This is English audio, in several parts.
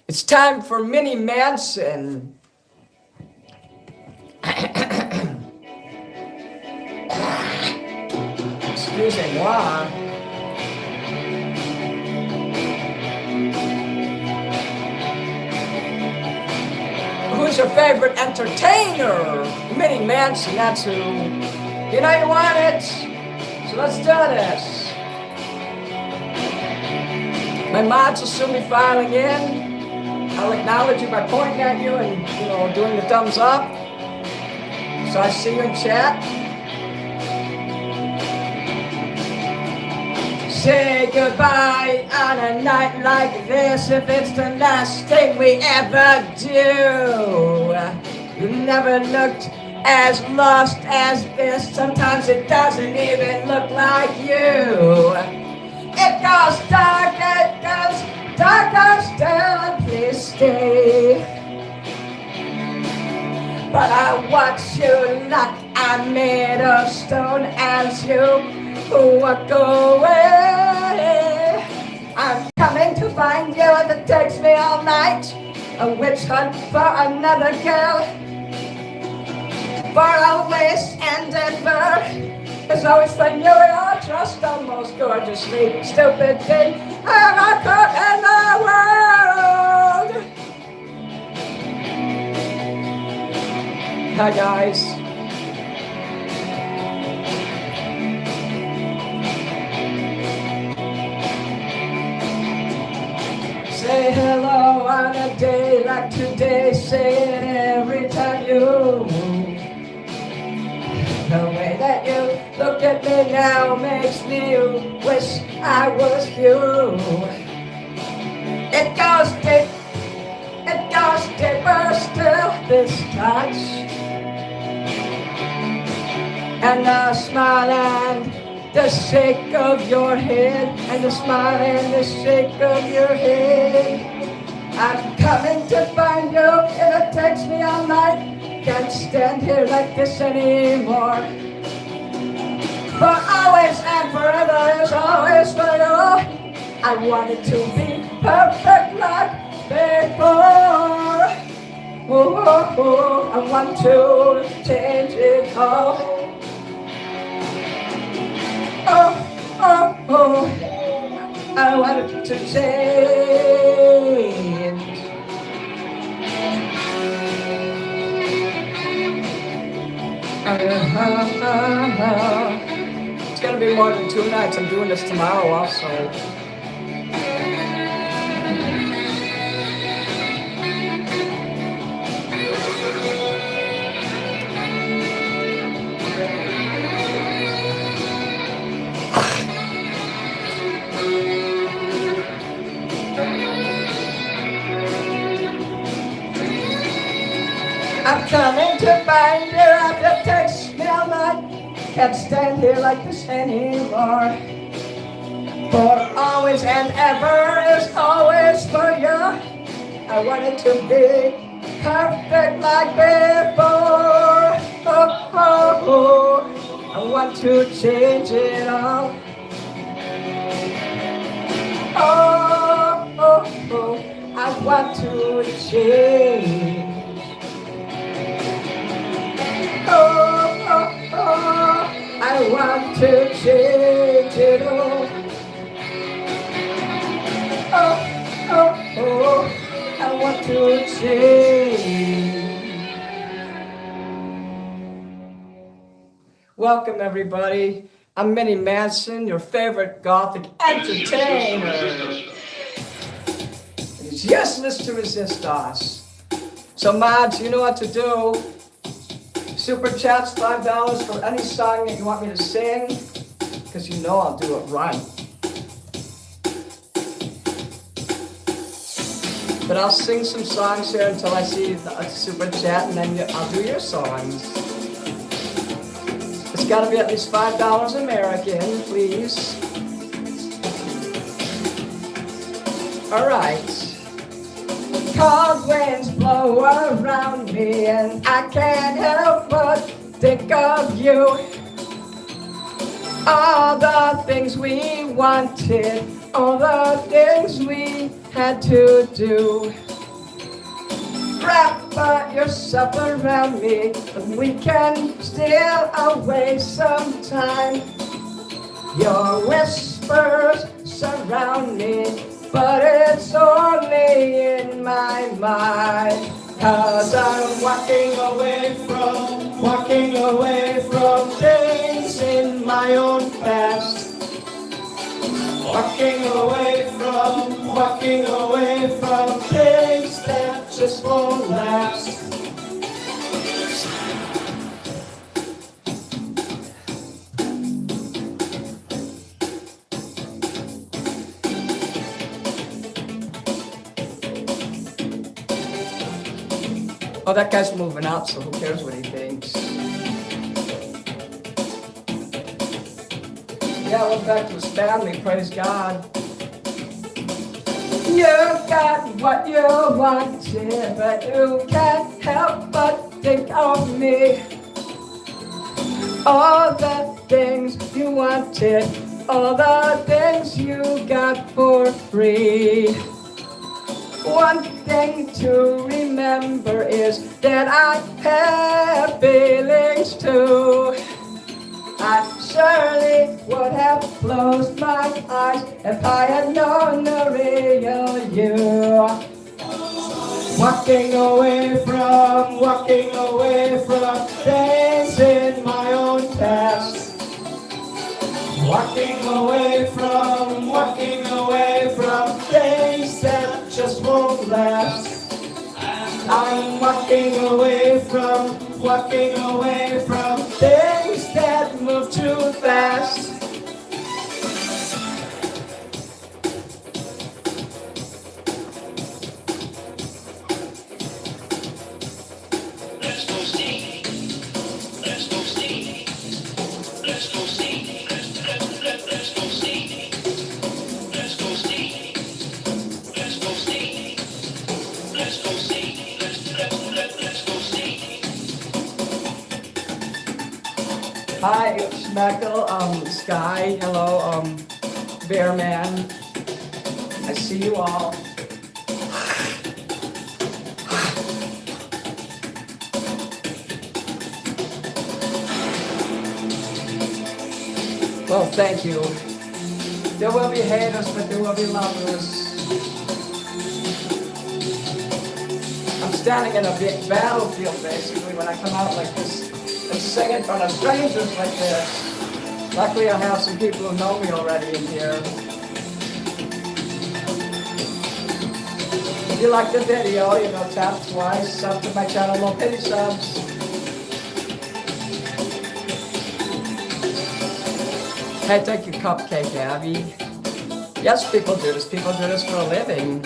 It's time for Mini Manson. Excusez-moi. Who's your favorite entertainer? Mini Manson, that's who. You know you want it. So let's do this. My mods will soon be filing in. I'll acknowledge you by pointing at you and, doing the thumbs up. So I see you in chat. Say goodbye on a night like this if it's the last thing we ever do. You never looked as lost as this. Sometimes it doesn't even look like you. It goes darker still, please stay. But I watch you like I'm made of stone as you walk away. I'm coming to find you if it takes me all night. A witch hunt for another girl. For always and ever. It's always when you're just the most gorgeously stupid thing ever caught in the world. Hi guys. Say hello on a day like today. Say it every time you move. The way that you look at me now makes me wish I was you. It goes deeper still this touch. And the smile and the shake of your head. And the smile and the shake of your head. I'm coming to find you if it takes me all night. Can't stand here like this anymore. For always and forever is always for you. I wanted to be perfect like before. I want to change it all. I wanted to change. It's gonna be more than 2 nights. I'm doing this tomorrow also. I'm coming to find you after it takes me all night. Can't stand here like this anymore. For always and ever is always for you. I wanted to be perfect like before. I want to change it all. I want to change. I want to change it all. I want to change. Welcome everybody. I'm Mini Manson, your favorite gothic entertainer. It's useless to resist us. So mods, you know what to do. Super chats, $5 for any song that you want me to sing, because you know I'll do it right. But I'll sing some songs here until I see the super chat, and then I'll do your songs. It's got to be at least $5 American, please. All right. Cold winds blow around me and I can't help but think of you. All the things we wanted, all the things we had to do. wrap yourself around me, and we can steal away some time. Your whispers surround me, but it's only in my mind. 'Cause I'm walking away from things in my own past. Walking away from things that just won't last. Oh, that guy's moving out, so who cares what he thinks? Yeah, we're back to his family, praise God. You got what you wanted, but you can't help but think of me. All the things you wanted, all the things you got for free. One thing to remember is that I have feelings too. I surely would have closed my eyes if I had known the real you. Walking away from things in my own past. Walking away from things that just won't last. I'm walking away from things that move too fast. Let's go see. Let's go see. Let's go see. Let's go see. Let's go see. Let's go see. Let's go see. Let's go see. Hi, Schmeckle, Sky, hello, Bear Man. I see you all. Well, thank you. There will be haters, but there will be lovers. I'm standing in a big battlefield, basically, when I come out like this and sing in front of strangers like this. Luckily, I have some people who know me already in here. If you like the video, tap twice, sub to my channel, no pity subs. Hey, take your cupcake, Abby. Yes, people do this. People do this for a living.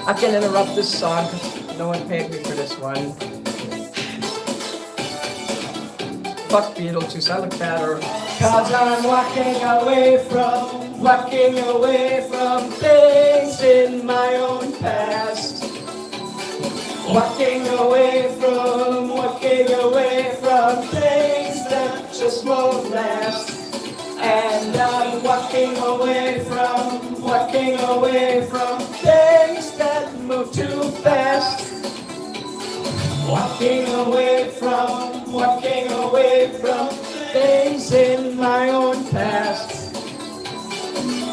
I can interrupt this song because no one paid me for this one. Fuck Beetlejuice, I look better. 'Cause I'm walking away from things in my own past. Walking away from things that just won't last. And I'm walking away from things that move too fast. Walking away from things in my own past.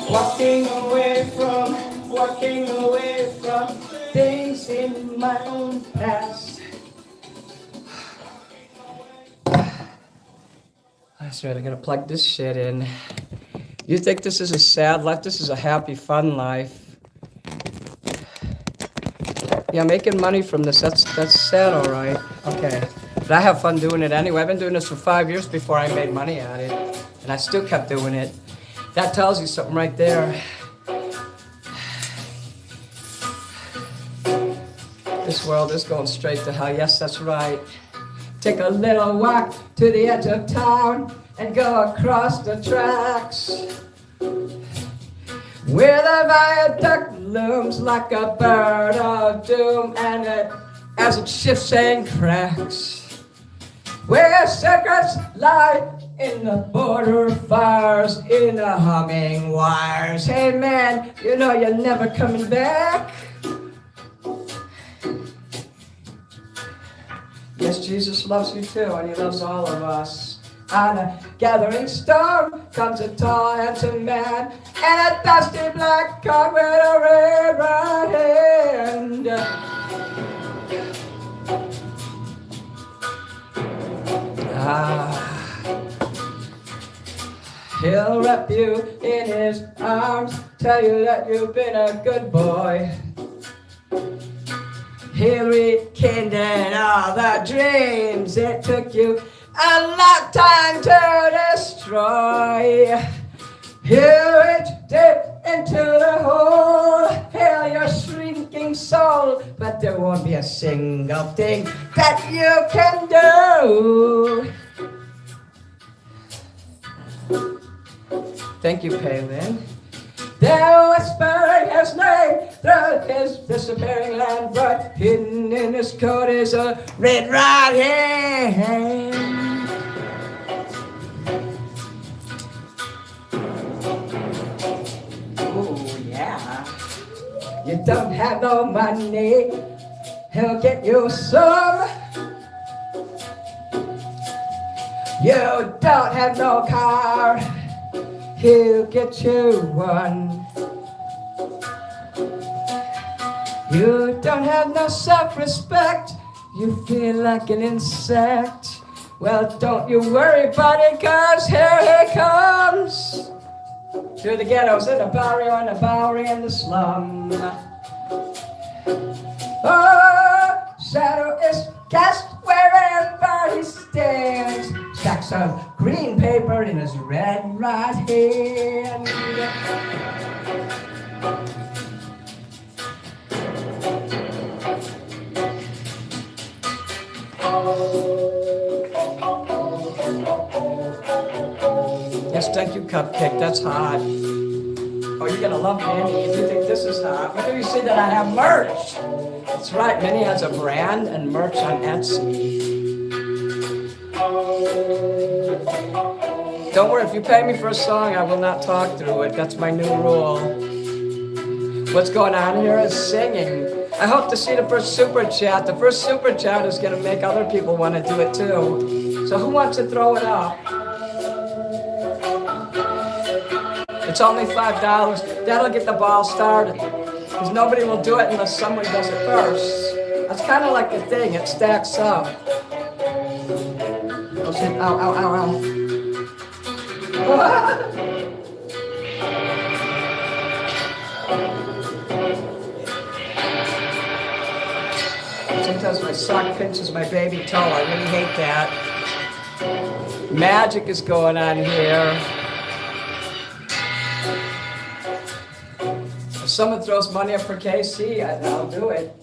Walking away from things in my own past. That's right, I'm gonna plug this shit in. You think this is a sad life? This is a happy, fun life. Yeah, making money from this, that's sad, all right. Okay, but I have fun doing it anyway. I've been doing this for 5 years before I made money at it, and I still kept doing it. That tells you something right there. This world is going straight to hell. Yes, that's right. Take a little walk to the edge of town and go across the tracks, where the viaduct looms like a bird of doom, and as it shifts and cracks, where secrets lie in the border fires, in the humming wires. Hey man, you're never coming back. Yes, Jesus loves you too, and he loves all of us. On a gathering storm comes a tall, handsome man, and a dusty black coat with a red right hand. He'll wrap you in his arms, tell you that you've been a good boy. He'll rekindle all the dreams it took you a lifetime to destroy. He'll reach deep into the hole, heal your shrinking soul, but there won't be a single thing that you can do. Thank you, Palin. They're whispering his name through his disappearing land, but hidden in his coat is a red right hand. Oh, yeah. You don't have no money, he'll get you some. You don't have no car, he'll get you one. You don't have no self-respect, you feel like an insect. Well, don't you worry, buddy, cause here he comes. Through the ghettos and the barrio and the Bowery and the slum. Oh, shadow is cast wherever he stands. Stacks of green paper in his red right hand. Yes, thank you, Cupcake. That's hot. Oh, you're gonna love Minnie if you think this is hot. Whenever you see that I have merch. That's right, Minnie has a brand and merch on Etsy. Don't worry, if you pay me for a song, I will not talk through it. That's my new rule. What's going on here is singing. I hope to see the first super chat. The first super chat is gonna make other people want to do it too. So who wants to throw it up? It's only $5. That'll get the ball started. Because nobody will do it unless someone does it first. That's kind of like the thing, it stacks up. Oh shit, ow, ow, ow, ow. Sometimes my sock pinches my baby toe, I really hate that. Magic is going on here. If someone throws money up for KC, I'll do it.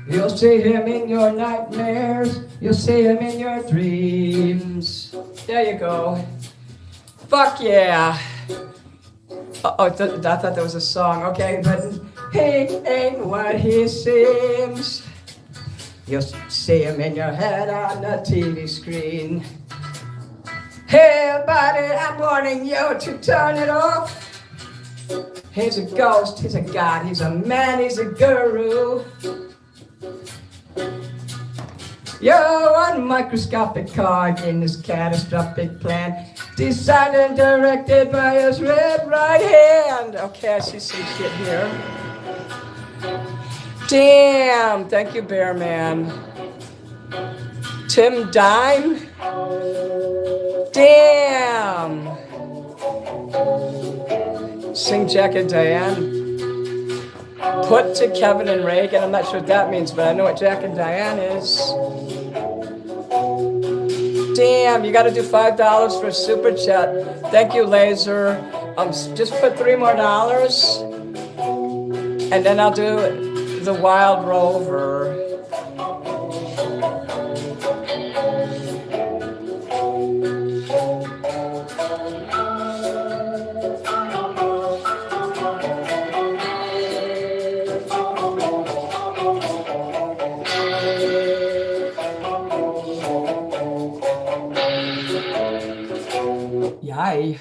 You'll see him in your nightmares. You'll see him in your dreams. There you go. Fuck yeah. Oh, I thought there was a song. Okay, but he ain't what he seems. You'll see him in your head on the TV screen. Hey, buddy, I'm warning you to turn it off. He's a ghost, he's a god, he's a man, he's a guru. You're one microscopic cog in this catastrophic plan, designed and directed by his red right hand. Okay, I see some shit here. Damn, thank you, Bear Man. Tim Dime? Damn! Sing Jack and Diane. Put to Kevin and Reagan. I'm not sure what that means, but I know what Jack and Diane is. Damn, you gotta do $5 for a super chat. Thank you, Laser. Just put $3 more, and then I'll do the Wild Rover. Yay.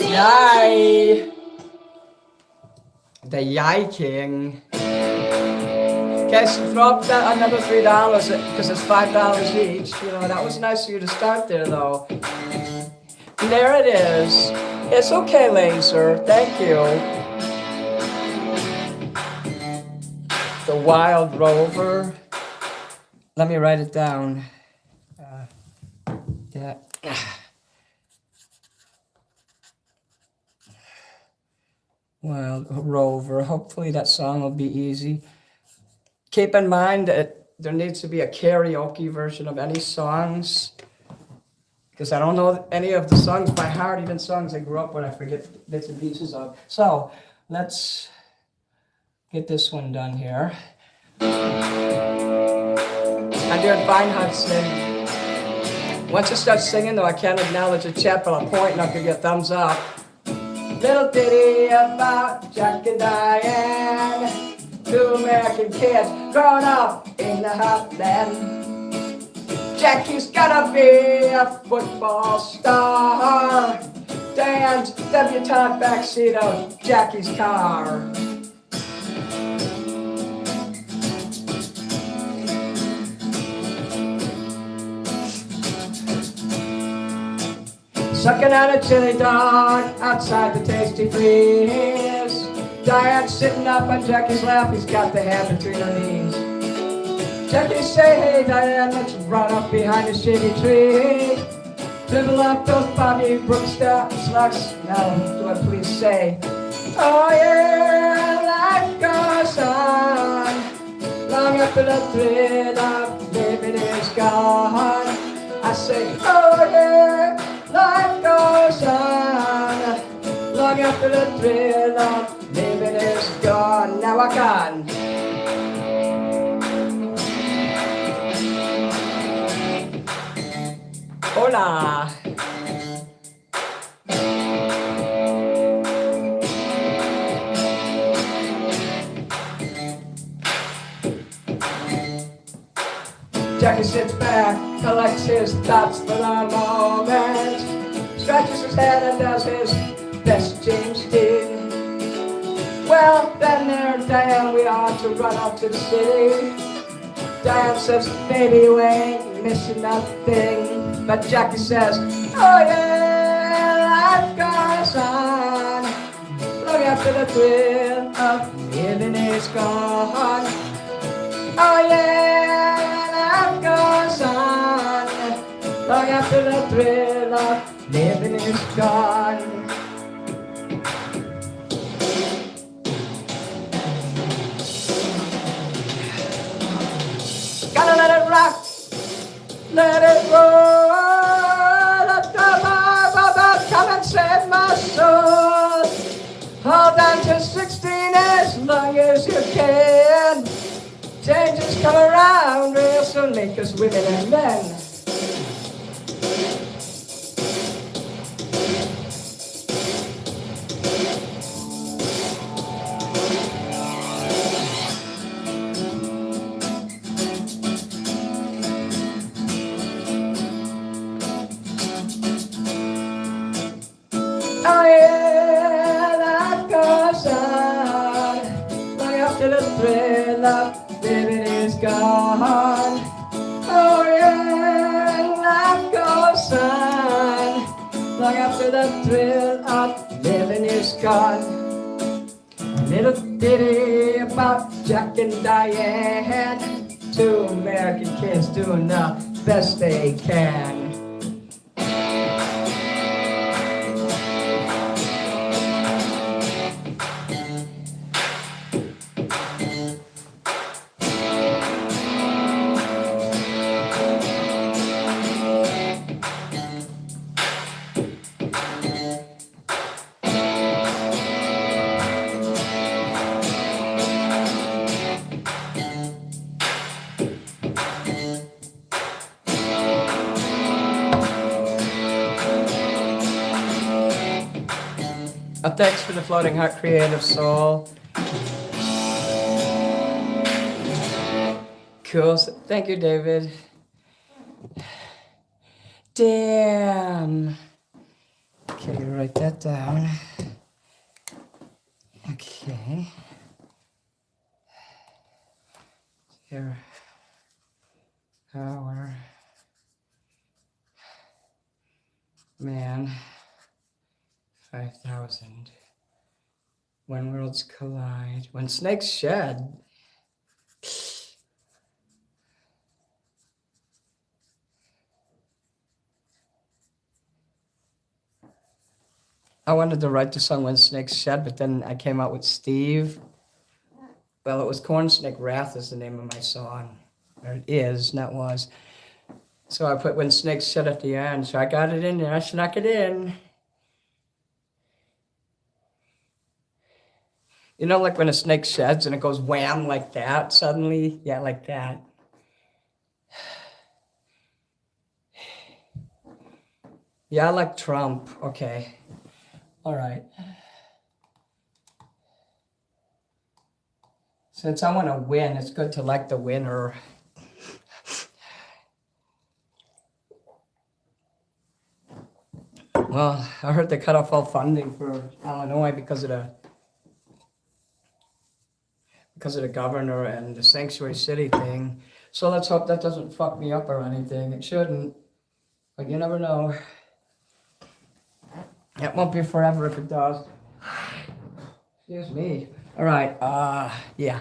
Yay. The Yay King. Okay, Guys, throw up that another $3 because it's $5 each. You know, that was nice of you to start there, though. And there it is. It's okay, Laser. Thank you. The Wild Rover. Let me write it down. Yeah. Wild Rover. Hopefully that song will be easy. Keep in mind that there needs to be a karaoke version of any songs, because I don't know any of the songs by heart, even songs I grew up with, I forget bits and pieces of. So let's get this one done here. I'm doing fine, Hudson. Once you start singing, though, I can't acknowledge the chat, but I'll point and I'll give you a thumbs up. Little ditty about Jack and Diane, two American kids growing up in the heartland. Jackie's gonna be a football star. Diane's debutante backseat of Jackie's car. Sucking on a chili dog outside the Tasty Freeze. Diane sitting up on Jackie's lap, he's got the hand between her knees. Jackie say, hey Diane, let's run up behind the shady tree. Dribble up those Bobby Brooks slugs. Now, do I please say, oh yeah, life goes on. Long after the thrill of living is gone. I say, oh yeah, life goes on. Long after the thrill of living is gone. Now I can. Hola. Jackie sits back, collects his thoughts for the moment, scratches his head and does his best James Dean. Well, then there, Diane, we ought to run up to the city. Diane says, baby, you ain't missing nothing. But Jackie says, oh yeah, life goes on. Long after the thrill of living is gone. Oh yeah, life goes on. Long after the thrill of living is gone. Gotta let it rock, let it roll. Let the Bible come and save my soul. Hold on to 16 as long as you can. Changes come around real soon, make us women and men. Oh yeah, life goes on. Long after the thrill of living is gone. Oh yeah, life goes on. Long after the thrill of living is gone. Little ditty about Jack and Diane, two American kids doing the best they can. Thanks for the Floating Heart Creative Soul. Cool. Thank you, David. Damn. Okay, write that down. Okay. here. Hour. Man. 5,000. When worlds collide. When snakes shed. I wanted to write the song When Snakes Shed, but then I came out with Steve. Well, it was Corn Snake Wrath is the name of my song. Or it is, not was. So I put When Snakes Shed at the end. So I got it in there. I snuck it in. You know, like when a snake sheds and it goes wham like that suddenly? Yeah, like that. Yeah, I like Trump. Okay. All right. Since I want to win, it's good to like the winner. Well, I heard they cut off all funding for Illinois because of the governor and the sanctuary city thing. So let's hope that doesn't fuck me up or anything. It shouldn't, but you never know. It won't be forever if it does. Excuse me. All right, yeah.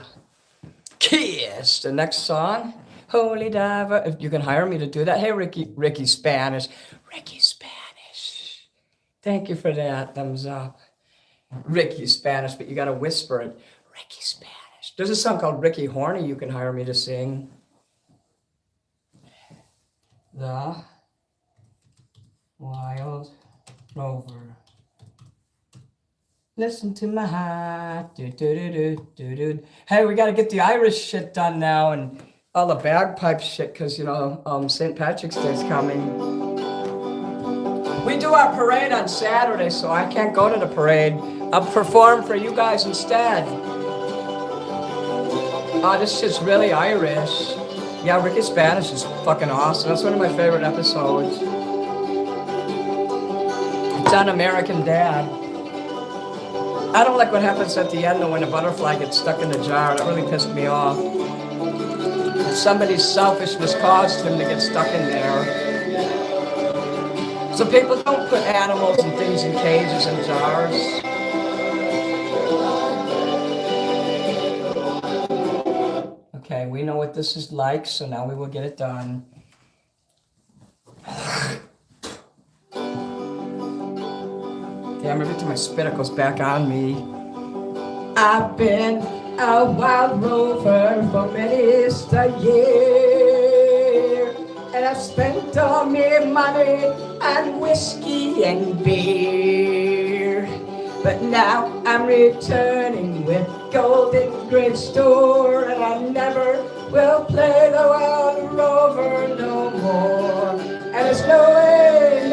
Kiss, the next song. Holy Diver. If you can hire me to do that. Hey, Ricky Spanish. Ricky Spanish. Thank you for that. Thumbs up. Ricky Spanish, but you got to whisper it. Ricky Spanish. There's a song called Ricky Horny you can hire me to sing. The Wild Rover. Listen to my heart. Do, do, do, do, do, do. Hey, we got to get the Irish shit done now and all the bagpipe shit because, St. Patrick's Day's coming. We do our parade on Saturday, so I can't go to the parade. I'll perform for you guys instead. Oh, this shit's really Irish. Yeah, Ricky Spanish is fucking awesome. That's one of my favorite episodes. It's on American Dad. I don't like what happens at the end when a butterfly gets stuck in the jar. That really pissed me off. Somebody's selfishness caused him to get stuck in there. So people don't put animals and things in cages and jars. Okay, we know what this is like, so now we will get it done. Damn, every time I spit, it goes back on me. I've been a wild rover for many a year, and I've spent all my money on whiskey and beer. But now I'm returning with golden great store, and I never will play the wild rover no more. And it's no way,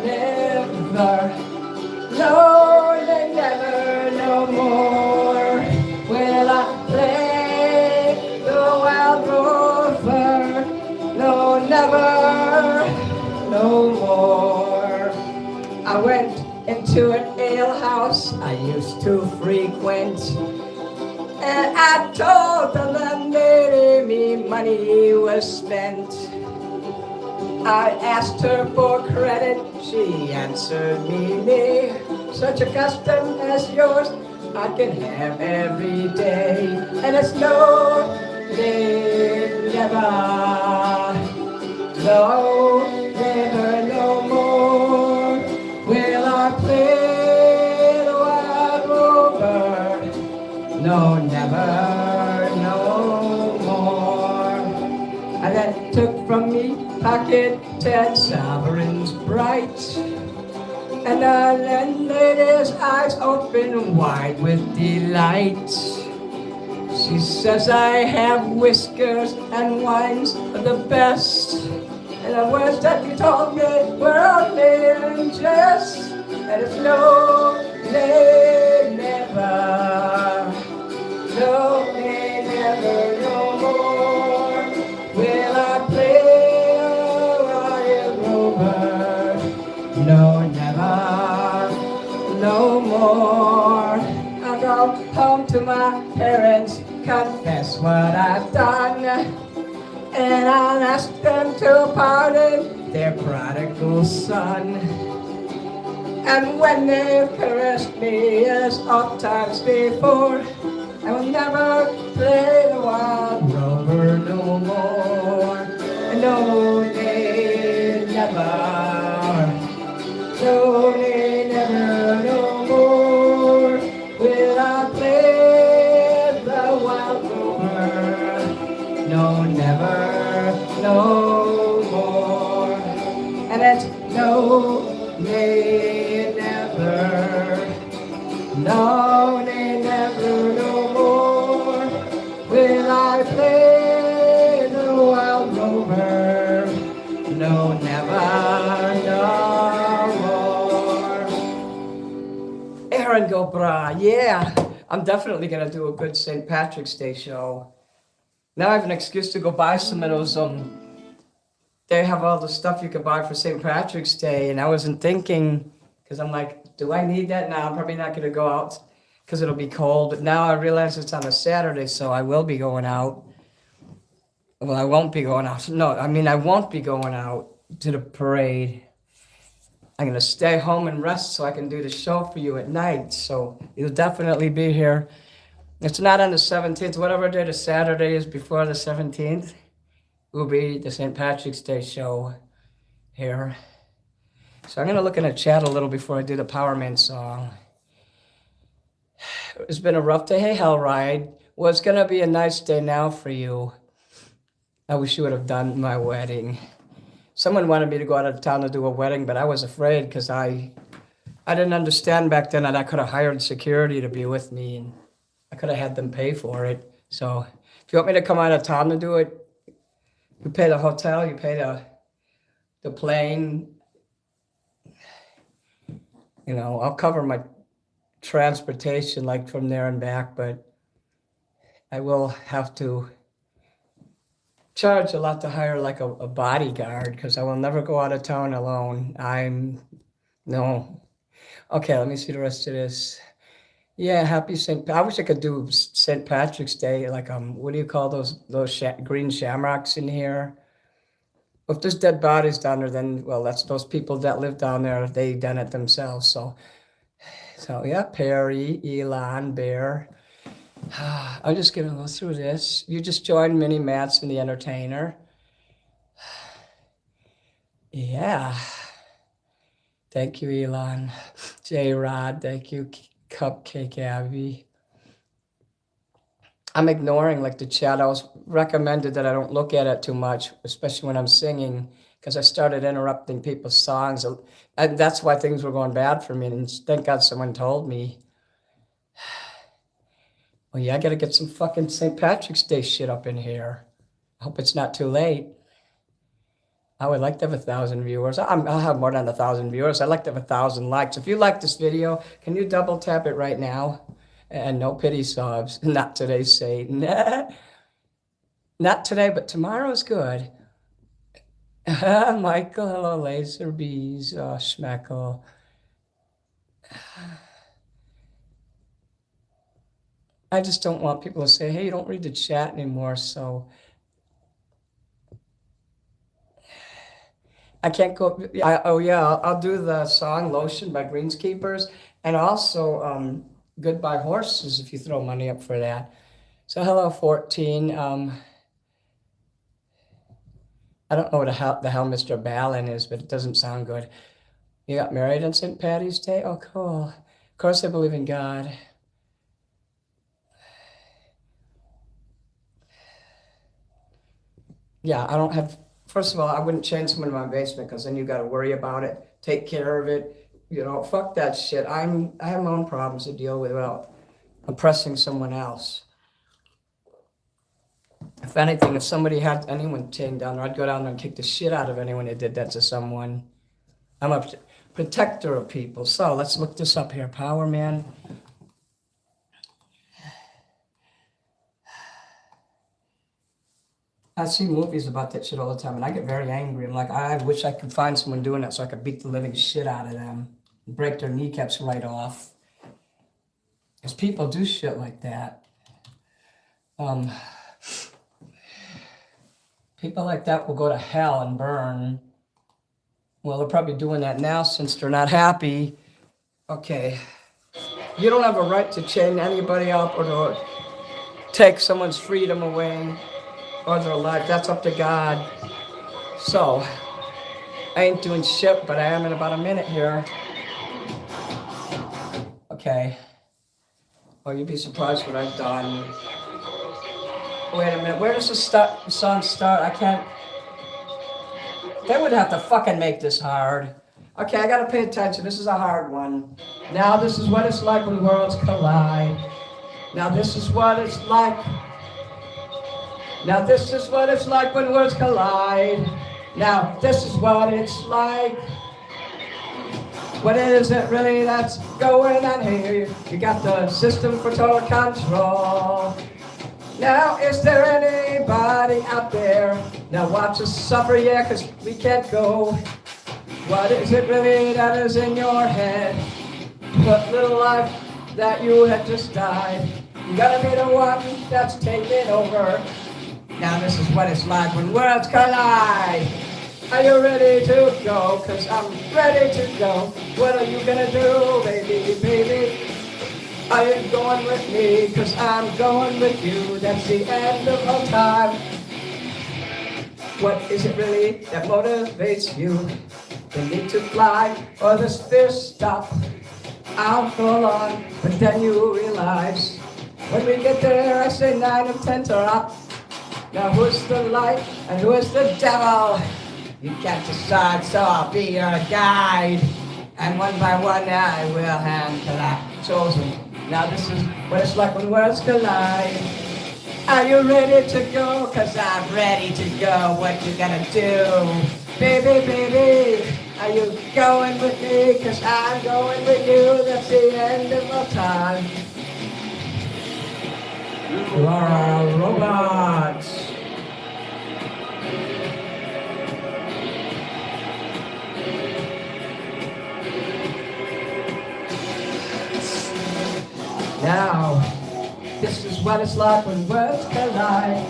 never, no, never, no more will I play the wild rover. No, never, no more. I went into an ale house I used to frequent, and I told the landlady me money was spent. I asked her for credit, she answered me, such a custom as yours I can have every day. And it's no, never, no, never, no more will I play the wild rover. No, never, no more. And then took from me pocket 10 sovereigns bright, and the landlady's eyes open wide with delight. She says I have whiskers and wines of the best, and the words that you told me were only in jest. And it's no, never, no, never, no more will I play a wild rover. No, never, no more. I go home to my parents, confess what I've done, and I'll ask them to pardon their prodigal son. And when they've caressed me as oft times before, I will never play the wild rover no more. No, nay, never. No, nay, never, no more will I play the wild rover. No, never, no more. And it's no, nay, never. No, nay, never, no more will I play the wild rover. No, never, no more. Aaron go, brah, yeah. I'm definitely gonna do a good St. Patrick's Day show. Now I have an excuse to go buy some of those, they have all the stuff you can buy for St. Patrick's Day, and I wasn't thinking, because I'm like, do I need that? Now I'm probably not gonna go out because it'll be cold, but now I realize it's on a Saturday, so I will be going out. Well, I won't be going out. No, I mean, I won't be going out to the parade. I'm gonna stay home and rest so I can do the show for you at night, so you'll definitely be here. It's not on the 17th, whatever day the Saturday is before the 17th, will be the St. Patrick's Day show here. So I'm gonna look in the chat a little before I do the Power Man song. It's been a rough day. Hey, Hell Ride. Well, it's gonna be a nice day now for you. I wish you would have done my wedding. Someone wanted me to go out of town to do a wedding, but I was afraid because I didn't understand back then that I could have hired security to be with me, and I could have had them pay for it. So if you want me to come out of town to do it, you pay the hotel, you pay the plane. You know, I'll cover my transportation, like from there and back, but I will have to charge a lot to hire like a bodyguard, because I will never go out of town alone. No. Okay, let me see the rest of this. Yeah, happy I wish I could do St. Patrick's Day, like, what do you call those green shamrocks in here? If there's dead bodies down there, then, well, that's those people that live down there, they done it themselves, so yeah, Perry, Elon, Bear. I'm just gonna go through this. You just joined Mini Manson the Entertainer. Yeah. Thank you, Elon. J-Rod, thank you. Cupcake Abby. I'm ignoring like the chat. I was recommended that I don't look at it too much, especially when I'm singing, because I started interrupting people's songs. And that's why things were going bad for me. And thank God someone told me. Well, yeah, I got to get some fucking St. Patrick's Day shit up in here. I hope it's not too late. I would like to have 1,000 viewers. I'll have more than 1,000 viewers. I'd like to have 1,000 likes. If you like this video, can you double tap it right now? And no pity subs. Not today, Satan. Not today, but tomorrow's good. Michael, hello, Laser Bees, Schmeckle. I just don't want people to say, hey, you don't read the chat anymore, so I can't go. I'll do the song Lotion by Greenskeepers, and also Goodbye Horses if you throw money up for that. So hello, 14. I don't know what the hell Mr. Ballin is, but it doesn't sound good. You got married on St. Patty's Day? Oh, cool. Of course I believe in God. Yeah, I don't have, first of all, I wouldn't change someone in my basement, because then you got to worry about it, take care of it. You know, fuck that shit. I have my own problems to deal with without oppressing someone else. If anything, if somebody had anyone chained down there, I'd go down there and kick the shit out of anyone that did that to someone. I'm a protector of people. So let's look this up here. Power Man. I see movies about that shit all the time, and I get very angry. I'm like, I wish I could find someone doing that so I could beat the living shit out of them, and break their kneecaps right off. Because people do shit like that. Um, people like that will go to hell and burn. Well, they're probably doing that now since they're not happy. Okay. You don't have a right to chain anybody up or to take someone's freedom away or their life. That's up to God. So, I ain't doing shit, but I am in about a minute here. Okay. Oh, you'd be surprised what I've done. Wait a minute. Where does the song start? I can't. They would have to fucking make this hard. Okay, I gotta pay attention. This is a hard one. Now this is what it's like when worlds collide. Now this is what it's like. Now this is what it's like when worlds collide. Now this is what it's like. What is it really that's going on here? You got the system for total control. Now, is there anybody out there? Now watch us suffer, yeah, 'cause we can't go. What is it really that is in your head? What little life that you had just died? You gotta be the one that's taking over. Now this is what it's like when worlds collide. Are you ready to go? 'Cause I'm ready to go. What are you gonna do, baby, baby? Are you going with me? 'Cause I'm going with you. That's the end of all time. What is it really that motivates you? The need to fly or the fear stop? I'll go along, but then you realize when we get there, I say 9 of 10 are up. Now who's the light and who is the devil? You can't decide, so I'll be your guide. And one by one I will hand collect chosen. Now this is what it's like when worlds collide. Are you ready to go? 'Cause I'm ready to go. What you gonna do? Baby, baby, are you going with me? 'Cause I'm going with you. That's the end of our time. You are a robot. Now, this is what it's like when worlds collide.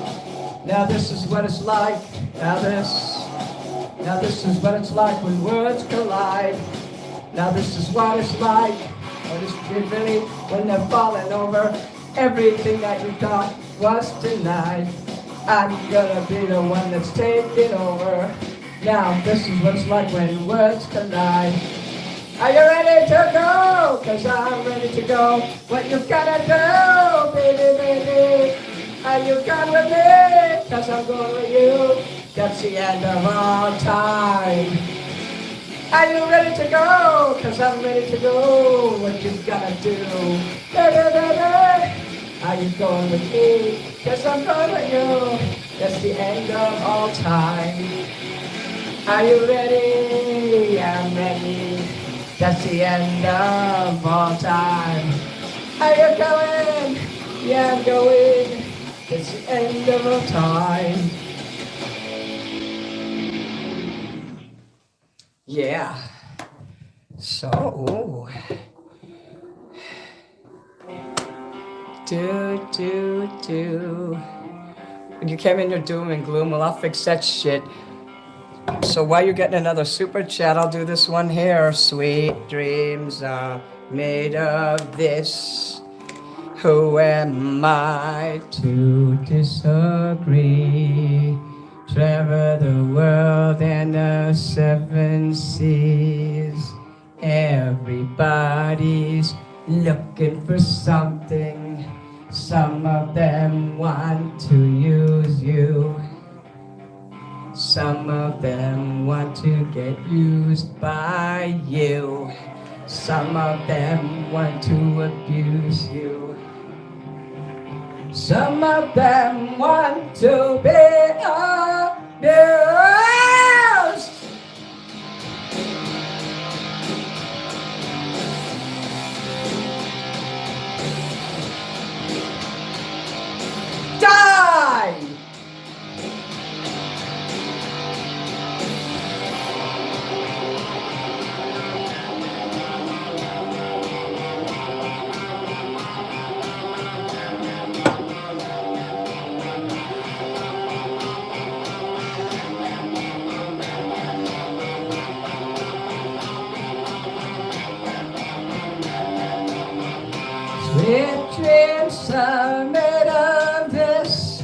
Now this is what it's like. Now this is what it's like when worlds collide. Now this is what it's like. What is it really when they're falling over everything that you thought was denied? I'm gonna be the one that's taking over. Now this is what it's like when worlds collide. Are you ready to go? 'Cause I'm ready to go. What you gonna do, baby, baby? Are you going with me? 'Cause I'm going with you. That's the end of all time. Are you ready to go? 'Cause I'm ready to go. What you gonna do, baby, baby? Are you going with me? 'Cause I'm going with you. That's the end of all time. Are you ready? I'm ready. That's the end of all time. Are you going? Yeah, I'm going. It's the end of all time. Yeah. So, When you came in your doom and gloom, well, I'll fix that shit. So while you're getting another super chat, I'll do this one here. Sweet dreams are made of this. Who am I to disagree? Travel the world and the 7 seas. Everybody's looking for something. Some of them want to use you. Some of them want to get used by you. Some of them want to abuse you. Some of them want to be abused. Die! Sweet dreams are made of this.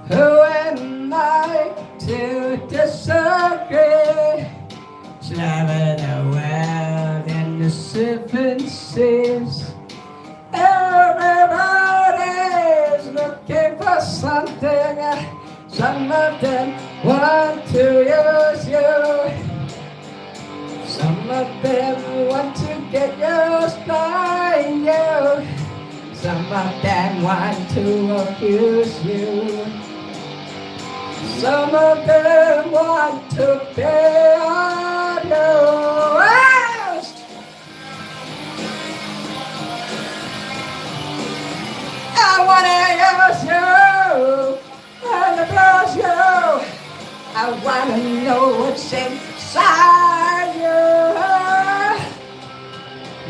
Who am I to disagree? Traveling the world in the seven seas. Everybody's looking for something. Some of them want to use you. Some of them want to get used by you. Some of them want to abuse you. Some of them want to be on your ass. I wanna use you and abuse you. I wanna know what's inside you.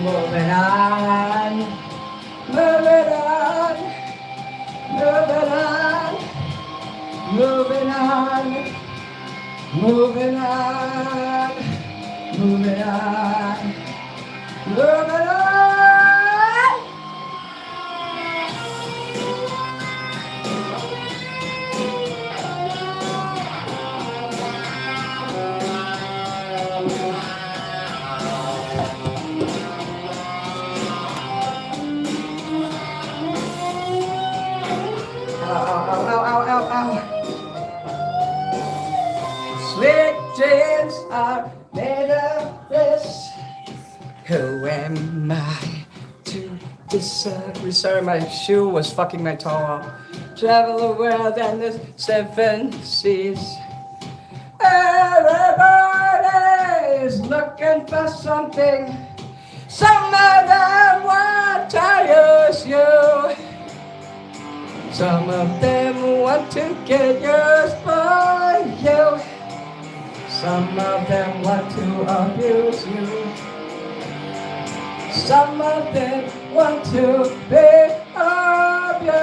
Moving on, moving on, moving on, moving on, moving on, moving on, moving on. Sweet dreams are made of this. Who am I to disagree? Sorry, my shoe was fucking my toe up. Travel the world and the seven seas. Everybody's looking for something. Some of them want to use you. Some of them want to get used by you. Some of them want to abuse you. Some of them want to be abused.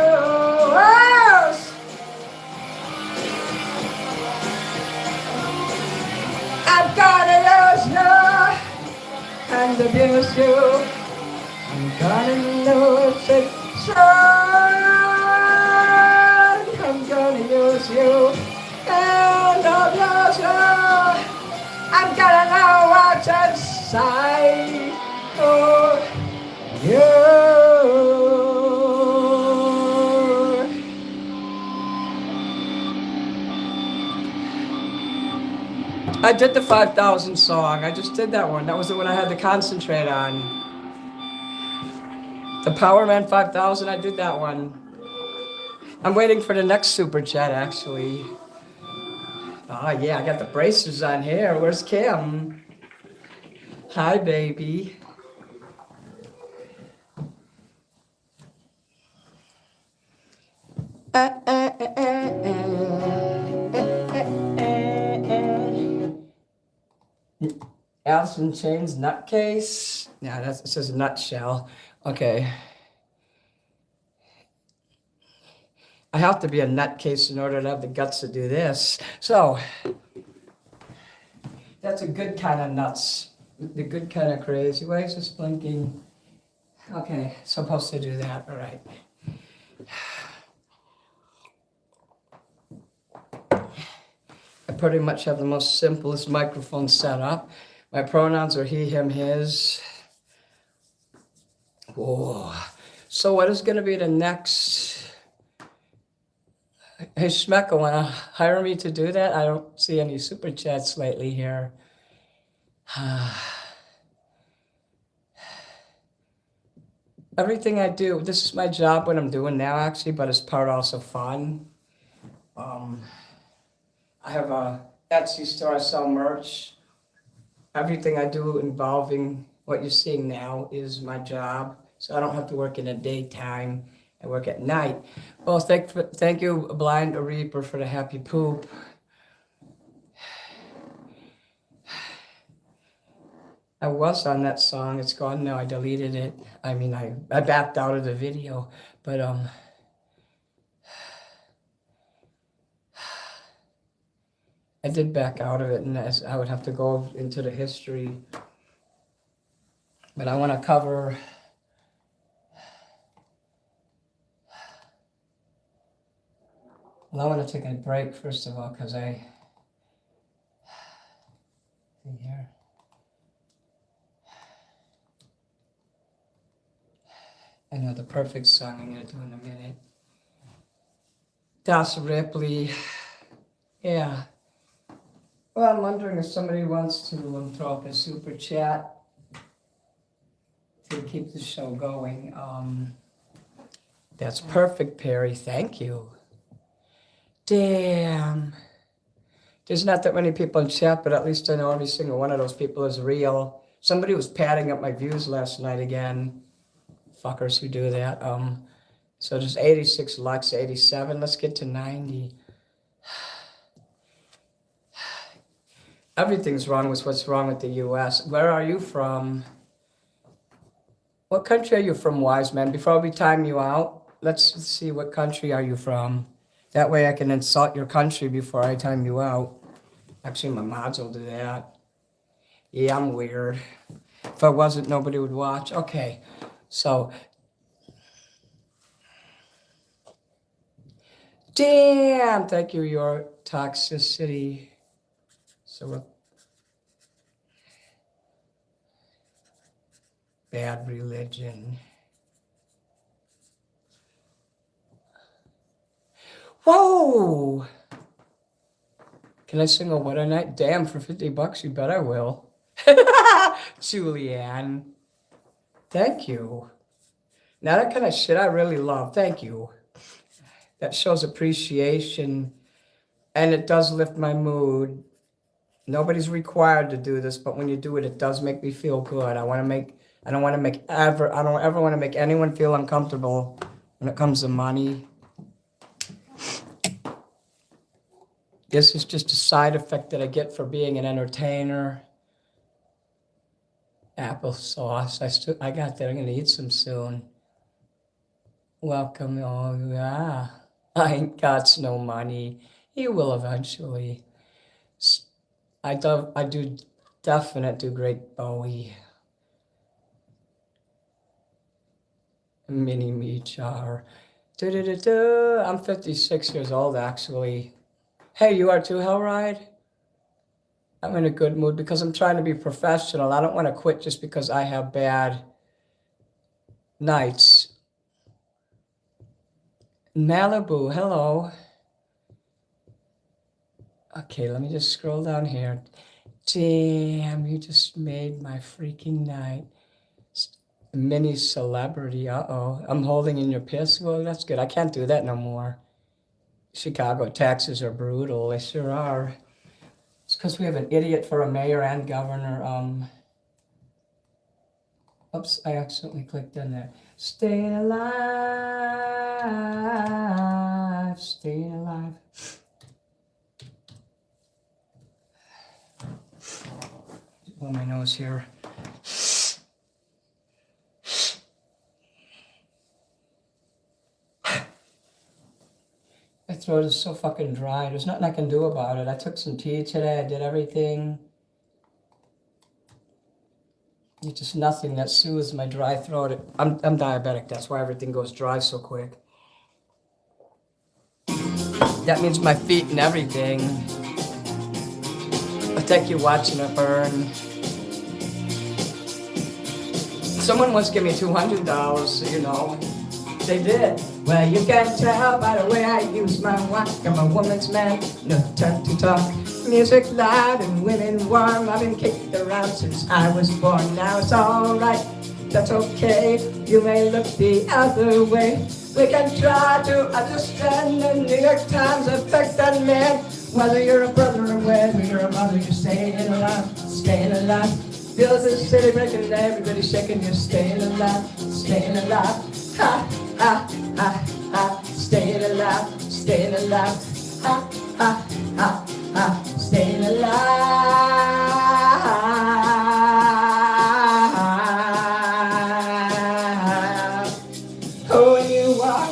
I'm gonna use you and abuse you. I'm gonna lose it, I'm gonna use you and abuse you. I'm gonna know what's inside of you. I did the 5,000 song. I just did that one. That was the one I had to concentrate on. The Power Man 5,000, I did that one. I'm waiting for the next super chat, actually. Oh, yeah, I got the braces on here. Where's Kim? Hi, baby. Alice in Chains nutcase. Yeah, it says nutshell. Okay. I have to be a nutcase in order to have the guts to do this. So, that's a good kind of nuts. The good kind of crazy. Why is this blinking? Okay, supposed to do that. All right. I pretty much have the most simplest microphone setup. My pronouns are he, him, his. Whoa. So what is going to be the next? Hey, Schmecka, want to hire me to do that? I don't see any super chats lately here. Everything I do, this is my job, what I'm doing now, actually, but it's part also fun. I have a Etsy store, I sell merch. Everything I do involving what you're seeing now is my job, so I don't have to work in the daytime. I work at night. Well, thank you, Blind Reaper, for the happy poop. I was on that song. It's gone now. I deleted it. I mean, I backed out of the video, but I did back out of it, and I would have to go into the history. But I want to cover Well, I want to take a break first of all because I here. I know the perfect song I'm gonna do in a minute. Das Ripley. Yeah. Well, I'm wondering if somebody wants to throw up a super chat to keep the show going. That's perfect, Perry. Thank you. Damn. There's not that many people in chat, but at least I know every single one of those people is real. Somebody was padding up my views last night again. Fuckers who do that. So there's 86 likes, 87. Let's get to 90. Everything's wrong with what's wrong with the U.S. Where are you from? What country are you from, wise man? Before we time you out, let's see what country are you from. That way I can insult your country before I time you out. Actually, my mods will do that. Yeah, I'm weird. If I wasn't, nobody would watch. Okay, so. Damn, thank you, your toxicity. So we're bad religion. Whoa! Can I sing a wedding night? Damn, for $50, you bet I will. Julianne. Thank you. Now that kind of shit I really love. Thank you. That shows appreciation. And it does lift my mood. Nobody's required to do this, but when you do it, it does make me feel good. I don't ever want to make anyone feel uncomfortable when it comes to money. This is just a side effect that I get for being an entertainer. Applesauce. I got that. I'm going to eat some soon. Welcome. Oh, yeah. I ain't got no money. You will eventually. I do great Bowie. Mini me jar. I'm 56 years old, actually. Hey, you are too, Hellride? I'm in a good mood because I'm trying to be professional. I don't want to quit just because I have bad nights. Malibu, hello. Okay, let me just scroll down here. Damn, you just made my freaking night. Mini celebrity, uh-oh. I'm holding in your piss. Well, that's good. I can't do that no more. Chicago taxes are brutal. They sure are. It's because we have an idiot for a mayor and governor. Oops, I accidentally clicked in there. Staying alive, staying alive. Blow my nose here. My throat is so fucking dry. There's nothing I can do about it. I took some tea today. I did everything. It's just nothing that soothes my dry throat. I'm diabetic. That's why everything goes dry so quick. That means my feet and everything. I think you're watching it burn. Someone once gave me $200, so you know. They did. Well, you can tell by the way I use my walk. I'm a woman's man, no time to talk. Music loud and women warm. I've been kicked around since I was born. Now it's alright, that's okay. You may look the other way. We can try to understand the New York Times effect on man. Whether you're a brother or whether you're a mother, you're staying alive, staying alive. Feels the city breaking, everybody shaking, you're staying alive, staying alive. Ha, ha, ha, ha, staying alive, staying alive. Ha, ha, ha, ha, staying alive. Who you are?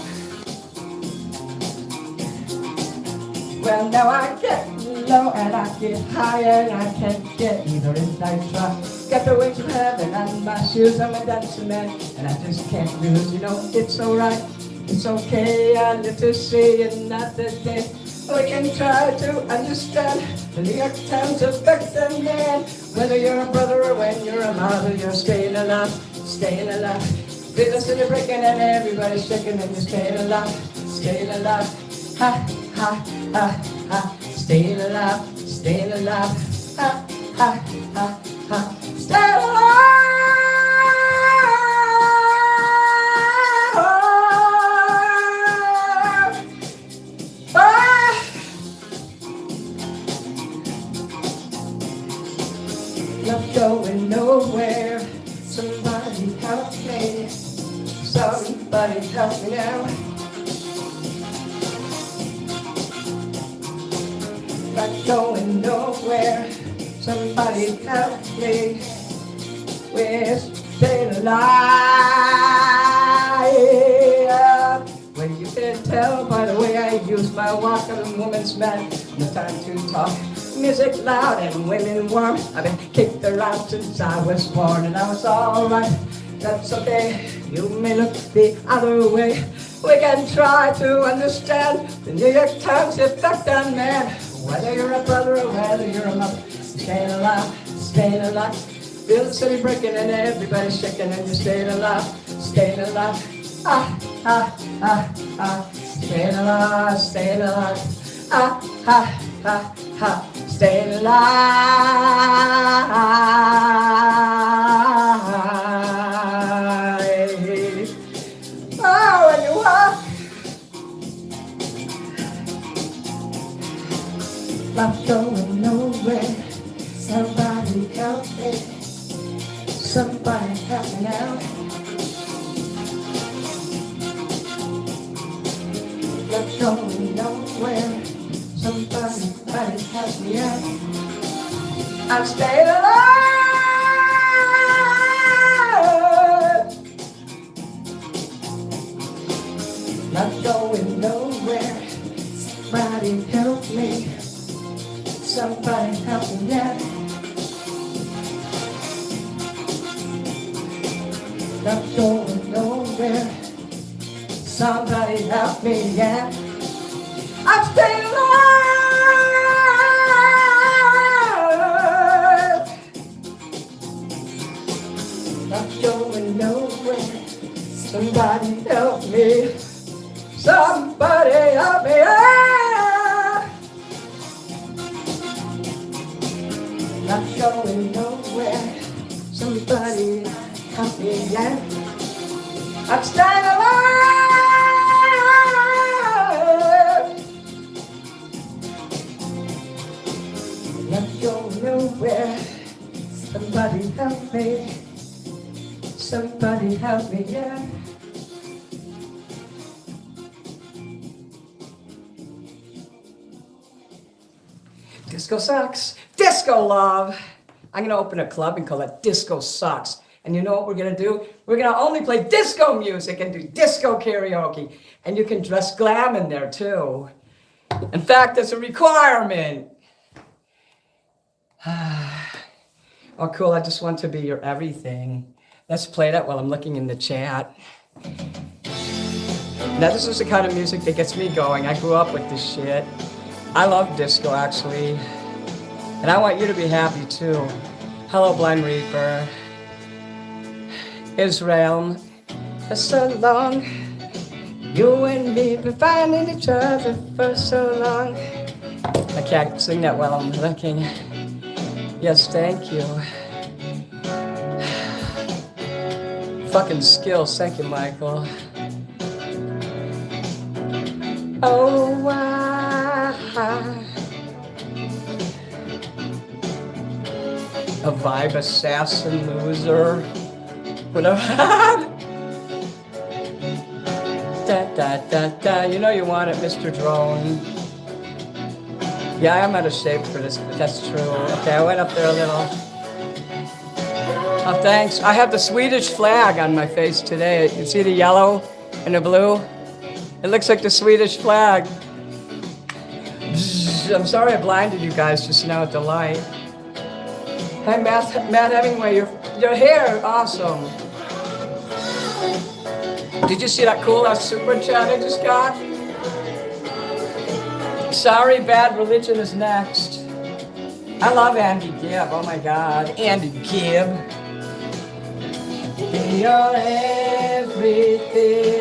Well, now I get low and I get higher and I can't get either if I try. Got the wings of heaven on my shoes, I'm a dancing man, and I just can't lose, you know, it's alright. It's okay, I live to see another day. We can try to understand the New York Times affect the man. Whether you're a brother or when you're a mother, you're staying alive, staying alive. Feel the city breaking and everybody's shaking and you're staying alive, staying alive. Ha, ha, ha, ha, staying alive, staying alive. Ha, ha, ha, ha, staying alive. Not going nowhere. Somebody help me. Somebody help me now. Not going nowhere. Somebody help me. We're staying alive. Well, you can tell by the way I use my walk, I'm a woman's man. No time to talk. Music loud and women warm. I've been kicked around since I was born, and I was alright. That's okay. You may look the other way. We can try to understand the New York Times effect on man. Whether you're a brother or whether you're a mother, staying alive, staying alive. Feel the city breaking and everybody's shaking and you're staying alive, staying alive. Ah, ah, ah, ah, staying alive, staying alive. Ah, ah, ah, ah, staying alive. Oh, when you walk, not going nowhere. Somebody help me. Somebody help me now. Not going nowhere. Somebody help me out. I'm staying alive. Not going nowhere. Somebody help me. Somebody help me out. Not going nowhere. Somebody help me, yeah. I'm staying alive. Not going nowhere. Somebody help me. Somebody help me, yeah. Not going nowhere. Somebody help me, yeah. I'm staying alive. Not going nowhere. Somebody help me. Somebody help me, yeah. Disco sucks. Disco love. I'm gonna open a club and call it Disco Sucks. And you know what we're gonna do? We're gonna only play disco music and do disco karaoke. And you can dress glam in there too. In fact, that's a requirement. Oh, cool, I just want to be your everything. Let's play that while I'm looking in the chat. Now, this is the kind of music that gets me going. I grew up with this shit. I love disco, actually. And I want you to be happy, too. Hello, Blind Reaper. Israel, for so long. You and me been finding each other for so long. I can't sing that while I'm looking. Yes, thank you. Fucking skills, thank you, Michael. Oh, wow. A vibe assassin loser. Whatever. Da da da da. You know you want it, Mr. Drone. Yeah, I am out of shape for this, but that's true. Okay, I went up there a little. Oh, thanks. I have the Swedish flag on my face today. You see the yellow and the blue? It looks like the Swedish flag. I'm sorry I blinded you guys just now at the light. Hey, Matt Hemingway, your hair, awesome. Did you see that cool super chat I just got? Sorry, Bad Religion is next. I love Andy Gibb. Oh my God, Andy Gibb. You're everything.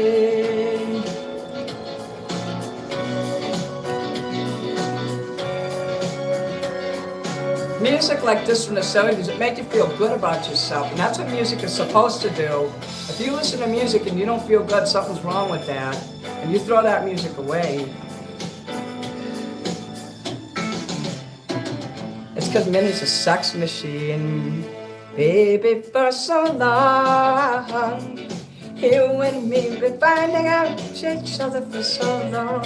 Music like this from the 70s, it made you feel good about yourself. And that's what music is supposed to do. If you listen to music and you don't feel good, something's wrong with that. And you throw that music away. It's because Minnie's a sex machine. Baby, for so long, you and me been finding out each other for so long.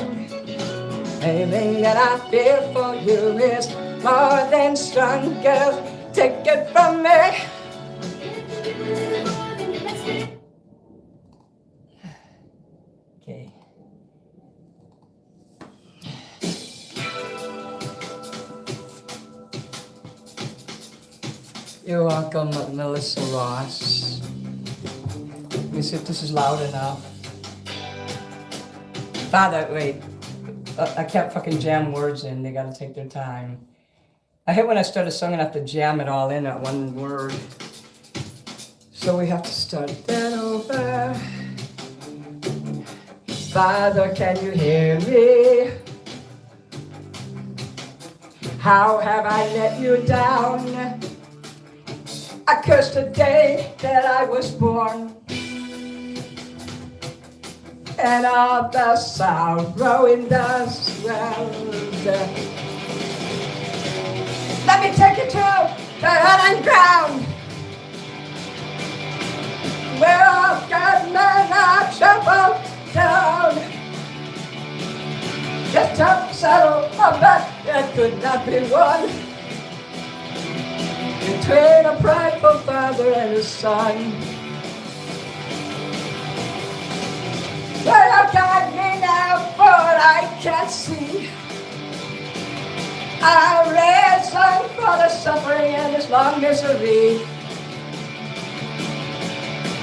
Anything that I feel for you is more than strong, girl. Take it from me. Okay. You're welcome, Melissa Ross. Let me see if this is loud enough. Father, wait. I can't fucking jam words in. They gotta take their time. I hate when I start a song and I have to jam it all in at one word. So we have to start that over. Father, can you hear me? How have I let you down? I cursed the day that I was born, and all the sorrow in this world. Let me take you to the hidden ground, where all good men are trampled down. Just to settle a bet that could not be won between a prideful father and his son. But you guide me now, for I can't see. I reason for the suffering and this long misery.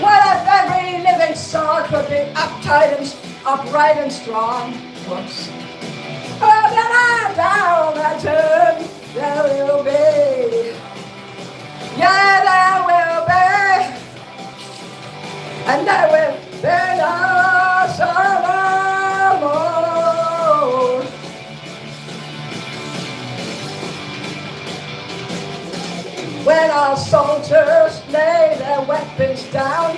What if every living soul could be upright and strong? Whoops. Oh, then I down that turn, there will be. Yeah, there will be. And there will be no sorrow more. When all soldiers lay their weapons down,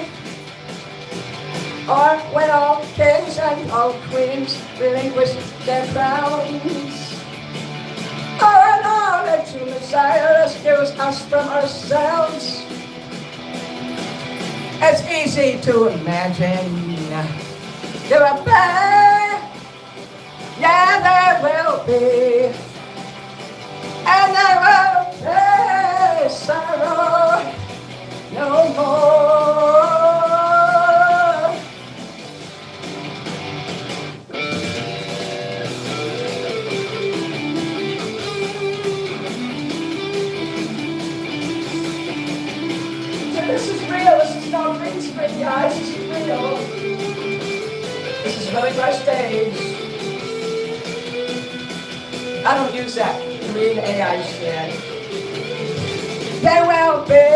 or when all kings and all queens relinquish their crowns, or when all the true Messiah rescues us from ourselves, it's easy to imagine there will be, yeah, there will be, and there will be sorrow no more. This is real, this is no green screen, guys, this is real. This is really my stage. I don't use that green AI shit. There will be,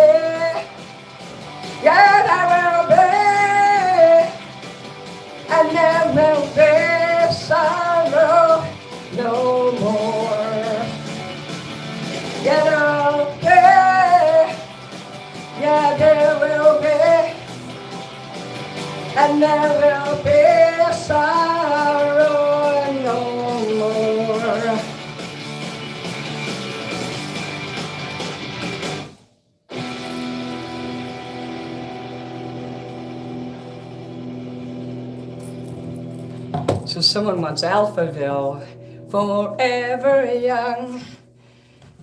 yeah, there will be, and there will be sorrow no more. Yeah, there will be. Yeah, there will be, and there will be sorrow no more. So someone wants Alphaville, forever young.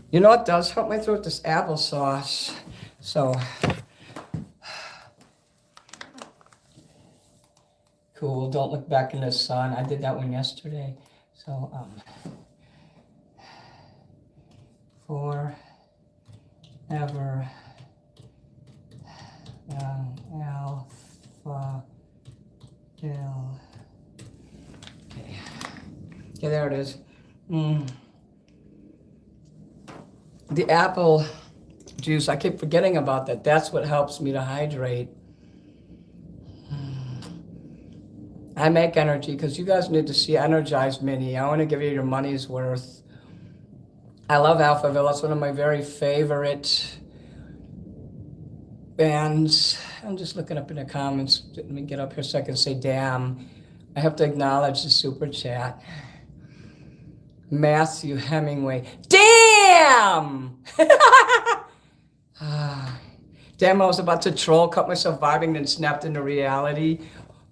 You know what does help my throat? This applesauce. So, cool, don't look back in the sun. I did that one yesterday. So, forever young, alpha Yeah, there it is. The apple juice, I keep forgetting about that. That's what helps me to hydrate. I make energy because you guys need to see Energized Mini. I want to give you your money's worth. I love Alphaville. That's one of my very favorite bands. I'm just looking up in the comments. Let me get up here so I can say damn. I have to acknowledge the super chat. Matthew Hemingway. Damn! Damn, I was about to troll, cut myself vibing, then snapped into reality.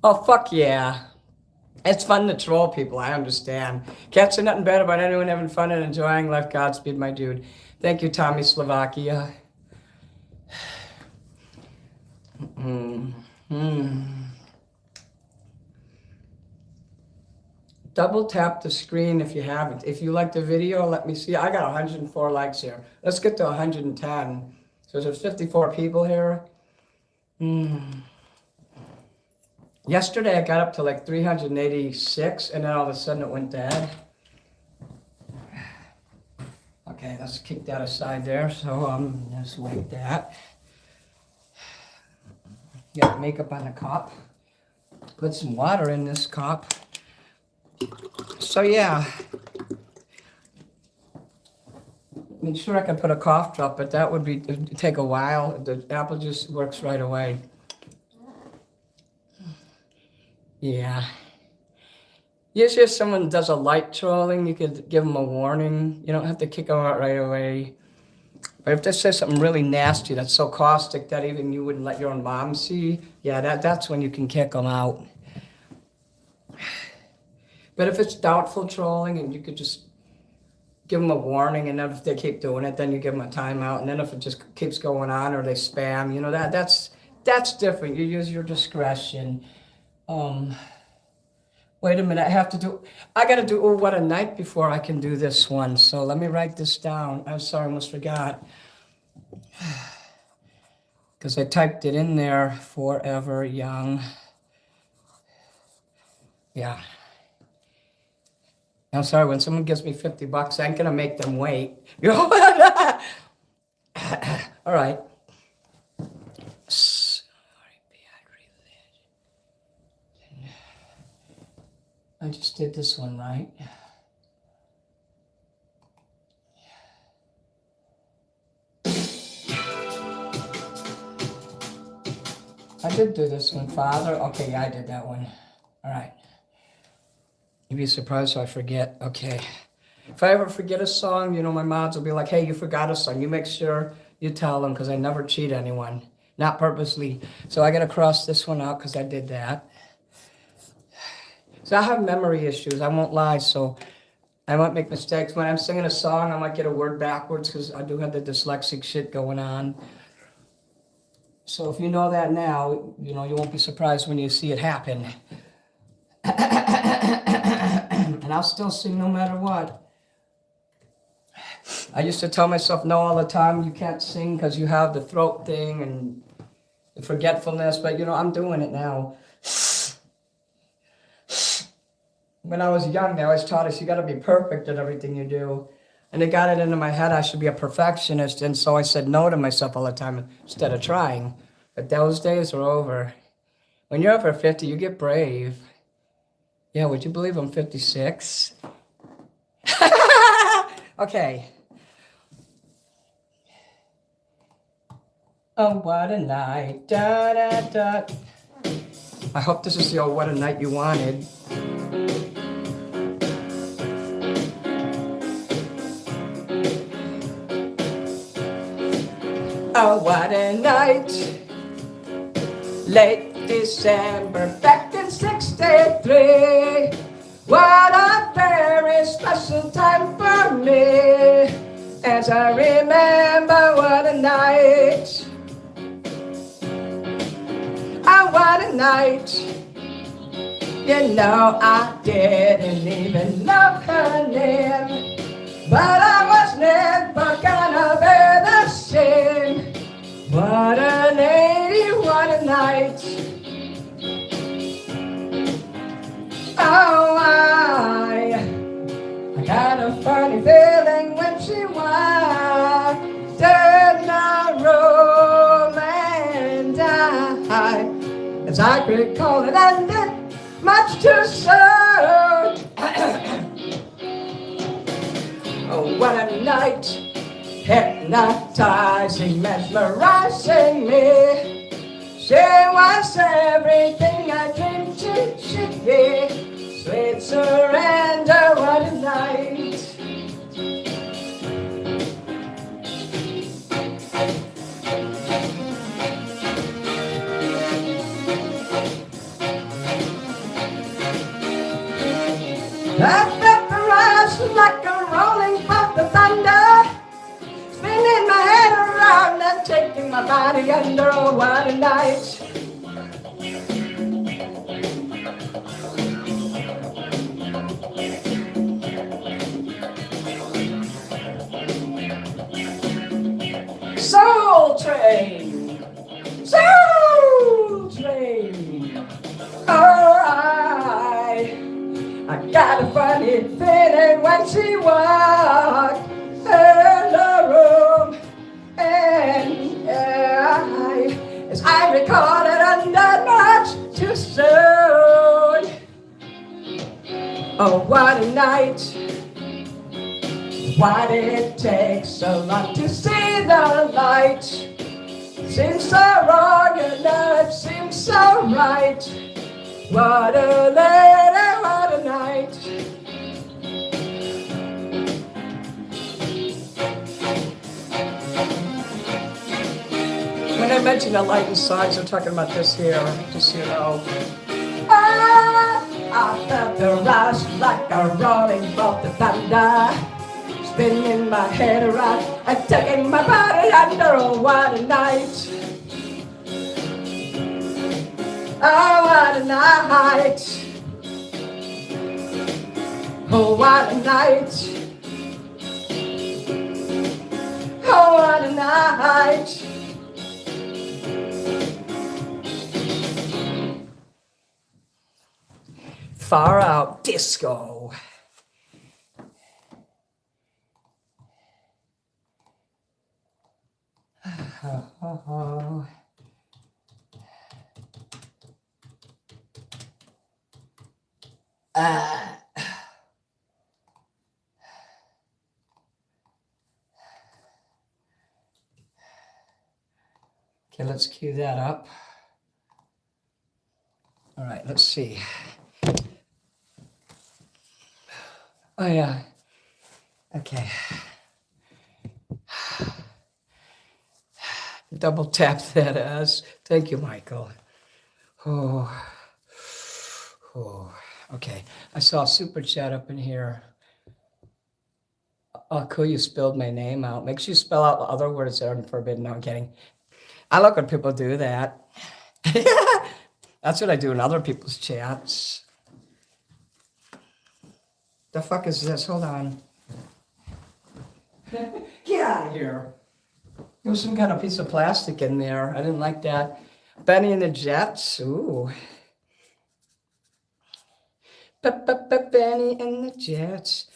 Oh, fuck yeah. It's fun to troll people, I understand. Can't say nothing bad about anyone having fun and enjoying life. Godspeed, my dude. Thank you, Tommy Slovakia. Double tap the screen if you haven't. If you like the video, let me see. I got 104 likes here. Let's get to 110. So there's 54 people here. Yesterday I got up to like 386 and then all of a sudden it went dead. Okay, let's kick that aside there. So just like that. Got makeup on the cup. Put some water in this cup. So yeah. I mean, sure I can put a cough drop, but that would take a while. The apple juice works right away. Yeah. Usually if someone does a light trolling, you could give them a warning. You don't have to kick them out right away. But if they say something really nasty that's so caustic that even you wouldn't let your own mom see, yeah, that's when you can kick them out. But if it's doubtful trolling and you could just give them a warning, and then if they keep doing it, then you give them a timeout. And then if it just keeps going on or they spam, you know, that's different. You use your discretion. Wait a minute, I gotta do Oh What a Night before I can do this one. So let me write this down. I'm sorry, I almost forgot. Because I typed it in there, Forever Young. Yeah. I'm sorry, when someone gives me $50, I ain't gonna make them wait. You know? All right. I just did this one right. I did do this one, Father. Okay, yeah, I did that one. All right. You'd be surprised if I forget. Okay. If I ever forget a song, you know, my mods will be like, hey, you forgot a song. You make sure you tell them because I never cheat anyone. Not purposely. So I got to cross this one out because I did that. So I have memory issues. I won't lie. So I might make mistakes. When I'm singing a song, I might get a word backwards because I do have the dyslexic shit going on. So if you know that now, you know, you won't be surprised when you see it happen. And I'll still sing no matter what. I used to tell myself no all the time. You can't sing because you have the throat thing and the forgetfulness. But, you know, I'm doing it now. When I was young, they always taught us you got to be perfect at everything you do. And they got it into my head I should be a perfectionist. And so I said no to myself all the time instead of trying. But those days are over. When you're over 50, you get brave. Yeah, would you believe I'm 56? Okay. Oh, what a night. Da, da, da. I hope this is the Oh, What a Night you wanted. Oh, what a night. Late December, back in 63. What a very special time for me. As I remember what a night. Oh, what a night. You know I didn't even know her name. But I was never gonna be the same. What a lady, what a night. Oh, I as I could call it ended much too soon. Oh, what a night, hypnotizing, mesmerizing me. She was everything I dreamed she'd be. Sweet surrender, what a night. I felt the rush like a rolling bolt of thunder, spinning my head around and taking my body under. Oh, what a night. Soul train, soul train. I got a funny feeling when she walked in the room, and as I recall it under much too soon. Oh, what a night. Why did it take so long to see the light? Seems so wrong and now it seems so right. What a lady, what a night. When I mention the light and songs, I'm talking about this here, just so you know. I felt the rush like a rolling bolt of thunder, spinning my head around and taking my body under. Oh, what a night. Oh, what a night. Oh, what a night. Oh, what a night. Far Out Disco. Oh. Okay, let's cue that up. All right, let's see. Oh, yeah. Okay. Double tap that ass. Thank you, Michael. Oh. Okay. I saw a super chat up in here. Oh, cool, you spelled my name out. Make sure you spell out the other words that are forbidden. No, I'm kidding. I like when people do that. That's what I do in other people's chats. The fuck is this? Hold on. Get out of here. There was some kind of piece of plastic in there. I didn't like that. Benny and the Jets. Ooh. Benny and the Jets.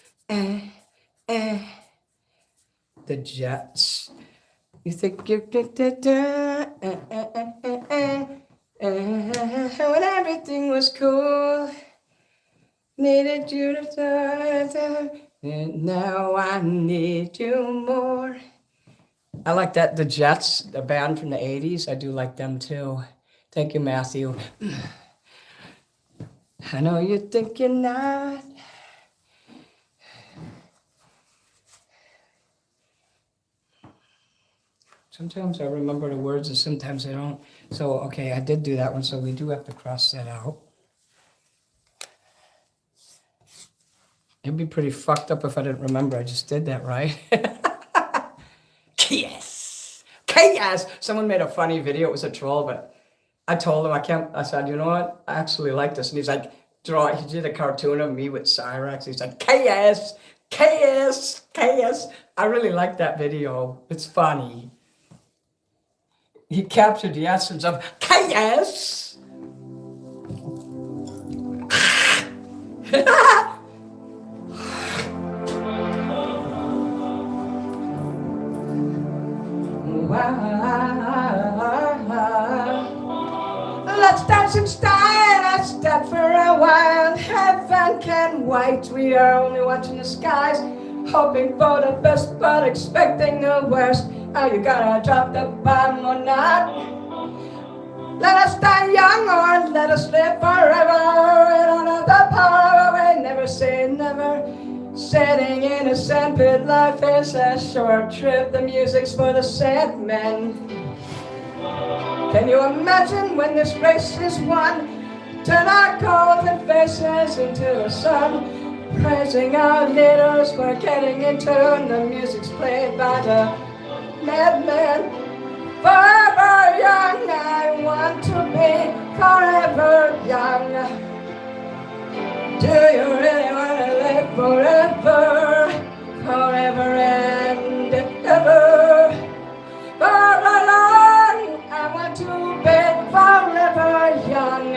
The Jets. You think you did when everything was cool. Needed you to and now I need you more. I like that. The Jets, the band from the 80s. I do like them too. Thank you, Matthew. I know you think you're not. Sometimes I remember the words and sometimes I don't. So, okay, I did do that one, so we do have to cross that out. It'd be pretty fucked up if I didn't remember I just did that, right? Yes! Yes! Someone made a funny video. It was a troll, but I told him I said, you know what? I actually like this. And he's like, he did a cartoon of me with Cyrex. He's like, KS! KS! KS! I really like that video. It's funny. He captured the essence of KS! Let's dance in style, let's dance for a while. Heaven can wait, we are only watching the skies, hoping for the best but expecting the worst. Are you gonna drop the bomb or not? Let us die young or let us live forever. We don't have the power, we never say never. Sitting in a sandpit, life is a short trip. The music's for the sad men. Can you imagine when this race is won? Turn our golden faces into the sun, praising our leaders for getting in tune. The music's played by the madman. Forever young, I want to be forever young. Do you really want to live forever, forever and ever? Forever long, I want to be forever young.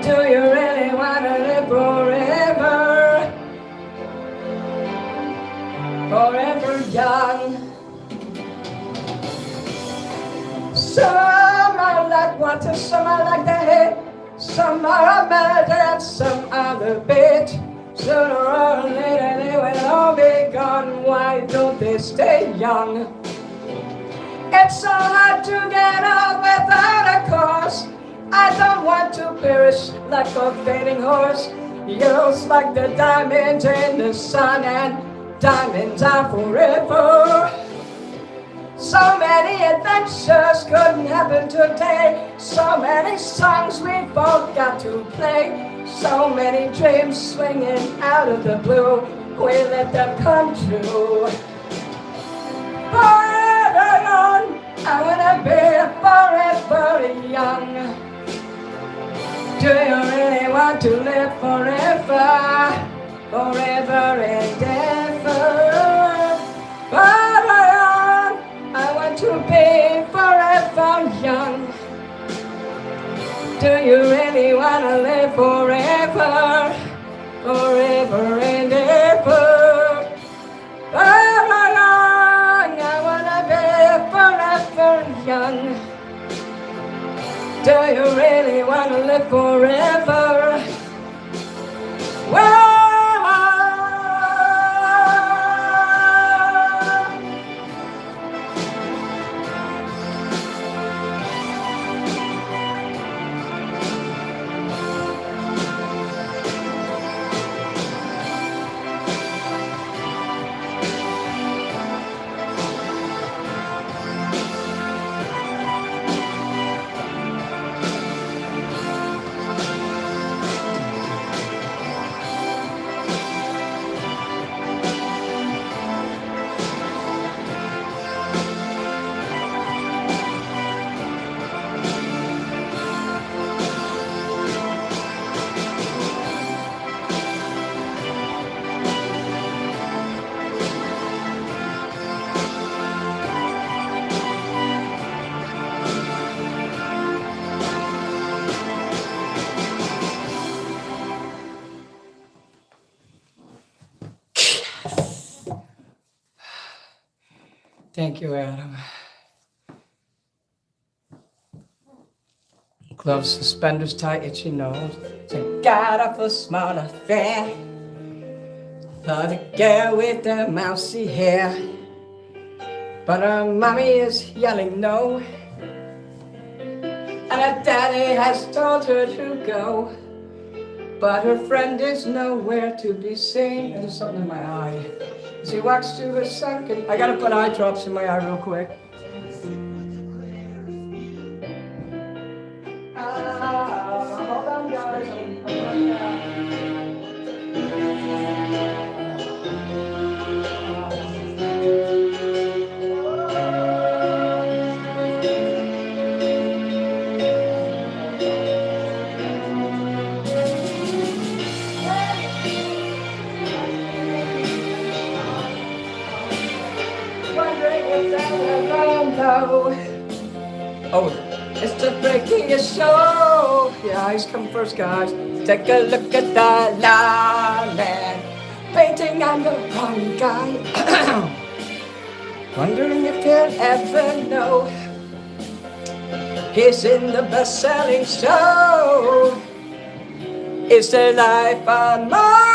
Do you really want to live forever, forever young? Some are like water, some are like the hay, some are a murder and some are the bait. Sooner or later they will all be gone. Why don't they stay young? It's so hard to get up without a cause. I don't want to perish like a fading horse. Youth's like the diamonds in the sun, and diamonds are forever. So many adventures couldn't happen today. So many songs we've both got to play. So many dreams swinging out of the blue. We let them come true. Forever young, I wanna be forever young. Do you really want to live forever, forever and ever? Forever young, I want to be forever young. Do you really want to live forever, forever and ever? Forever young, I want to be forever young. Do you really want to live forever? Well, thank you, Adam. Gloves, suspenders, tie, itchy nose. So got off a small affair. Love the girl with the mousy hair, but her mommy is yelling no, and her daddy has told her to go, but her friend is nowhere to be seen. There's something in my eye. As he walks to her sunken, I gotta put eye drops in my eye real quick. Hold on, guys. Oh, it's just breaking your soul. Yeah, he's coming first, guys. Take a look at the La Man, painting on the wrong guy. Wondering if he'll ever know He's in the best-selling show. It's the life on Mars.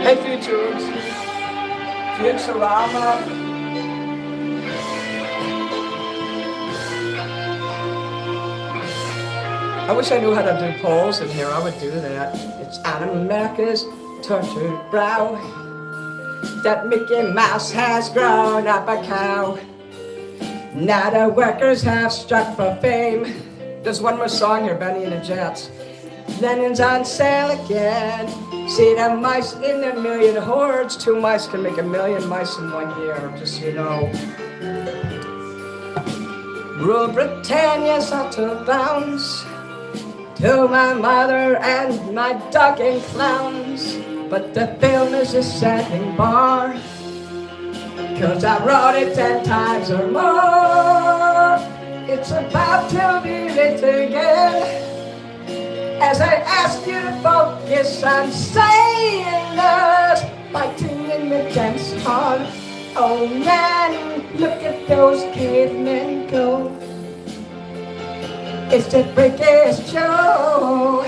Hey, Futurama. I wish I knew how to do polls in here. I would do that. It's Aunt America's tortured brow that Mickey Mouse has grown up a cow. Now the workers have struck for fame. There's one more song here, Benny and the Jets. Lennon's on sale again. See the mice in a million hordes. 2 mice can make 1,000,000 mice in 1 year, just so you know. Rule Britannia's out of bounds. To my mother and my dog and clowns. But the film is a setting bar. 'Cause I wrote it 10 times or more. It's about to be lit again. As I ask you to focus on sailors fighting in the dance hall. Oh man, look at those cavemen go. It's the biggest show.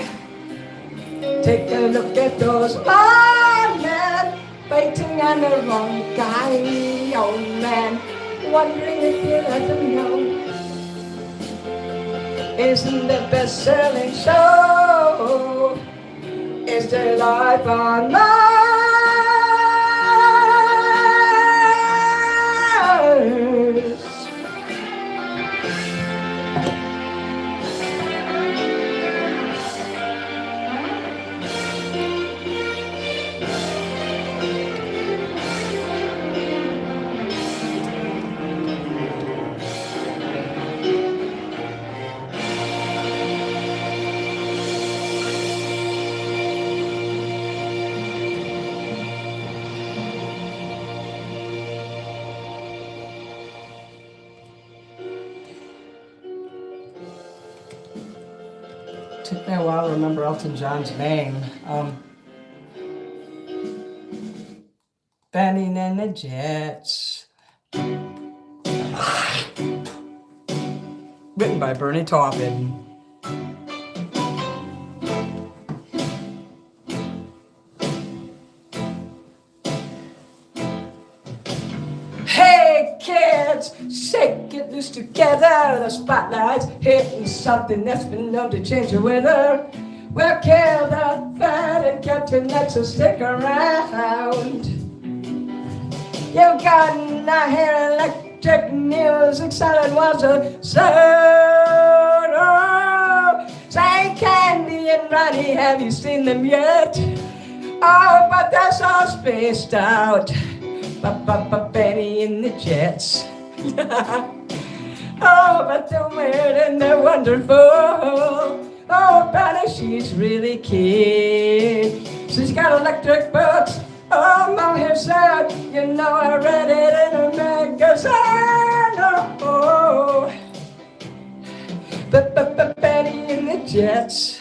Take a look at those old men waiting on the wrong guy. Oh man, wondering if you let them know. Isn't the best-selling show? Is the life on Mars? Took me a while to remember Elton John's name. Benny and the Jets. Written by Bernie Taupin. Hey kids, shake it loose together. The spotlight's hitting something that's been known to change the weather. We'll kill the fat and Captain Let's so stick around. You got I hear electric music, silent was a sound. Oh, say Candy and Ronnie, have you seen them yet? Oh, but they're so spaced out. Benny and the Jets. Oh, but they're weird and they're wonderful. Oh, Benny, she's really keen. She's got electric boots. Oh, my hair sad. You know I read it in a magazine. Oh, Benny and the Jets.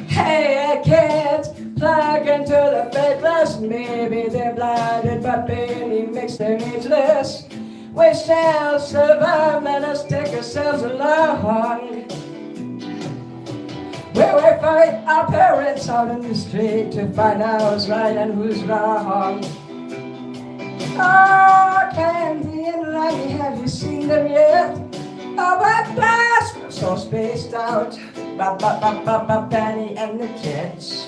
Hey kids, plug into the faithless. Maybe they're blinded, but Benny makes them ageless. We shall survive, let us take ourselves along. Where we fight our parents out in the street to find out who's right and who's wrong. Oh, Candy and Ronnie, have you seen them yet? Oh, but blast, we're so spaced out. Benny and the Jets.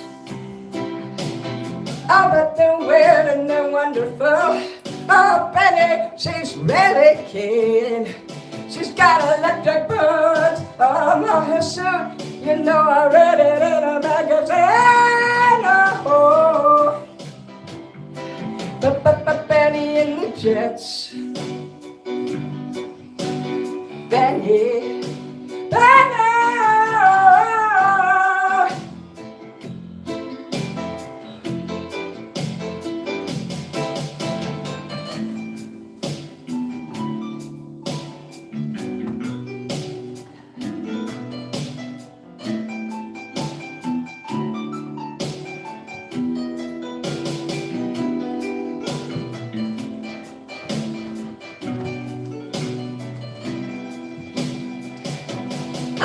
Oh, but they're weird and they're wonderful. Oh, Benny, she's really keen. She's got electric boots. Oh, my her suit. You know I read it in a magazine. Oh, Benny and the Jets. Benny, Benny.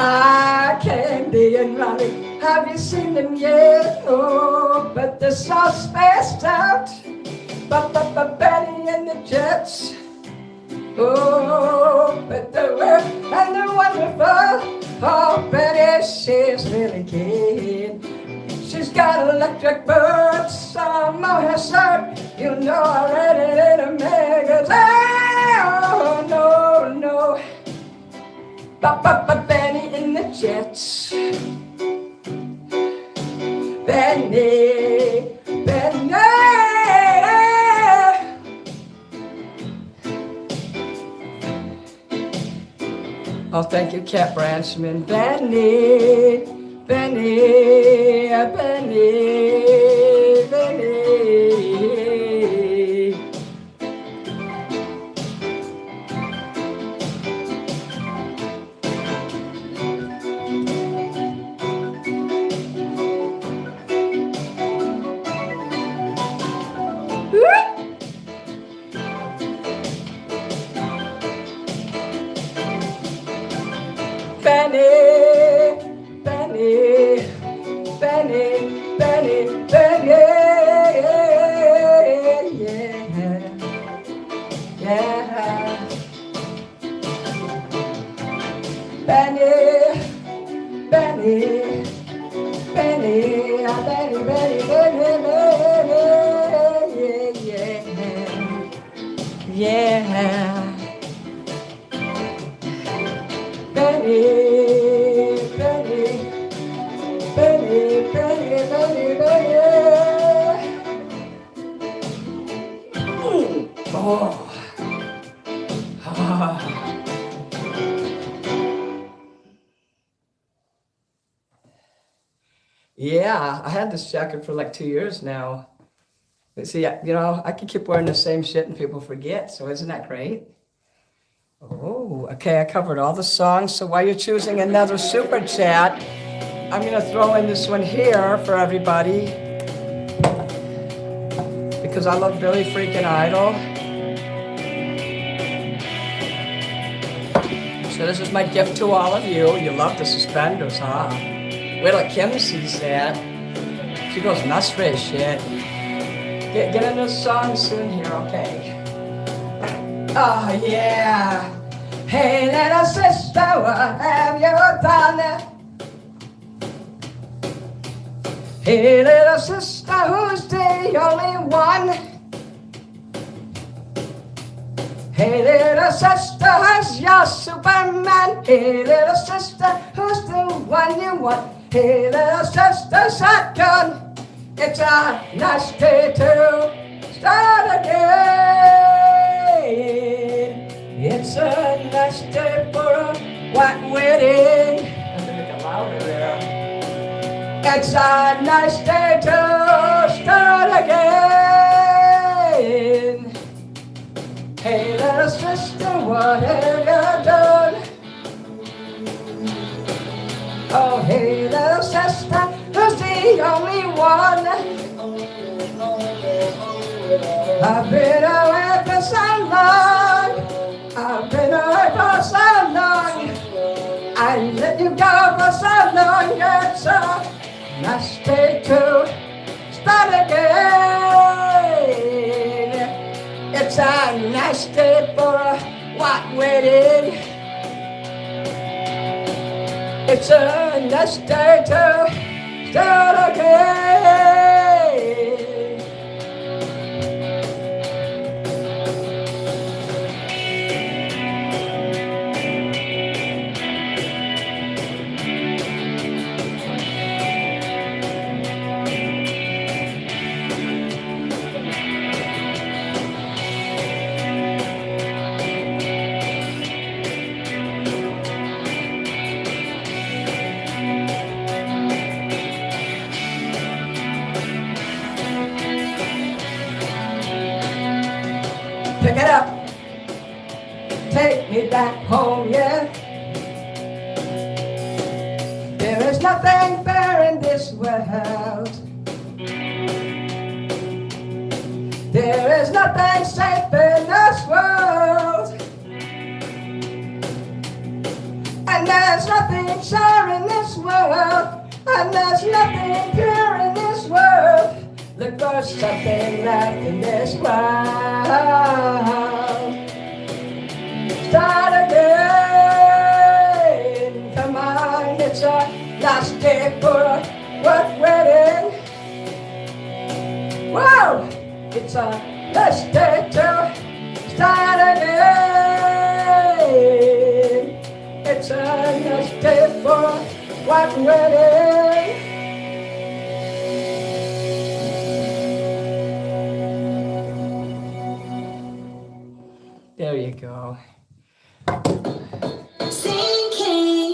Eye Candy and Ronnie, have you seen them yet? Oh, but they're so spaced out. But Betty and the Jets. Oh, but the world and the wonderful. Oh, Betty, she's really keen. She's got electric boots, some on her shirt. You know I read it in a magazine. Oh, no, no. But Benny in the Jets. Benny, Benny. Oh, thank you, Cat Branchman. Benny, Benny, Benny, Benny. Benny, Benny, Benny, Benny, Benny, yeah, yeah. Benny, Benny, Benny, Benny, Benny, Benny, yeah, yeah. Benny, Benny, Benny, Benny, Benny, Benny. Oh. Yeah, I had this jacket for like 2 years now. But see, you know, I can keep wearing the same shit and people forget, so isn't that great? Oh, okay, I covered all the songs, so while you're choosing another super chat, I'm gonna throw in this one here for everybody, because I love Billy freaking Idol. So this is my gift to all of you. You love the suspenders, huh? Wait till Kim sees that. She goes nuts for this shit. Get into the song soon here, okay? Oh yeah. Hey little sister, what have you done? Hey little sister, who's the only one? Hey little sister, who's your Superman? Hey little sister, who's the one you want? Hey little sister, shotgun. It's a nice day to start again. It's a nice day for a white wedding. I'm gonna make it louder there. It's a nice day to start again. Hey little sister, what have you done? Oh, hey little sister, who's the only one? I've been away for so long. I've been away for so long. I let you go for so long. It's a nice day to start again. It's a nice day for a white wedding. It's a nice day to start again. Pick it up, take me back home, yeah. There is nothing fair in this world. There is nothing safe in this world. And there's nothing safe And there's nothing pure in this world. Look for something left in this world. Start again. Come on, it's our last day for what wedding. Whoa! It's our last day to start again. It's our last day for what wedding. There you go.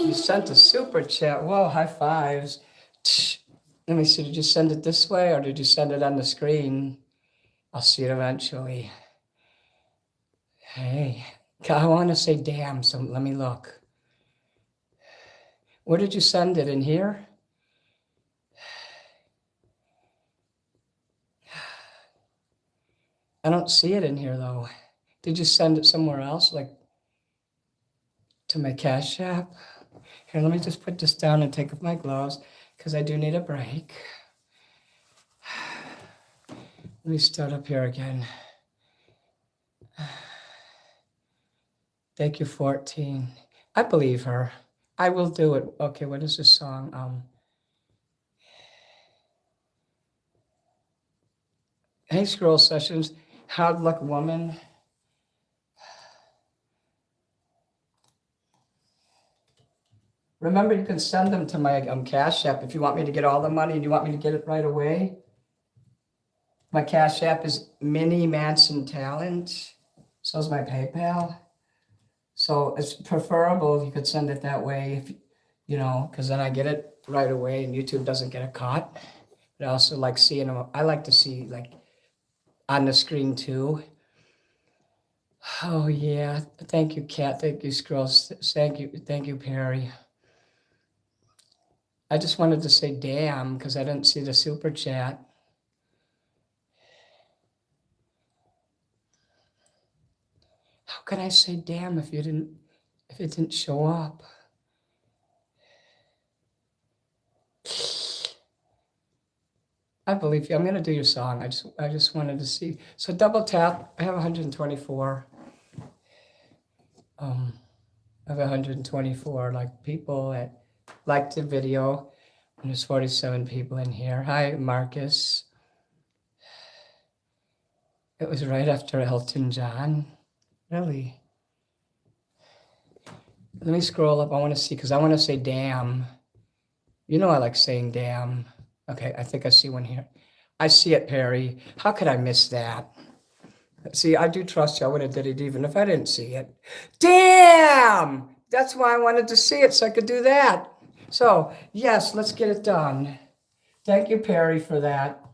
You sent a super chat. Whoa, high fives. Let me see, did you send it this way or did you send it on the screen? I'll see it eventually. Hey, I want to say damn, so let me look. Where did you send it? In here? I don't see it in here though. Did you send it somewhere else, like to my Cashapp? Here, let me just put this down and take off my gloves because I do need a break. Let me start up here again. Thank you, 14. I believe her. I will do it. Okay, what is this song? Hey, Scroll Sessions. Hard Luck Woman. Remember, you can send them to my Cash App if you want me to get all the money and you want me to get it right away. My Cash App is Mini Manson Talent. So is my PayPal. So it's preferable if you could send it that way, if you know, because then I get it right away and YouTube doesn't get it caught. But I also like seeing them. I like to see like on the screen too. Oh yeah, thank you, Kat. Thank you, Scrolls. Thank you, Perry. I just wanted to say damn because I didn't see the super chat. How can I say damn if it didn't show up? I believe you. I'm gonna do your song. I just wanted to see. So double tap. I have 124. I have 124 like people that liked the video. And there's 47 people in here. Hi, Marcus. It was right after Elton John. Really? Let me scroll up. I want to see, because I want to say damn. You know I like saying damn. Okay, I think I see one here. I see it, Perry. How could I miss that? See, I do trust you. I would have did it even if I didn't see it. Damn! That's why I wanted to see it, so I could do that. So, yes, let's get it done. Thank you, Perry, for that.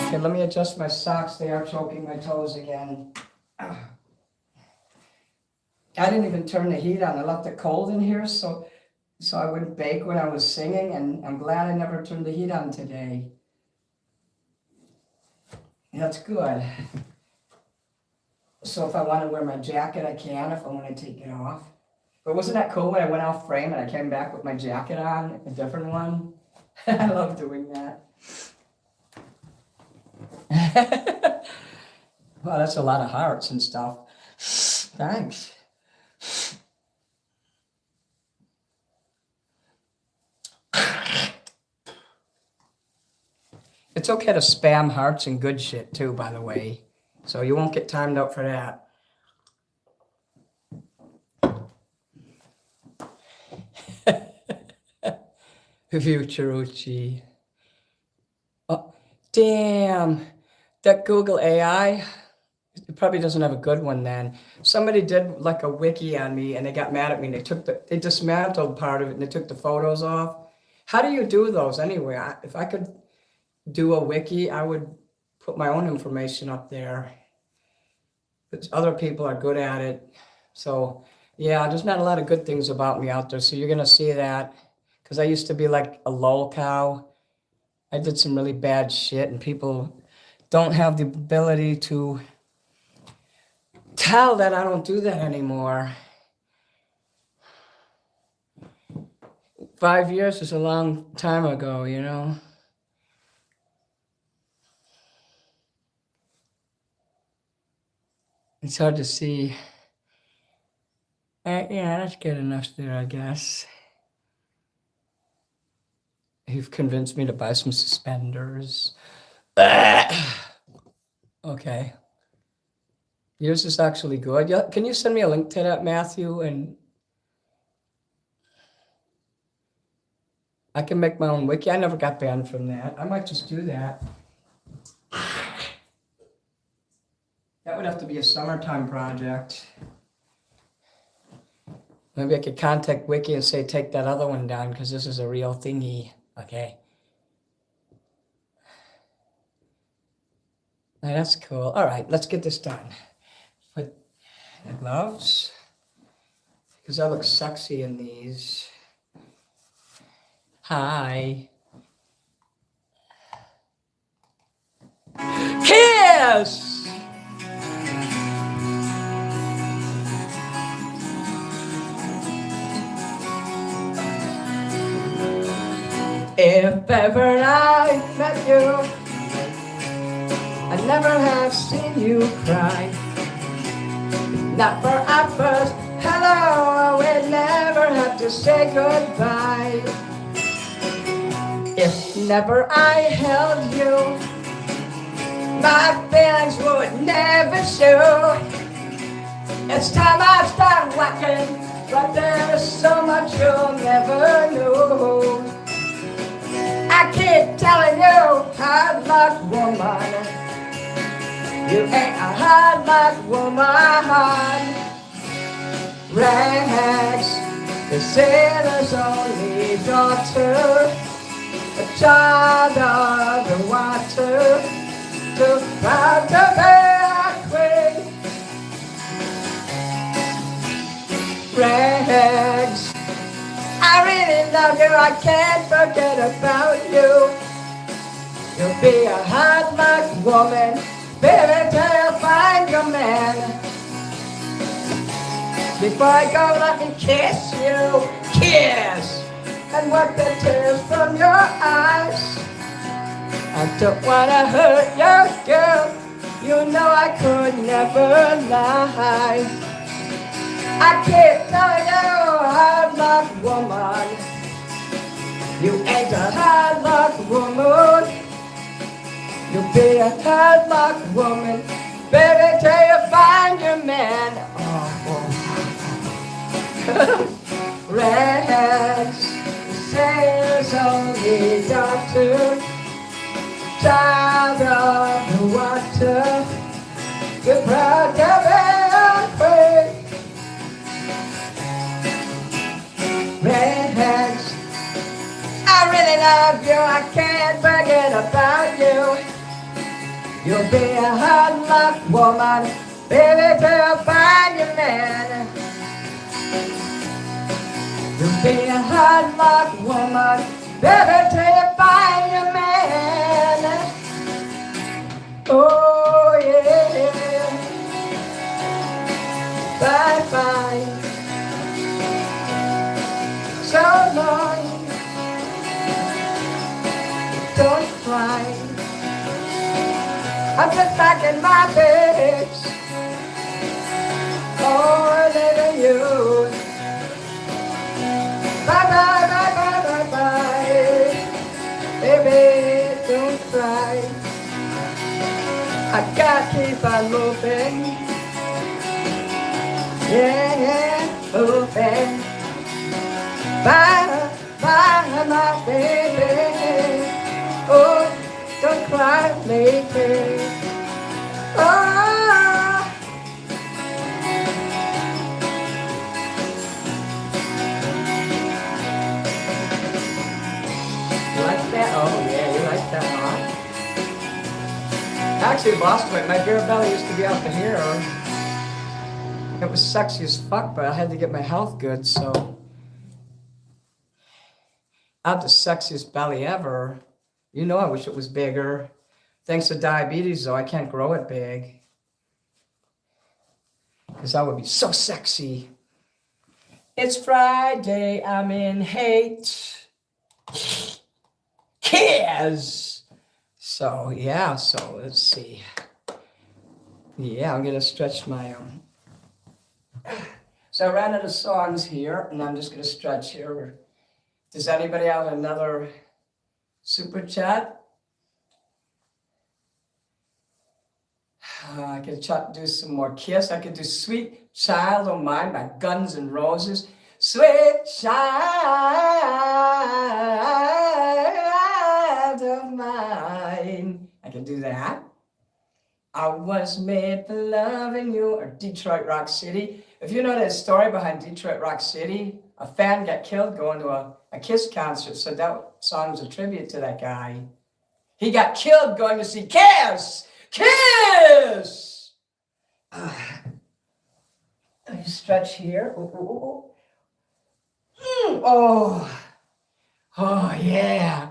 Okay, let me adjust my socks. They are choking my toes again. I didn't even turn the heat on. I left it cold in here so I wouldn't bake when I was singing, and I'm glad I never turned the heat on today. That's good. So if I want to wear my jacket, I can if I want to take it off. But wasn't that cool when I went off frame and I came back with my jacket on, a different one? I love doing that. Wow, that's a lot of hearts and stuff. Thanks. It's okay to spam hearts and good shit too, by the way. So you won't get timed out for that. Futurucci. Oh, damn. That Google AI, it probably doesn't have a good one then. Somebody did like a wiki on me and they got mad at me and they dismantled part of it and they took the photos off. How do you do those anyway? If I could do a wiki, I would put my own information up there. But other people are good at it. So yeah, there's not a lot of good things about me out there. So you're gonna see that. Because I used to be like a lol cow. I did some really bad shit and people don't have the ability to tell that I don't do that anymore. 5 years is a long time ago, you know. It's hard to see. Yeah, that's good enough there, I guess. You've convinced me to buy some suspenders. Okay. Yours is actually good. Yeah, can you send me a link to that, Matthew? And I can make my own wiki. I never got banned from that. I might just do that. That would have to be a summertime project. Maybe I could contact Wiki and say, take that other one down because this is a real thingy. Okay. Now, that's cool. All right, let's get this done. Put the gloves because I look sexy in these. Hi. Kiss! If ever I met you, I never have seen you cry. Not for our first hello, we'd never have to say goodbye. If never I held you, my feelings would never show. It's time I start walking, but there's so much you'll never know. I keep telling you, hard luck woman, you ain't a hard luck woman. Rags, the sailor's only daughter, a child of the water, too proud to be a queen. Rags, I really love you, I can't forget about you. You'll be a hard luck woman, baby, till you find your man. Before I go, let me kiss you, kiss, and wipe the tears from your eyes. I don't wanna hurt you, girl, you know I could never lie. I keep telling you, hard luck woman, you ain't a hard luck woman. You'll be a hard luck woman, baby, till you find your man. Rags, sailor's only daughter, child of the water, you're proud to be a queen. Rags, I really love you, I can't forget about you. You'll be a hard luck woman, baby, till you find your man. You'll be a hard luck woman, baby, till you find your man. Oh yeah, bye-bye. So long, don't cry. I'm just packing my bags, oh, leaving you. Bye bye bye bye bye bye, baby, don't cry. I gotta keep on moving, yeah, moving. Bye, bye, my baby. Oh, don't cry, lady. Oh. You like that? Oh, yeah, you like that, huh? I actually lost weight. My bare belly used to be out to here. It was sexy as fuck, but I had to get my health good, so. Not the sexiest belly ever. You know, I wish it was bigger. Thanks to diabetes, though, I can't grow it big. Because that would be so sexy. It's Friday, I'm in hate. Cares. So, yeah, so let's see. Yeah, I'm going to stretch my own. So I ran out of songs here, and I'm just going to stretch here. Does anybody have another super chat? I could do some more Kiss. I could do Sweet Child O' Mine by Guns N' Roses. Sweet child of mine. I can do that. I was made for loving you, or Detroit Rock City. If you know the story behind Detroit Rock City, a fan got killed going to a Kiss concert, so that song's a tribute to that guy. He got killed going to see Kiss! Kiss! Let me stretch here. Oh, oh yeah.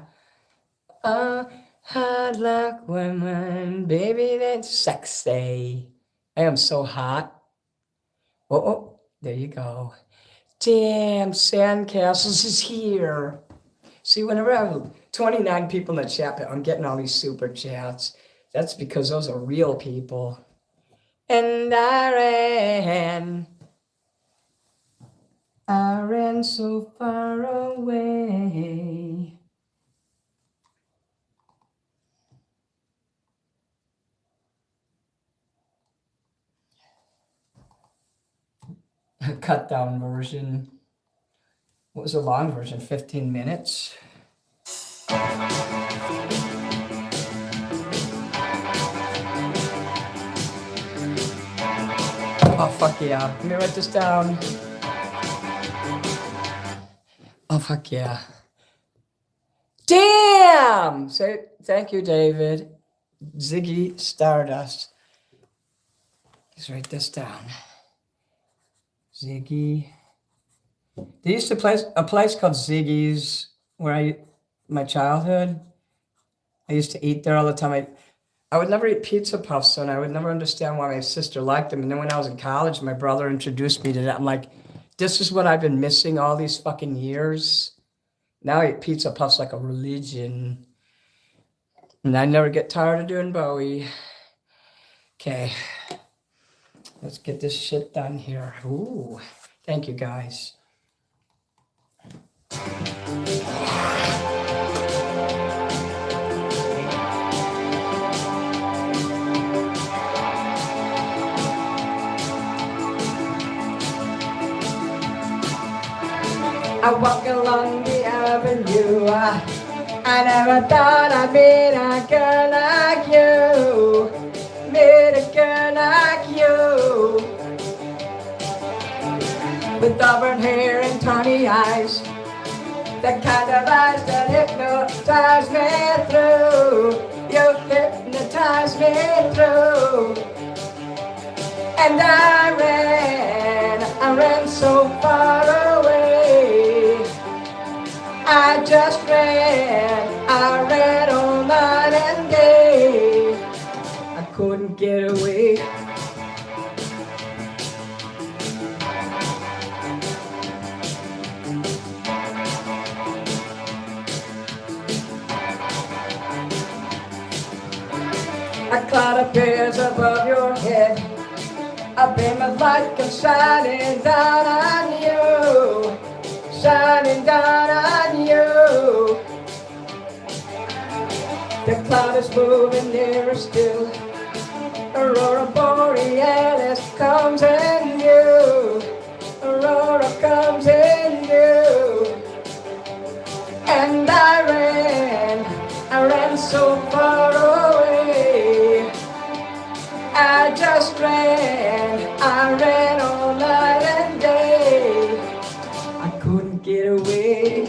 Hot like women, baby, that's sexy. I am so hot. Oh, there you go. Damn, Sandcastles is here. See, whenever I have 29 people in the chat, I'm getting all these super chats. That's because those are real people. And I ran so far away. A cut down version. What was the long version? 15 minutes? Oh, fuck yeah. Let me write this down. Oh, fuck yeah. Damn! Say thank you, David. Ziggy Stardust. Let's write this down. Ziggy. They used to play a place called Ziggy's where my childhood. I used to eat there all the time. I would never eat pizza puffs, and I would never understand why my sister liked them. And then when I was in college, my brother introduced me to that. I'm like, this is what I've been missing all these fucking years. Now I eat pizza puffs like a religion. And I never get tired of doing Bowie. Okay. Let's get this shit done here. Ooh. Thank you, guys. I walk along the avenue. I never thought I'd meet a girl like you. Meet a girl like you. With auburn hair and tawny eyes. The kind of eyes that hypnotize me through. You hypnotize me through. And I ran so far away. I just I ran all night and day. I couldn't get away. A cloud appears above your head. A beam of light comes shining down on you. Shining down on you. The cloud is moving nearer still. Aurora Borealis comes in you. Aurora comes in you. And I ran so far away. I just I ran all night and day. I couldn't get away.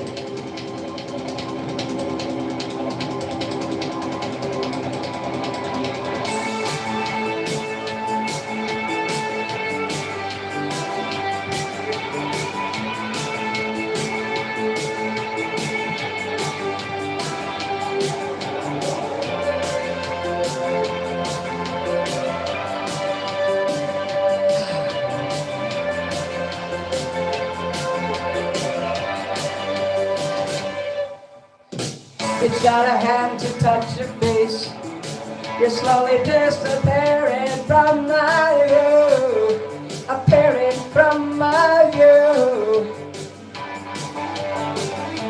Reach out a hand to touch your face. You're slowly disappearing from my view, appearing from my view.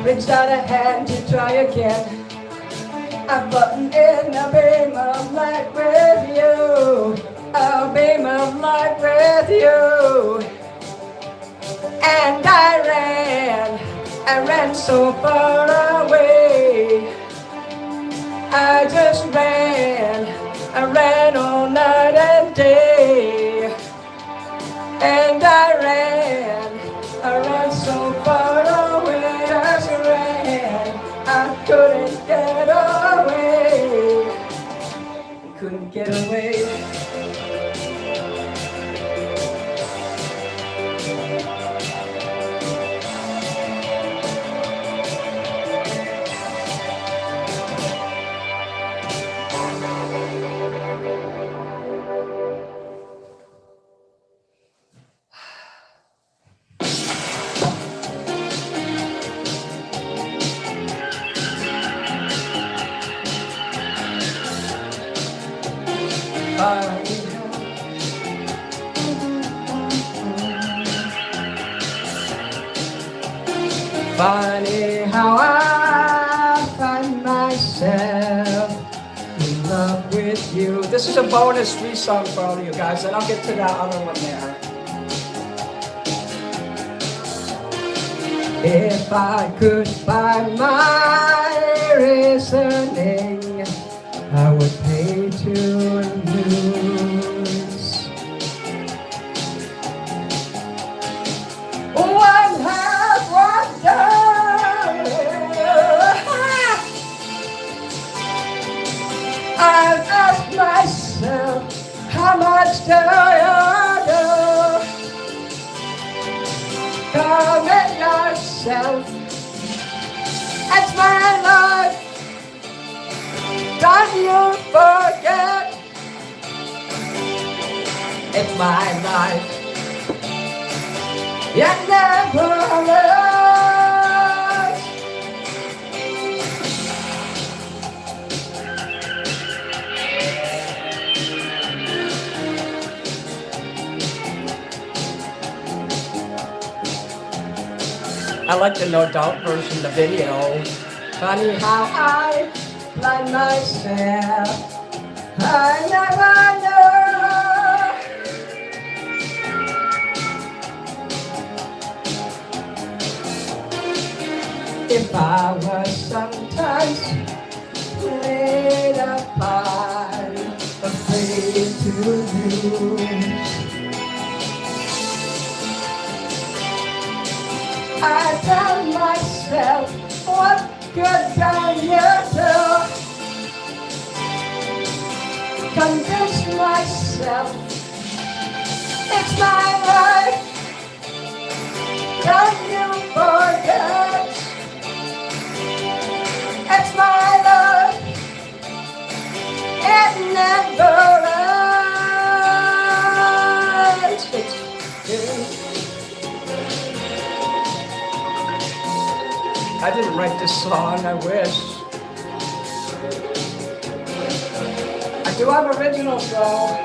Reach out a hand to try again. I'm floating in a beam of light with you, a beam of light with you. And I ran so far away. I just ran, I ran all night and day. And I ran so far away. Just ran, I couldn't get away. Couldn't get away. Funny how I find myself in love with you. This is a bonus free song for all of you guys, and I'll get to that other one there. If I could find my reasoning, I would pay to lose. One half was done. I've asked myself, how much do you know? Commit yourself. It's my life. Don't you forget, it's my life. You never left. I like the no doubt version, the video. Funny how I blind myself. I never know. If I was sometimes played apart, afraid to lose, I tell myself, what good can you do? Convince myself, it's my life. Don't you forget, it's my love. It never ends. I didn't write this song, I wish. I do have originals though.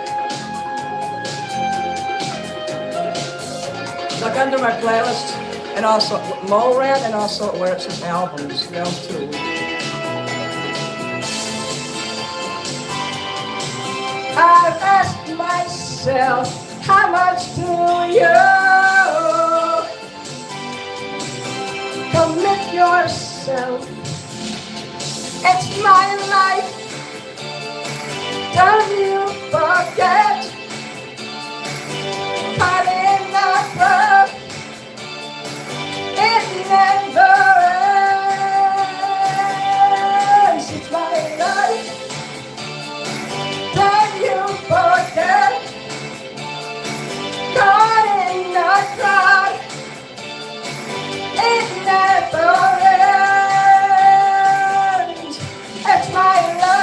Look under my playlist, and also Moran, and also where it says albums, those too. I've asked myself, how much do you commit yourself? It's my life. Don't you forget, caught in the club, it never ends. It's my life. Don't you forget, caught in the crowd, it never ends. It's my life.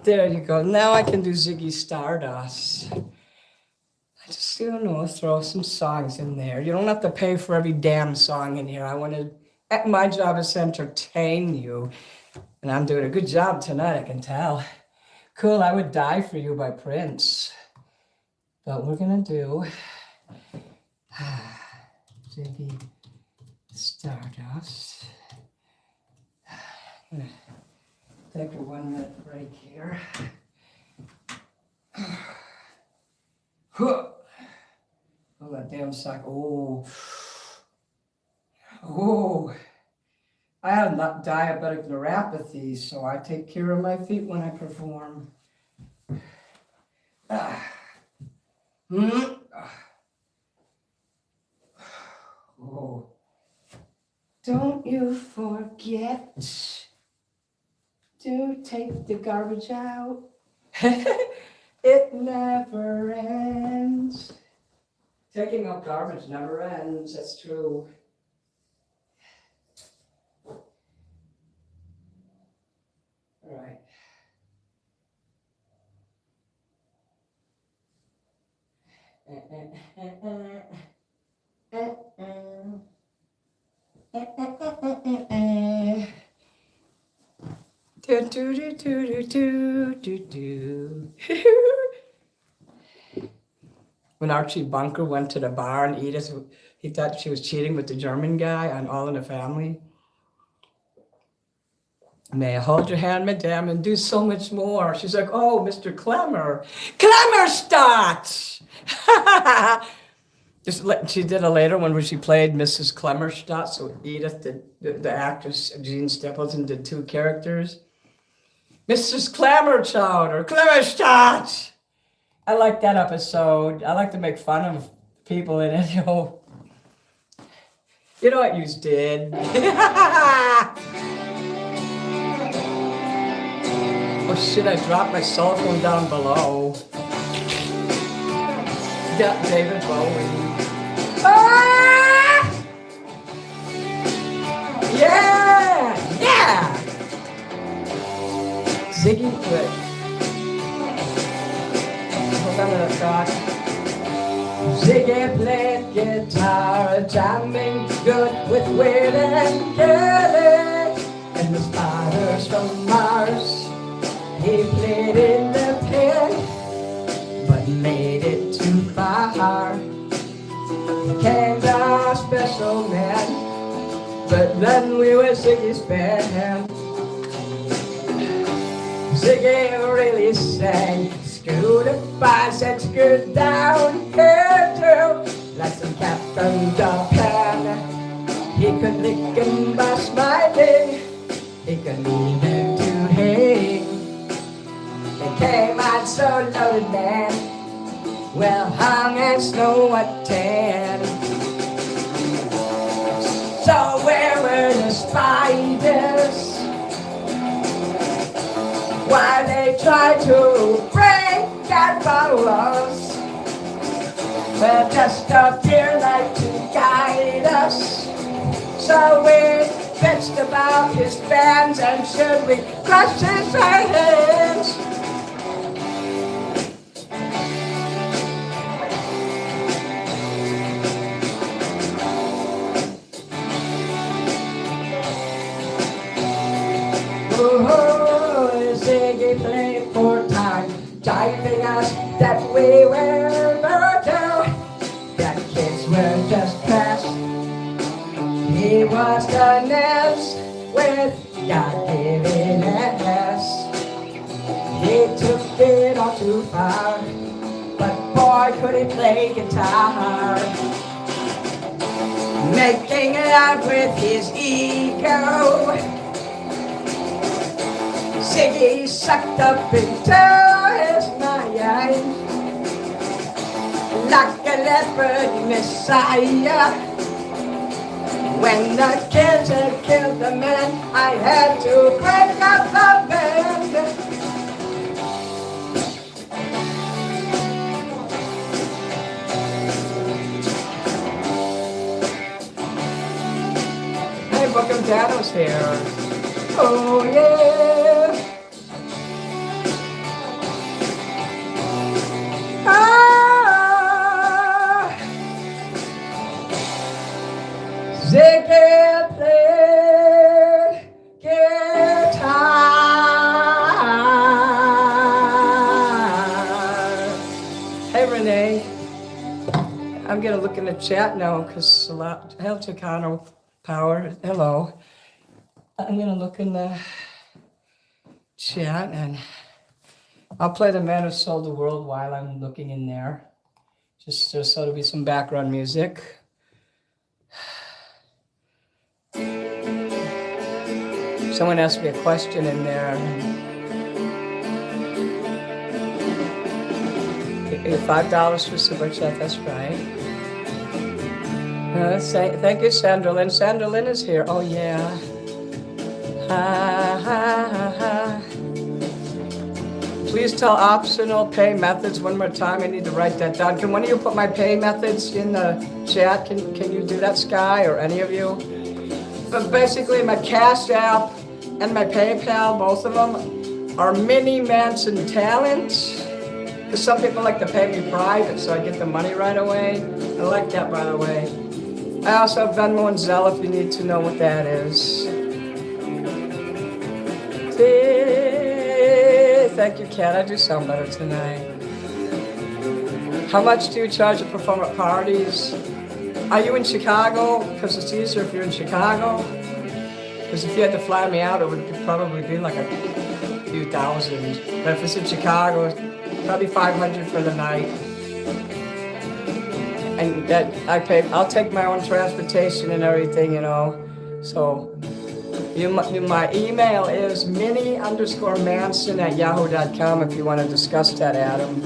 There you go. Now I can do Ziggy Stardust. I just, you know, throw some songs in there. You don't have to pay for every damn song in here. I want to, my job is to entertain you. And I'm doing a good job tonight, I can tell. Cool, I Would Die for You by Prince. But we're going to do Ziggy Stardust. I'm gonna take a 1 minute break here. Oh, that damn sock. Oh. I have not diabetic neuropathy, so I take care of my feet when I perform. Oh. Don't you forget to take the garbage out. It never ends. Taking out garbage never ends, that's true. All right. When Archie Bunker went to the bar and Edith, he thought she was cheating with the German guy on All in the Family. May I hold your hand, madame, and do so much more. She's like, oh, Mr. Klemmerstadt! She did a later one where she played Mrs. Klemmerstadt. So Edith, the actress, Jean Stapleton, did two characters. Mrs. Klemmerstadt or Klemmerstadt! I like that episode. I like to make fun of people in it, you know. You know what you did? Oh shit, I dropped my cell phone down below. Got David Bowie. Ah! Yeah! Yeah! Ziggy Quick. Hold on to that thought. Ziggy played guitar, jamming good with Will and Kelly. And the spiders from Mars. He played in the pit, but made it too far. Became the special man, but then we were Ziggy's band. Ziggy really sang, screw the bass and screw down here too. Like some Captain Japan, he could lick him by smiling. He could leave him to hang. They came out so loaded, man. Well hung and snow at 10. So where were the spiders? While they tried to break our bones. Well, just a deer like to guide us. So we bitched about his bands and should we crush his hands? Oh, Ziggy played for time, driving us that we were virgin. That kids were just past. He was the nest with God-given ass. He took it all too far, but boy could he play guitar. Making it out with his ego. Ziggy sucked up into his mind like a leopard messiah. When the kids had killed the man, I had to break up the band. Hey, welcome Dano's here. Oh yeah. I'm gonna look in the chat now because hell, Chicano Power, hello. I'm gonna look in the chat and I'll play The Man Who Sold the World while I'm looking in there. Just so there'll be some background music. Someone asked me a question in there. $5 for Super Chat, that's right. Thank you, Sandra Lynn. Sandra Lynn is here. Oh, yeah. Ha, ha, ha, ha. Please tell optional pay methods one more time. I need to write that down. Can one of you put my pay methods in the chat? Can you do that, Sky, or any of you? But basically, my Cash App and my PayPal, both of them, are mini Manson talents. Because some people like to pay me private, so I get the money right away. I like that, by the way. I also have Venmo and Zelle if you need to know what that is. Thank you, Kat. I do sound better tonight. How much do you charge to perform at parties? Are you in Chicago? Because it's easier if you're in Chicago. Because if you had to fly me out, it would probably be like a few thousand. But if it's in Chicago, it's probably $500 for the night. And that I pay. I'll take my own transportation and everything, you know. So my email is mini_Manson@yahoo.com if you want to discuss that, Adam.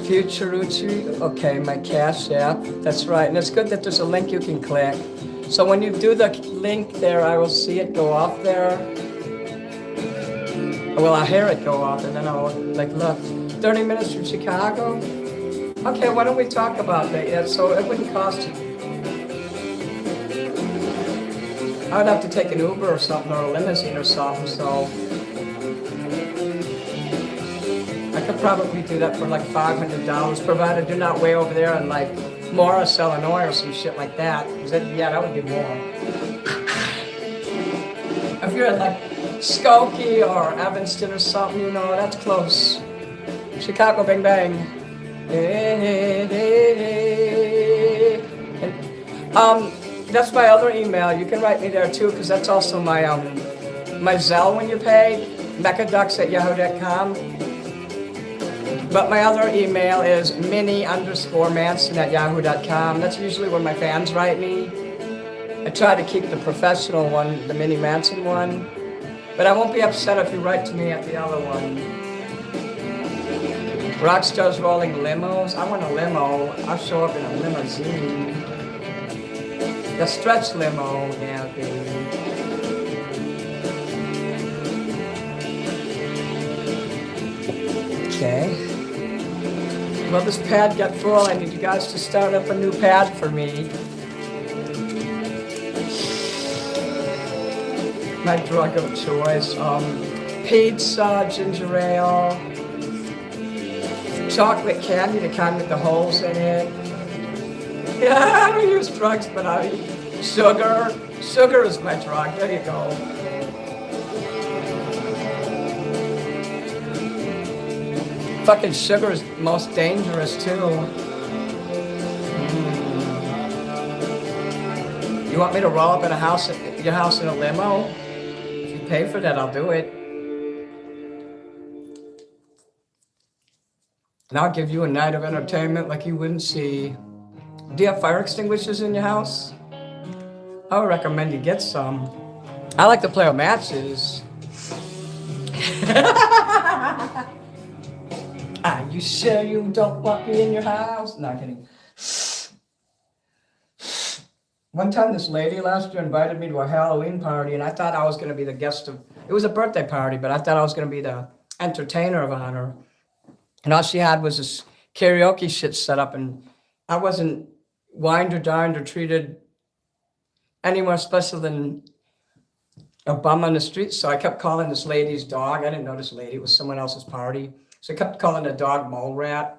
Futurucci, okay, my Cash App, that's right. And it's good that there's a link you can click. So when you do the link there, I will see it go off there. Well, I'll hear it go off and then I'll like, look, 30 minutes from Chicago? Okay, why don't we talk about that? Yeah, so it wouldn't cost you. I would have to take an Uber or something or a limousine or something, so I could probably do that for like $500, provided you're not way over there in like Morris, Illinois or some shit like that. Yeah, that would be more. If you're at like Skokie or Evanston or something, you know, that's close. Chicago, bang bang. Hey, hey, hey. That's my other email. You can write me there too, because that's also my Zelle when you pay, Mechaducks@yahoo.com. But my other email is mini_Manson@yahoo.com. That's usually when my fans write me. I try to keep the professional one, the Mini Manson one. But I won't be upset if you write to me at the other one. Rockstars rolling limos. I want a limo. I'll show up in a limousine. The stretch limo, yeah, baby. Okay. Well, this pad got full. I need you guys to start up a new pad for me. My drug of choice. Pizza, ginger ale, chocolate candy, the kind with the holes in it. Yeah, I don't use drugs, but I sugar. Sugar is my drug. There you go. Fucking sugar is most dangerous too. You want me to roll up in your house in a limo? If you pay for that, I'll do it. And I'll give you a night of entertainment like you wouldn't see. Do you have fire extinguishers in your house? I would recommend you get some. I like to play with matches. Are you sure you don't want me in your house? No, I'm kidding. One time this lady last year invited me to a Halloween party and I thought I was going to be the guest of, it was a birthday party, but I thought I was going to be the entertainer of honor. And all she had was this karaoke shit set up and I wasn't wined or dined or treated any more special than a bum on the street. So I kept calling this lady's dog. I didn't know this lady. It was someone else's party. So I kept calling the dog Mole Rat.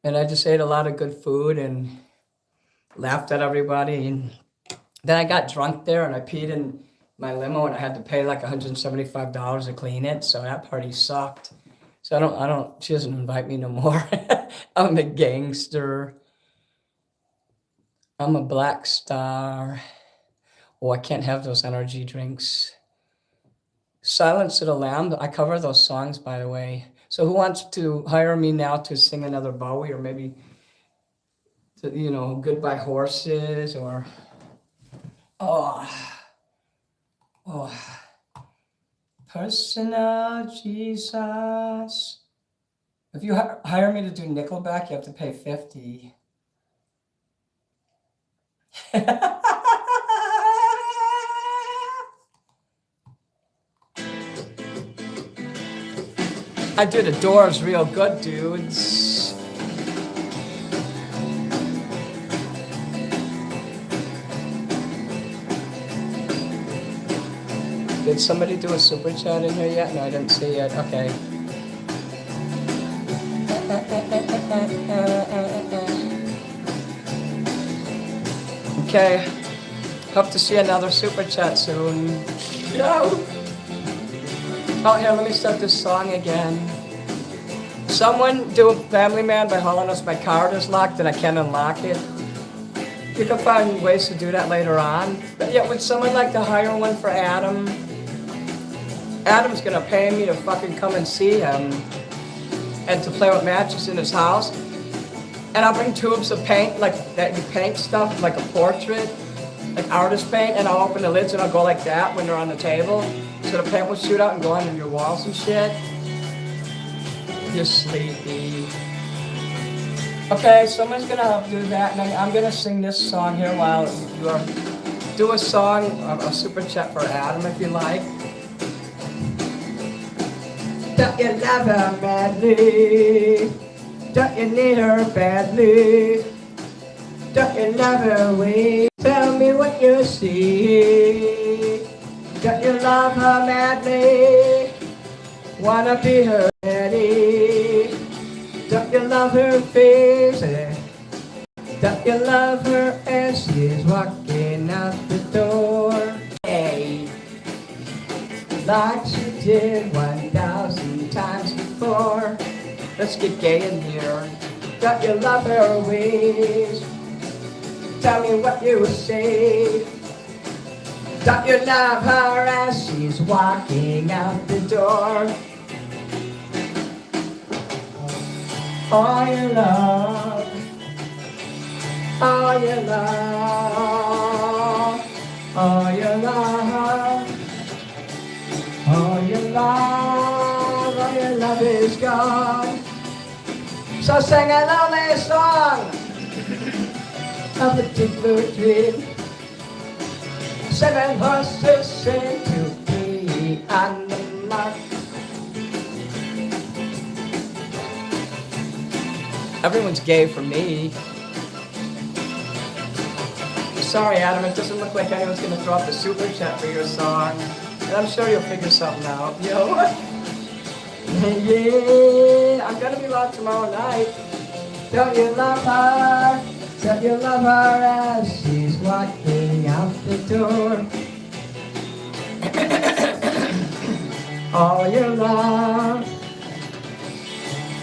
And I just ate a lot of good food and laughed at everybody. And then I got drunk there and I peed my limo, and I had to pay like $175 to clean it. So that party sucked. So I don't. She doesn't invite me no more. I'm a gangster. I'm a black star. Oh, I can't have those energy drinks. Silence of the Lamb. I cover those songs, by the way. So who wants to hire me now to sing another Bowie, or maybe, Goodbye Horses, or oh, oh, Personal Jesus. If you hire me to do Nickelback, you have to pay 50. I do the Doors real good, dudes. Did somebody do a super chat in here yet? No, I didn't see it. Okay. Okay. Hope to see another super chat soon. No. Oh, here, let me start this song again. Someone do a Family Man by Hall & Oates. My card is locked and I can't unlock it. You can find ways to do that later on. But yeah, would someone like to hire one for Adam? Adam's gonna pay me to fucking come and see him and to play with matches in his house. And I'll bring tubes of paint, like that you paint stuff, like a portrait, like artist paint, and I'll open the lids and I'll go like that when they're on the table. So the paint will shoot out and go under your walls and shit. You're sleepy. Okay, someone's gonna help do that, and I'm gonna sing this song here while you are. Do a song, a super chat for Adam if you like. Don't you love her madly? Don't you need her badly? Don't you love her way? Tell me what you see. Don't you love her madly? Wanna be her daddy? Don't you love her face? Don't you love her as she's walking out the door? Hey, like she did 1,000 times before. Let's get gay in here. Don't you love her ways? Tell me what you say. Don't you love her as she's walking out the door? All your love, all your love, all your love, all your love, all your love is gone. So sing a lonely song of a deep blue dream. 7 horses sing to me on the mark. Everyone's gay for me. Sorry, Adam, it doesn't look like anyone's gonna throw up a super chat for your song. And I'm sure you'll figure something out. Yo. Yeah, I'm gonna be live tomorrow night. Don't you love her? Don't you love her as she's walking out the door? All your love,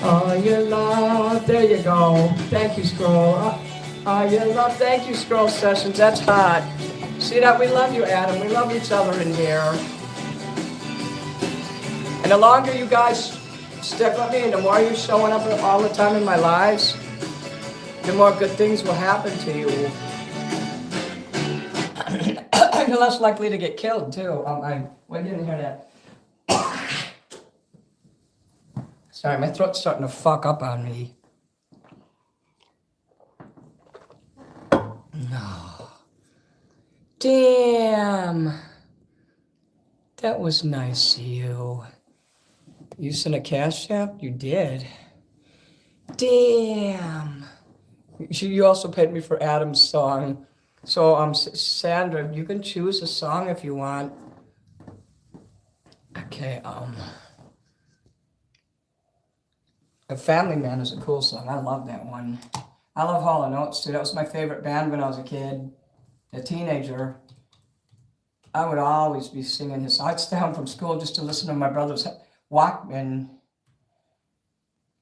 all your love. There you go. Thank you, Scroll. All your love. Thank you, Scroll Sessions. That's hot. See that? We love you, Adam. We love each other in here. And the longer you guys stick with me and the more you're showing up all the time in my lives, the more good things will happen to you. You're less likely to get killed, too. I didn't hear that. Sorry, my throat's starting to fuck up on me. No. Damn. That was nice of you. You sent a Cashapp? You did. Damn. You also paid me for Adam's song. So, Sandra, you can choose a song if you want. Okay, A Family Man is a cool song. I love that one. I love Hall & Oates, too. That was my favorite band when I was a kid. A teenager. I would always be singing his. I'd stay home from school just to listen to my brother's Walkman,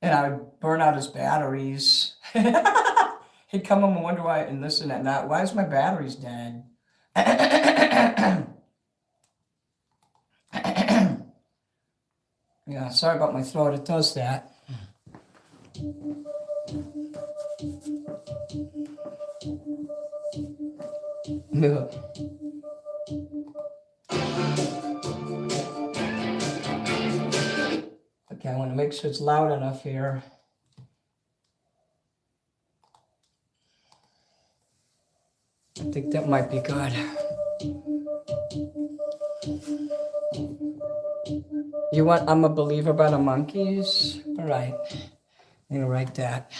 and I would burn out his batteries. He'd come home and wonder why and listen at night. Why is my batteries dead? Yeah, sorry about my throat. It does that. Yeah. Okay, I want to make sure it's loud enough here. I think that might be good. You want I'm a Believer by the Monkees? All right. I'm going to write that.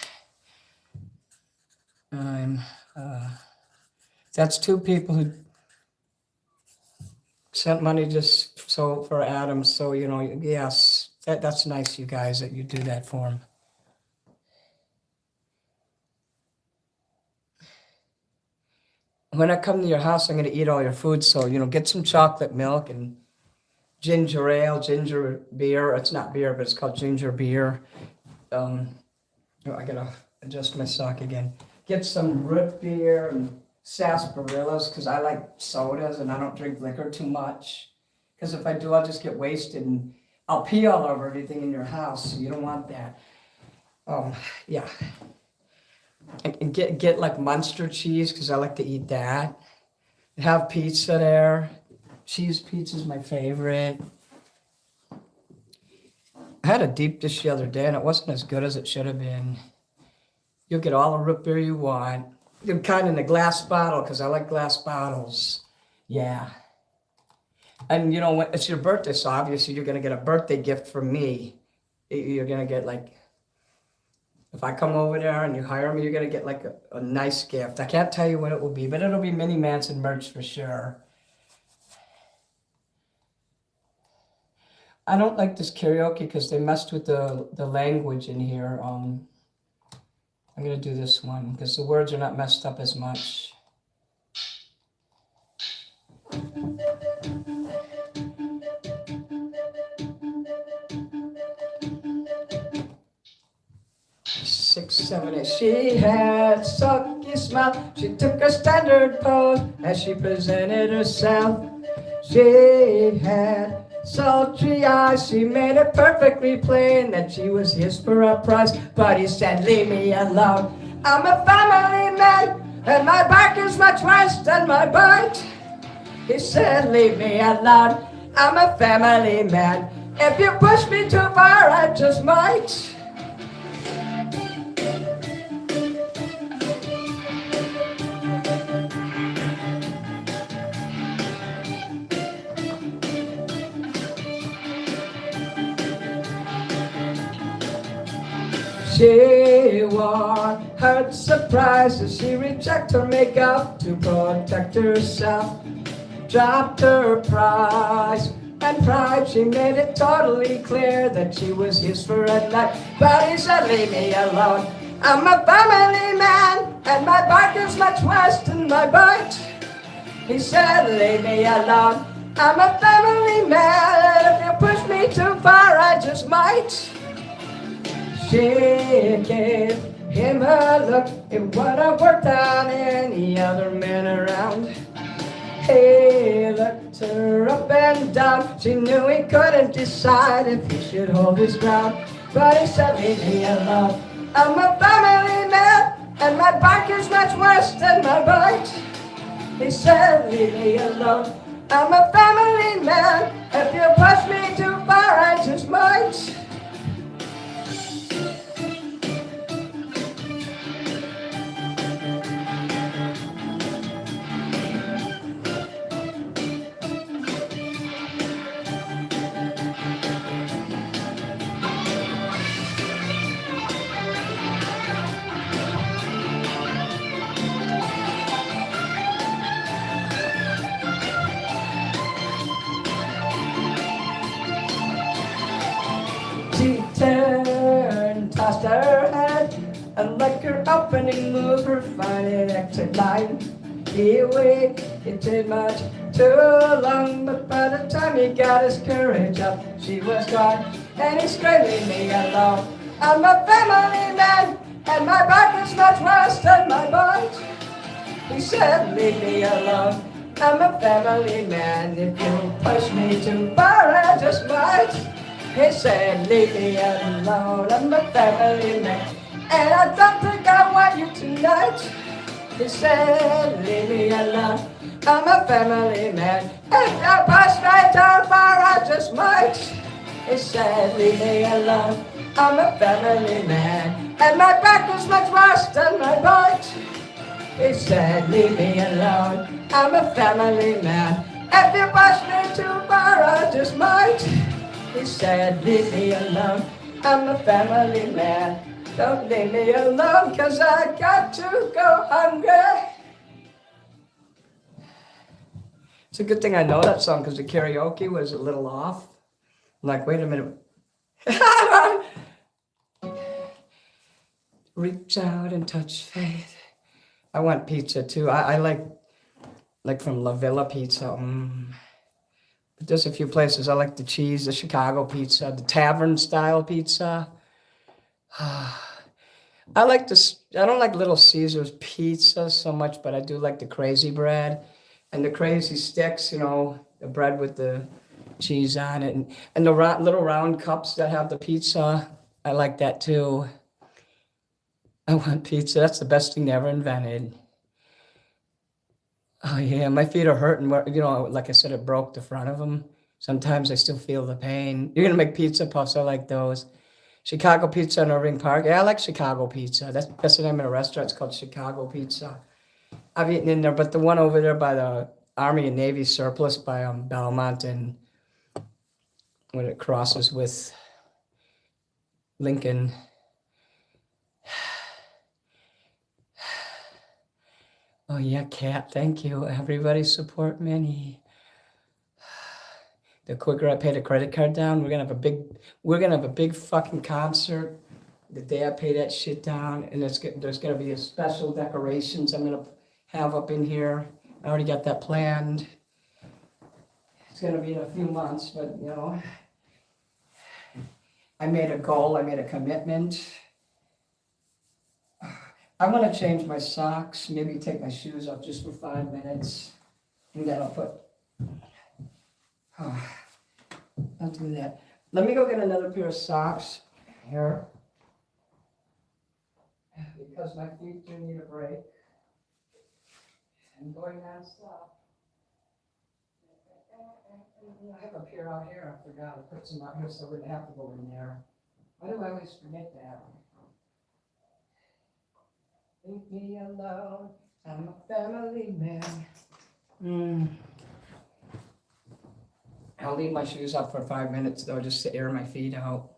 That's two people who sent money just so for Adam. So, you know, yes, that's nice, you guys, that you do that for him. When I come to your house, I'm going to eat all your food. So, you know, get some chocolate milk and ginger ale, ginger beer. It's not beer, but it's called ginger beer. I got to adjust my sock again. Get some root beer and sarsaparillas because I like sodas and I don't drink liquor too much. Because if I do, I'll just get wasted and I'll pee all over everything in your house. So you don't want that. Yeah. And get like Munster cheese because I like to eat that. Have pizza there. Cheese pizza is my favorite. I had a deep dish the other day and it wasn't as good as it should have been. You'll get all the root beer you want. You're kind in a glass bottle because I like glass bottles. Yeah. And you know, when it's your birthday, so obviously you're going to get a birthday gift from me. You're going to get like, if I come over there and you hire me, you're going to get like a nice gift. I can't tell you what it will be, but it'll be mini Manson merch for sure. I don't like this karaoke because they messed with the language in here. I'm going to do this one because the words are not messed up as much. Six, seven, eight. She had sucky smile. She took a standard pose as she presented herself. She had sultry eyes. She made it perfectly plain that she was his for a price. But he said, leave me alone. I'm a family man, and my back is much worse than my bite. He said, leave me alone. I'm a family man. If you push me too far, I just might. She wore her surprise as she rechecked her makeup to protect herself. Dropped her prize and pride. She made it totally clear that she was his for a night. But he said, leave me alone. I'm a family man, and my bark is much worse than my bite. He said, leave me alone. I'm a family man. If you push me too far, I just might. She gave him a look. It would have worked on any other man around. He looked her up and down. She knew he couldn't decide if he should hold his ground. But he said, leave me alone. I'm a family man, and my bark is much worse than my bite. He said, leave me alone. I'm a family man. If you push me too far, I just might. She turned, tossed her head, and like her opening move, her final exit line. He waited much too long, but by the time he got his courage up, she was gone, and he screamed, leave me alone. I'm a family man, and my back is much worse than my mind. He said, leave me alone. I'm a family man. If you push me too far, I just might. He said, leave me alone. I'm a family man, and I don't think I want you tonight. He said, leave me alone. I'm a family man. If you push me too far, I just might. He said, leave me alone. I'm a family man, and my back was much worse than my bite. He said, leave me alone. I'm a family man. If you push me too far, I just might. He said, leave me alone. I'm a family man. Don't leave me alone, 'cause I got to go hungry. It's a good thing I know that song, because the karaoke was a little off. I'm like, wait a minute. Reach out and touch faith. I want pizza too. I like from La Villa Pizza. But there's a few places I like the cheese, the Chicago pizza, the tavern style pizza. I like this. I don't like Little Caesar's pizza so much, but I do like the crazy bread and the crazy sticks. You know, the bread with the cheese on it, and the little round cups that have the pizza. I like that too. I want pizza. That's the best thing they ever invented. Oh yeah, my feet are hurting. You know, like I said, it broke the front of them. Sometimes I still feel the pain. You're gonna make pizza puffs. I like those. Chicago Pizza in Irving Park. Yeah, I like Chicago Pizza. That's the name of the restaurant. It's called Chicago Pizza. I've eaten in there, but the one over there by the Army and Navy surplus by Belmont, and when it crosses with Lincoln. Oh yeah, Kat, thank you. Everybody support Minnie. The quicker I pay the credit card down, we're gonna have a big fucking concert the day I pay that shit down, and there's gonna be a special decorations I'm gonna have up in here. I already got that planned. It's gonna be in a few months, but you know, I made a goal, I made a commitment. I want to change my socks, maybe take my shoes off just for 5 minutes, and then I'll put, I'll do that. Let me go get another pair of socks here, because my feet do need a break. I'm going non-stop. I have a pair out here, I forgot, I put some out here so I wouldn't have to go in there. Why do I always forget that? Leave me alone, I'm a family man. I'll leave my shoes up for 5 minutes though, just to air my feet out.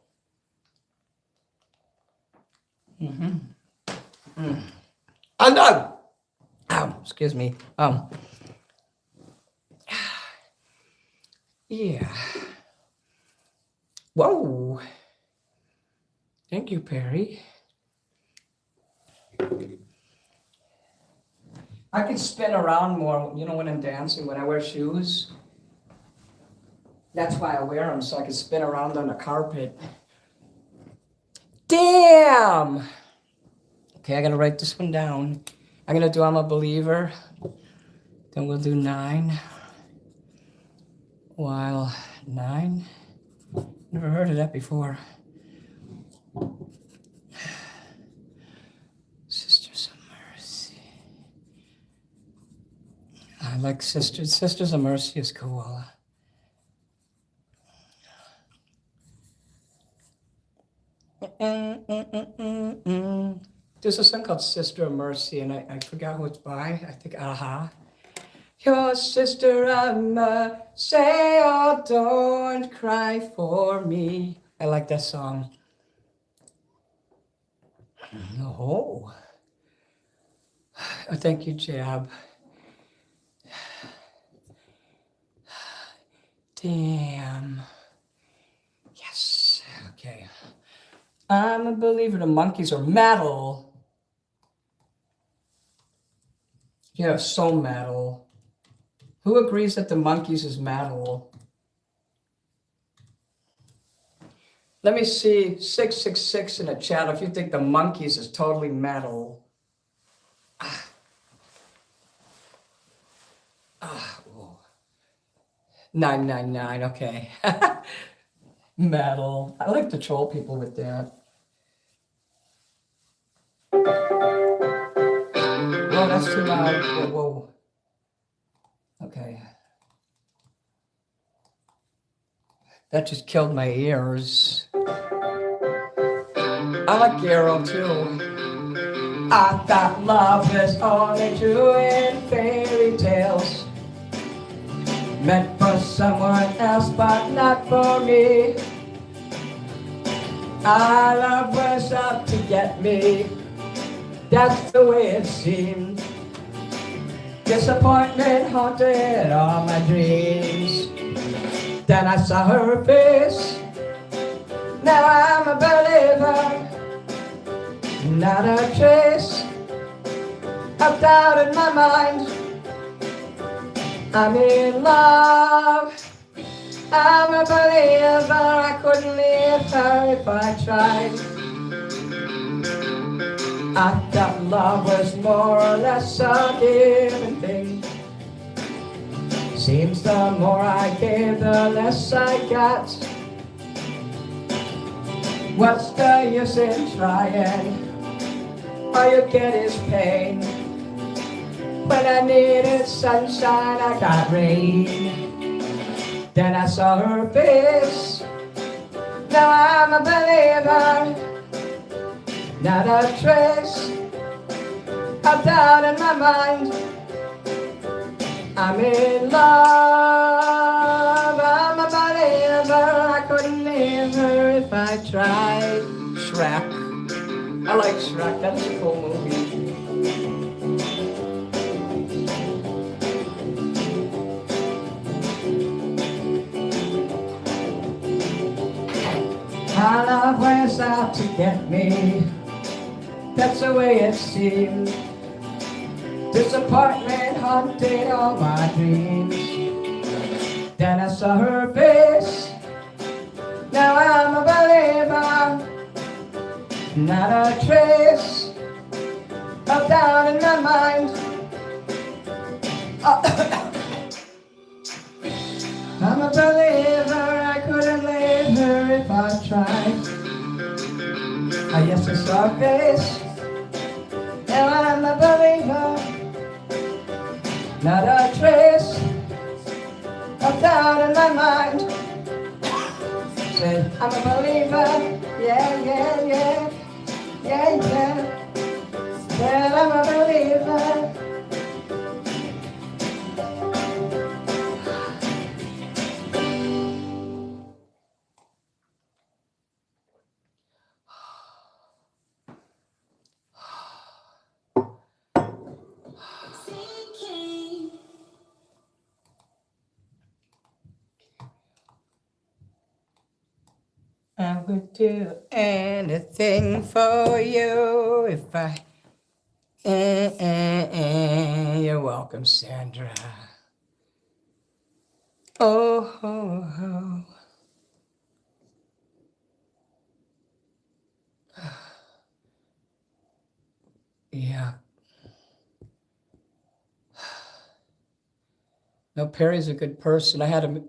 I'm done! Ow, excuse me. Yeah. Whoa. Thank you, Perry. I can spin around more, you know, when I'm dancing, when I wear shoes. That's why I wear them, so I can spin around on the carpet. Damn! Okay, I gotta write this one down. I'm gonna do I'm a Believer. Then we'll do 9. While 9? Never heard of that before. Sisters of Mercy. I like Sisters. Sisters of Mercy is cool. There's a song called Sister of Mercy, and I forgot who it's by. I think Aha. Your sister of mercy, oh, don't cry for me. I like that song. Oh. Oh, thank you, Jab. Damn. Yes. Okay. I'm a Believer. The Monkeys are metal. Yeah, so metal. Who agrees that the monkeys is metal? Let me see 666 in the chat if you think the monkeys is totally metal. Whoa. 999, okay. Metal. I like to troll people with that. Whoa, that's too loud. Whoa, whoa. Okay. That just killed my ears. I like Arrow too. I thought love was only true in fairy tales. Meant for someone else, but not for me. Our love was out to get me. That's the way it seemed. Disappointment haunted all my dreams. Then I saw her face. Now I'm a believer. Not a trace of doubt in my mind. I'm in love. I'm a believer. I couldn't leave her if I tried. I thought love was more or less a given thing. Seems the more I gave, the less I got. What's the use in trying? All you get is pain. When I needed sunshine, I got rain. Then I saw her face. Now I'm a believer. Not a trace of doubt in my mind. I'm in love. I'm a believer. I couldn't leave her if I tried. Shrek. I like Shrek. That's a cool movie. My love was out to get me. That's the way it seemed. Disappointment haunted all my dreams. Then I saw her face. Now I'm a believer. Not a trace of doubt in my mind. I'm a believer. I couldn't leave her if I tried. Yes, I saw her face. Now I'm a believer. Not a trace of doubt in my mind. Said I'm a believer. Yeah, yeah, yeah. Yeah, yeah. Said I'm a believer. I would do anything for you if I. You're welcome, Sandra. Oh, oh, oh. Yeah. No, Perry's a good person. I had a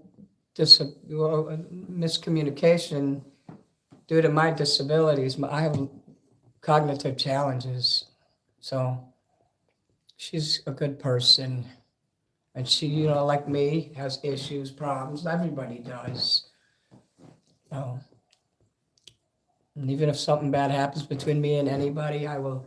miscommunication due to my disabilities. I have cognitive challenges, so she's a good person. And she, like me, has issues, problems. Everybody does. And even if something bad happens between me and anybody, I want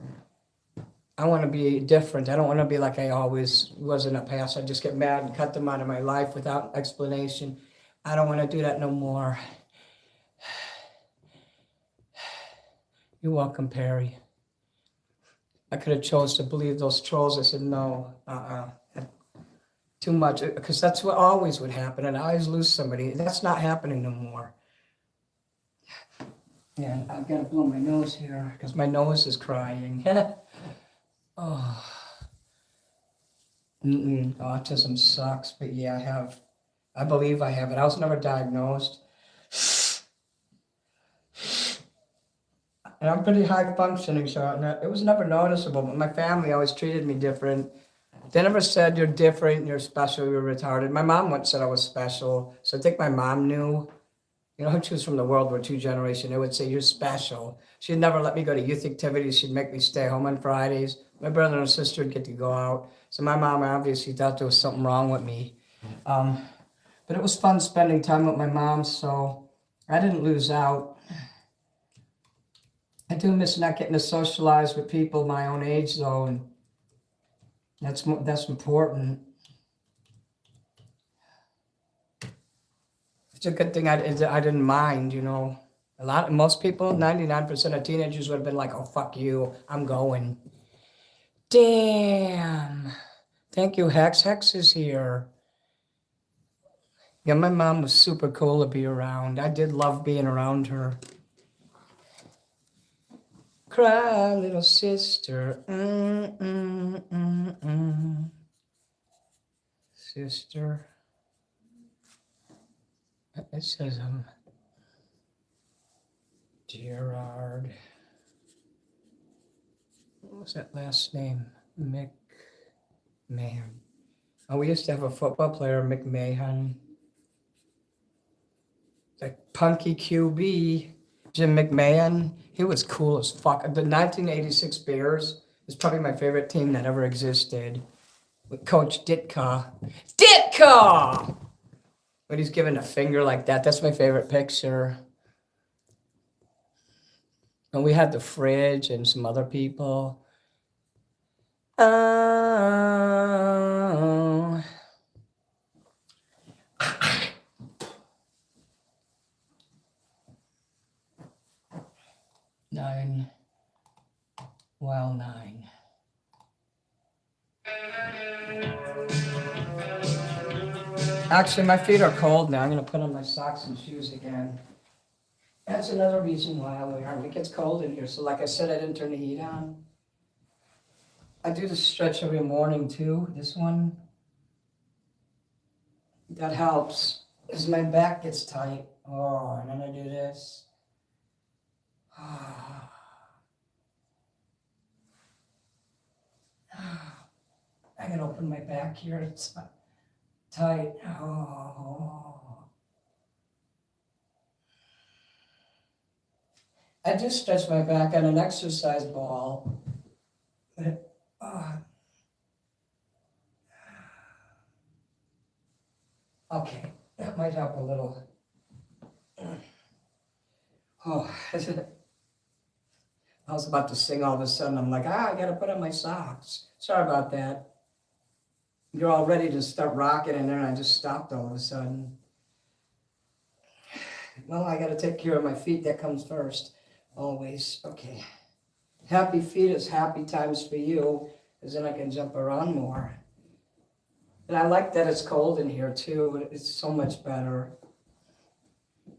to be different. I don't want to be like I always was in the past. I just get mad and cut them out of my life without explanation. I don't want to do that no more. You're welcome, Perry. I could have chose to believe those trolls. I said, no, too much, because that's what always would happen, and I always lose somebody. That's not happening no more. Yeah, I've got to blow my nose here, because my nose is crying. Oh. Autism sucks, but yeah, I believe I have it. I was never diagnosed. And I'm pretty high functioning, so it was never noticeable, but my family always treated me different. They never said you're different, you're special, you're retarded. My mom once said I was special, so I think my mom knew. You know, she was from the World War II generation. They would say, you're special. She'd never let me go to youth activities. She'd make me stay home on Fridays. My brother and sister would get to go out. So my mom obviously thought there was something wrong with me. But it was fun spending time with my mom, so I didn't lose out. I do miss not getting to socialize with people my own age, though, and that's important. It's a good thing I didn't mind, you know. Most people, 99% of teenagers would have been like, oh, fuck you, I'm going. Damn. Thank you, Hex. Hex is here. Yeah, my mom was super cool to be around. I did love being around her. Cry, little sister. Sister. It says, Gerard. What was that last name? McMahon. Oh, we used to have a football player, McMahon. Like punky QB, Jim McMahon. He was cool as fuck. The 1986 Bears is probably my favorite team that ever existed. With Coach Ditka. Ditka! When he's giving a finger like that, that's my favorite picture. And we had the fridge and some other people. Oh. 9. Well, 9. Actually, my feet are cold now. I'm going to put on my socks and shoes again. That's another reason why I wear them. It gets cold in here. So like I said, I didn't turn the heat on. I do the stretch every morning too. This one. That helps. As my back gets tight. Oh, and then I do this. I can open my back here. It's tight. Oh. I do stretch my back on an exercise ball. But, okay, that might help a little. Oh, I was about to sing all of a sudden. I'm like, I gotta put on my socks. Sorry about that. You're all ready to start rocking, and then I just stopped all of a sudden. Well, I gotta take care of my feet. That comes first, always. Okay. Happy feet is happy times for you, because then I can jump around more. And I like that it's cold in here too. It's so much better.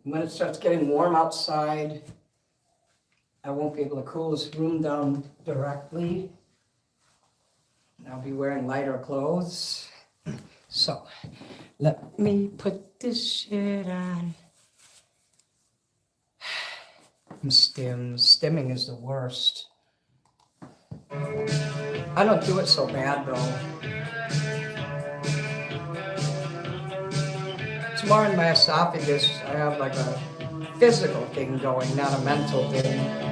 When it starts getting warm outside, I won't be able to cool this room down directly. I'll be wearing lighter clothes. So, let me put this shit on. Stimming is the worst. I don't do it so bad though. It's more in my esophagus. I have like a physical thing going, not a mental thing.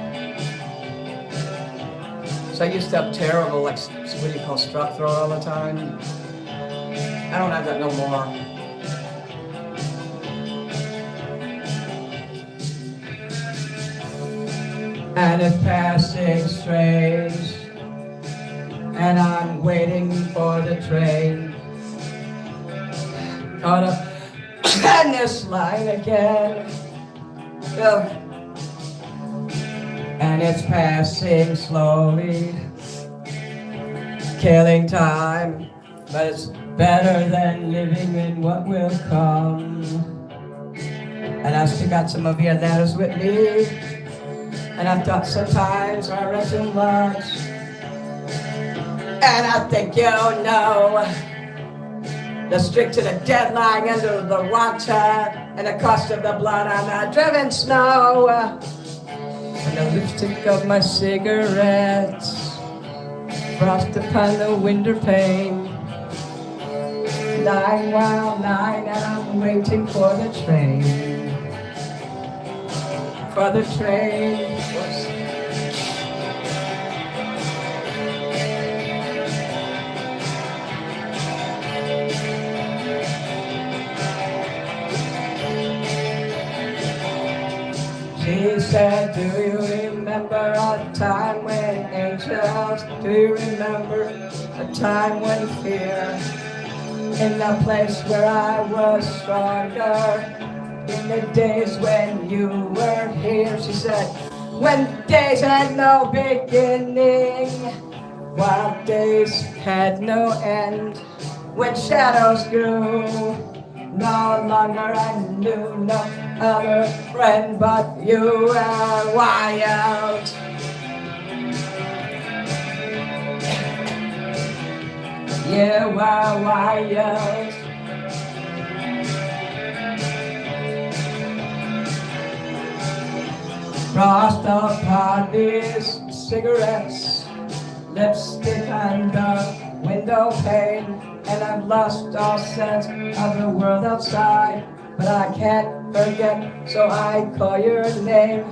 So I used to have terrible, like, what do you call strep throat all the time. I don't have that no more. And it's past 6 strays, and I'm waiting for the train. Caught up in this line again. Yeah. And it's passing slowly, killing time, but it's better than living in what will come. And I still got some of you that is with me, and I thought sometimes I read too much. And I think you know the streak to the deadline under the water, and the cost of the blood on the driven snow, and the lipstick of my cigarettes, frost upon the window pane. 9 while 9, and I'm waiting for the train. For the train. Whoops. She said, do you remember a time when angels, do you remember a time when fear, in the place where I was stronger, in the days when you were here? She said, when days had no beginning, while days had no end, when shadows grew, no longer I knew no other friend but you were wild. You were wild. Frost upon these cigarettes, lipstick on the window pane, and I've lost all sense of the world outside, but I can't forget, so I call your name.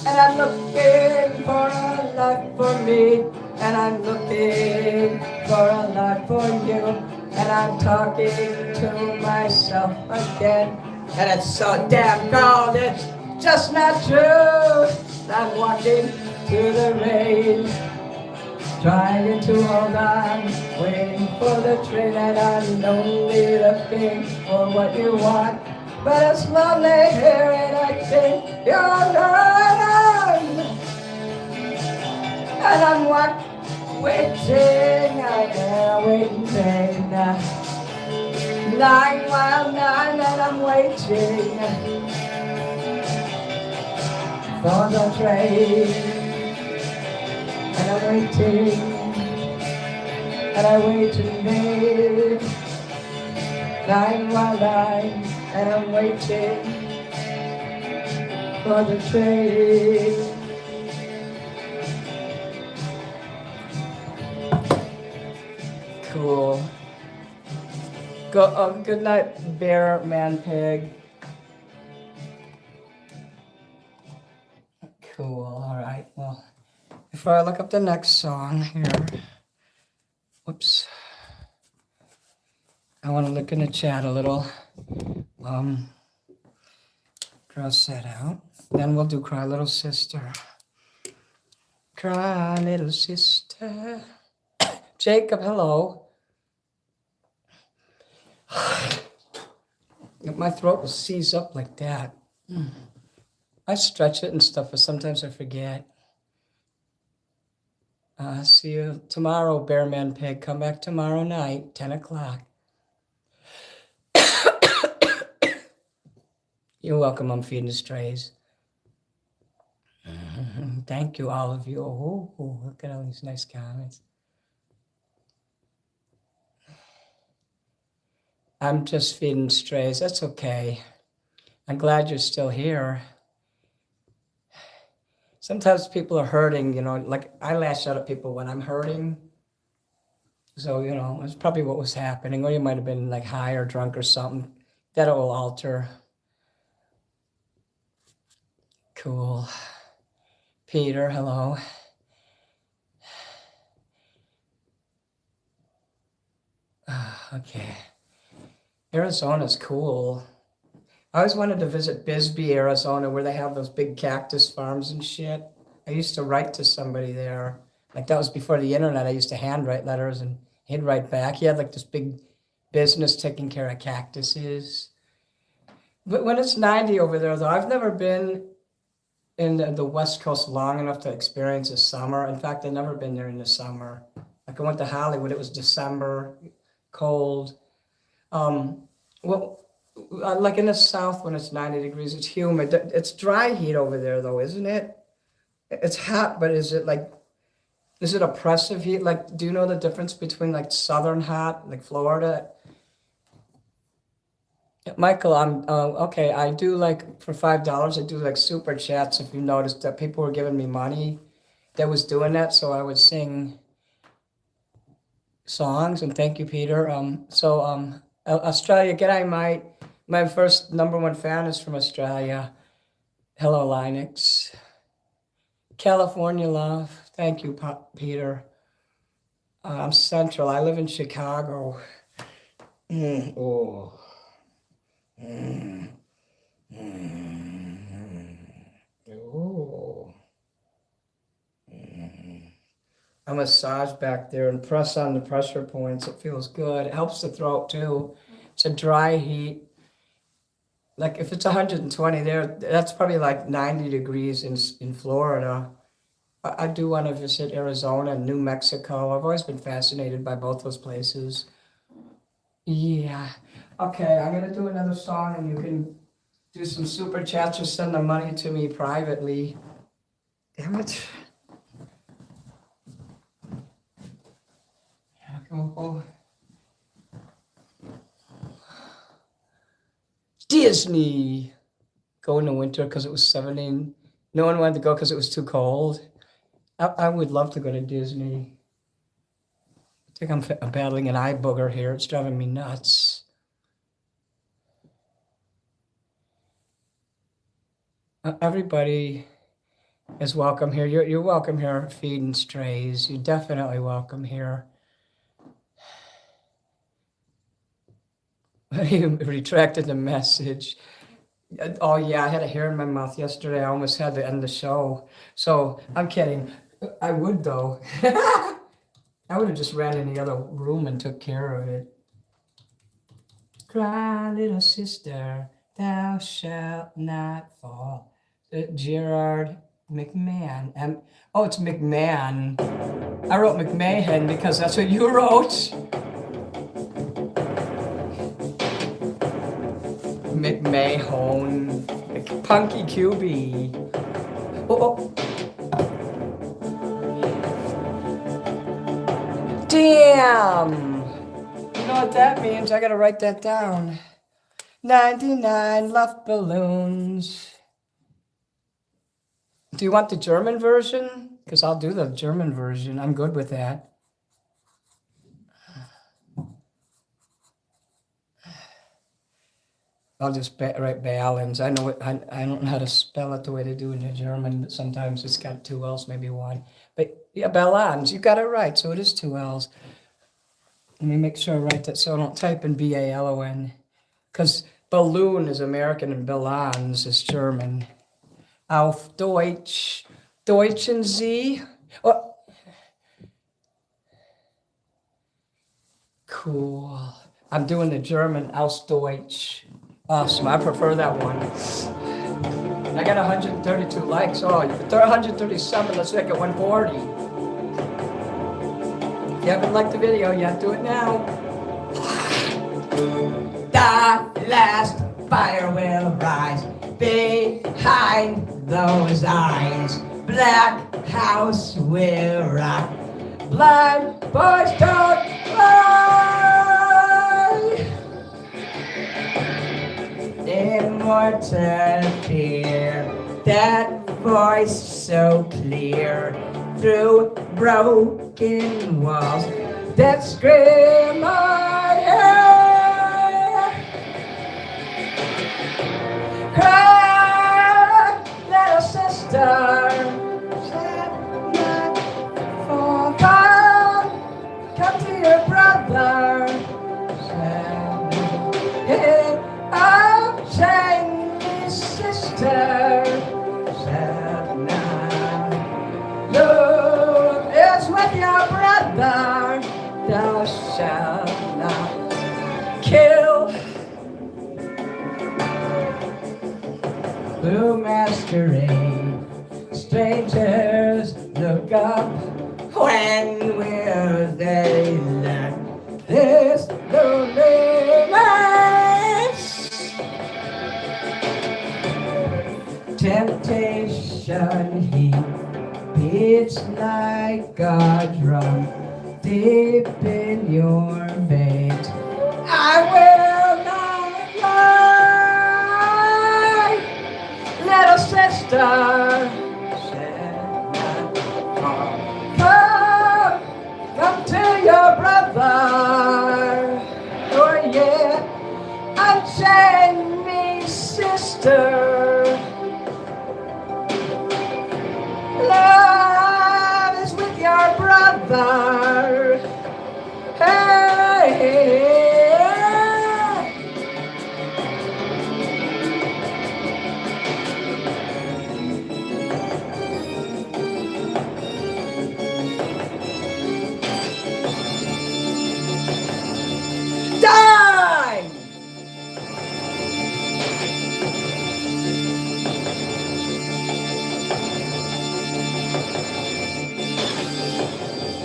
And I'm looking for a life for me, and I'm looking for a life for you, and I'm talking to myself again, and it's so damn cold, it's just not true. I'm walking through the rain, trying to hold on, waiting for the train, and I'm only looking for what you want. But it's lonely here, and I think you're gone. And I'm waiting, I am waiting. 9 while 9, and I'm waiting for the train. And I'm waiting, and I wait in vain. 9 while 9, and I'm waiting for the train. Cool. Good night, bear, man, pig. Cool, all right, well, before I look up the next song here, whoops, I want to look in the chat a little, cross that out, then we'll do Cry Little Sister. Cry Little Sister. Jacob, hello. My throat will seize up like that. I stretch it and stuff, but sometimes I forget. See you tomorrow, Bearman Pig. Come back tomorrow night, 10 o'clock. You're welcome. I'm feeding the strays. Thank you, all of you. Oh, look at all these nice comments. I'm just feeding strays. That's okay. I'm glad you're still here. Sometimes people are hurting, like I lash out at people when I'm hurting. So, it's probably what was happening. Or you might have been like high or drunk or something. That will alter. Cool. Peter, hello. Okay. Arizona's cool. I always wanted to visit Bisbee, Arizona, where they have those big cactus farms and shit. I used to write to somebody there. Like that was before the internet. I used to handwrite letters and he'd write back. He had like this big business taking care of cactuses. But when it's 90 over there, though, I've never been in the West Coast long enough to experience a summer. In fact, I've never been there in the summer. Like I went to Hollywood, it was December, cold. Like in the South, when it's 90 degrees, it's humid. It's dry heat over there, though, isn't it? It's hot, but is it like Is it oppressive heat? Like, do you know the difference between like southern hot, like Florida? Michael, I'm okay. I do like for $5. I do like super chats. If you noticed that people were giving me money, that was doing that, so I would sing songs. And thank you, Peter. Australia, g'day, mate. My first #1 fan is from Australia. Hello, Linux. California love. Thank you, Peter. I'm Central. I live in Chicago. Oh. Oh. A massage back there and press on the pressure points. It feels good. It helps the throat too. It's a dry heat. Like if it's 120 there, that's probably like 90 degrees in Florida. I do want to visit Arizona and New Mexico. I've always been fascinated by both those places. Yeah. Okay, I'm gonna do another song and you can do some super chats or send the money to me privately. Damn it. Disney. Go in the winter because it was 70. No one wanted to go because it was too cold. I would love to go to Disney. I think I'm battling an eye booger here. It's driving me nuts. Everybody is welcome here. You're welcome here, feeding strays. You're definitely welcome here. You retracted the message. Oh yeah, I had a hair in my mouth yesterday. I almost had to end the show. So I'm kidding. I would though. I would have just ran in the other room and took care of it. Cry, little sister, thou shalt not fall. Gerard McMahon. Oh, it's McMahon. I wrote McMahon because that's what you wrote. McMahon. Punky QB. Oh. Damn! You know what that means? I gotta write that down. 99 love balloons. Do you want the German version? Because I'll do the German version. I'm good with that. I'll just write Ballons. I know it. I don't know how to spell it the way they do in the German. But sometimes it's got 2 L's, maybe 1. But yeah, Ballons. You got it right. So it is 2 L's. Let me make sure I write that so I don't type in BALON. Because balloon is American and Ballons is German. Auf Deutsch. Deutschen Sie? Oh. Cool. I'm doing the German Aus Deutsch. Awesome. I prefer that one. I got 132 likes. Oh, 137. Let's make it 140. If you haven't liked the video yet, do it now. The last fire will rise behind those eyes. Black house will rock. Blind boys don't lie. Immortal fear, that voice so clear through broken walls that scream I hear. Cry, little sister, shall not fall. Come to your brother, shall not hit. Shiny sister, shall not look is with your brother, thou shalt not kill. Blue masquerade, strangers look up. When will they learn this loneliness? Temptation heat It's like a drum deep in your veins. I will not lie, little sister. Come, come to your brother. Oh yeah, unchain me, sister. Love is with your brother. Hey, hey, die!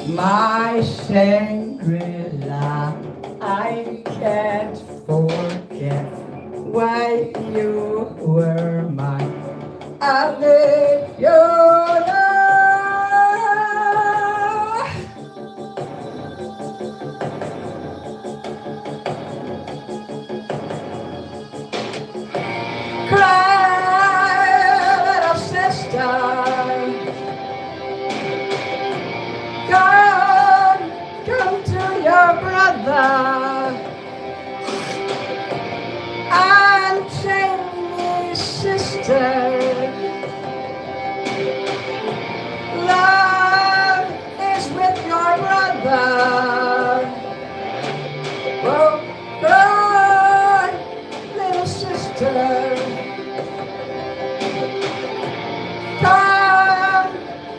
My Shangri-La, I can't forget when you were mine. I live your life. Cry, little sister. Come to your brother. Unchain me, sister. Love is with your brother. Oh, cry, little sister.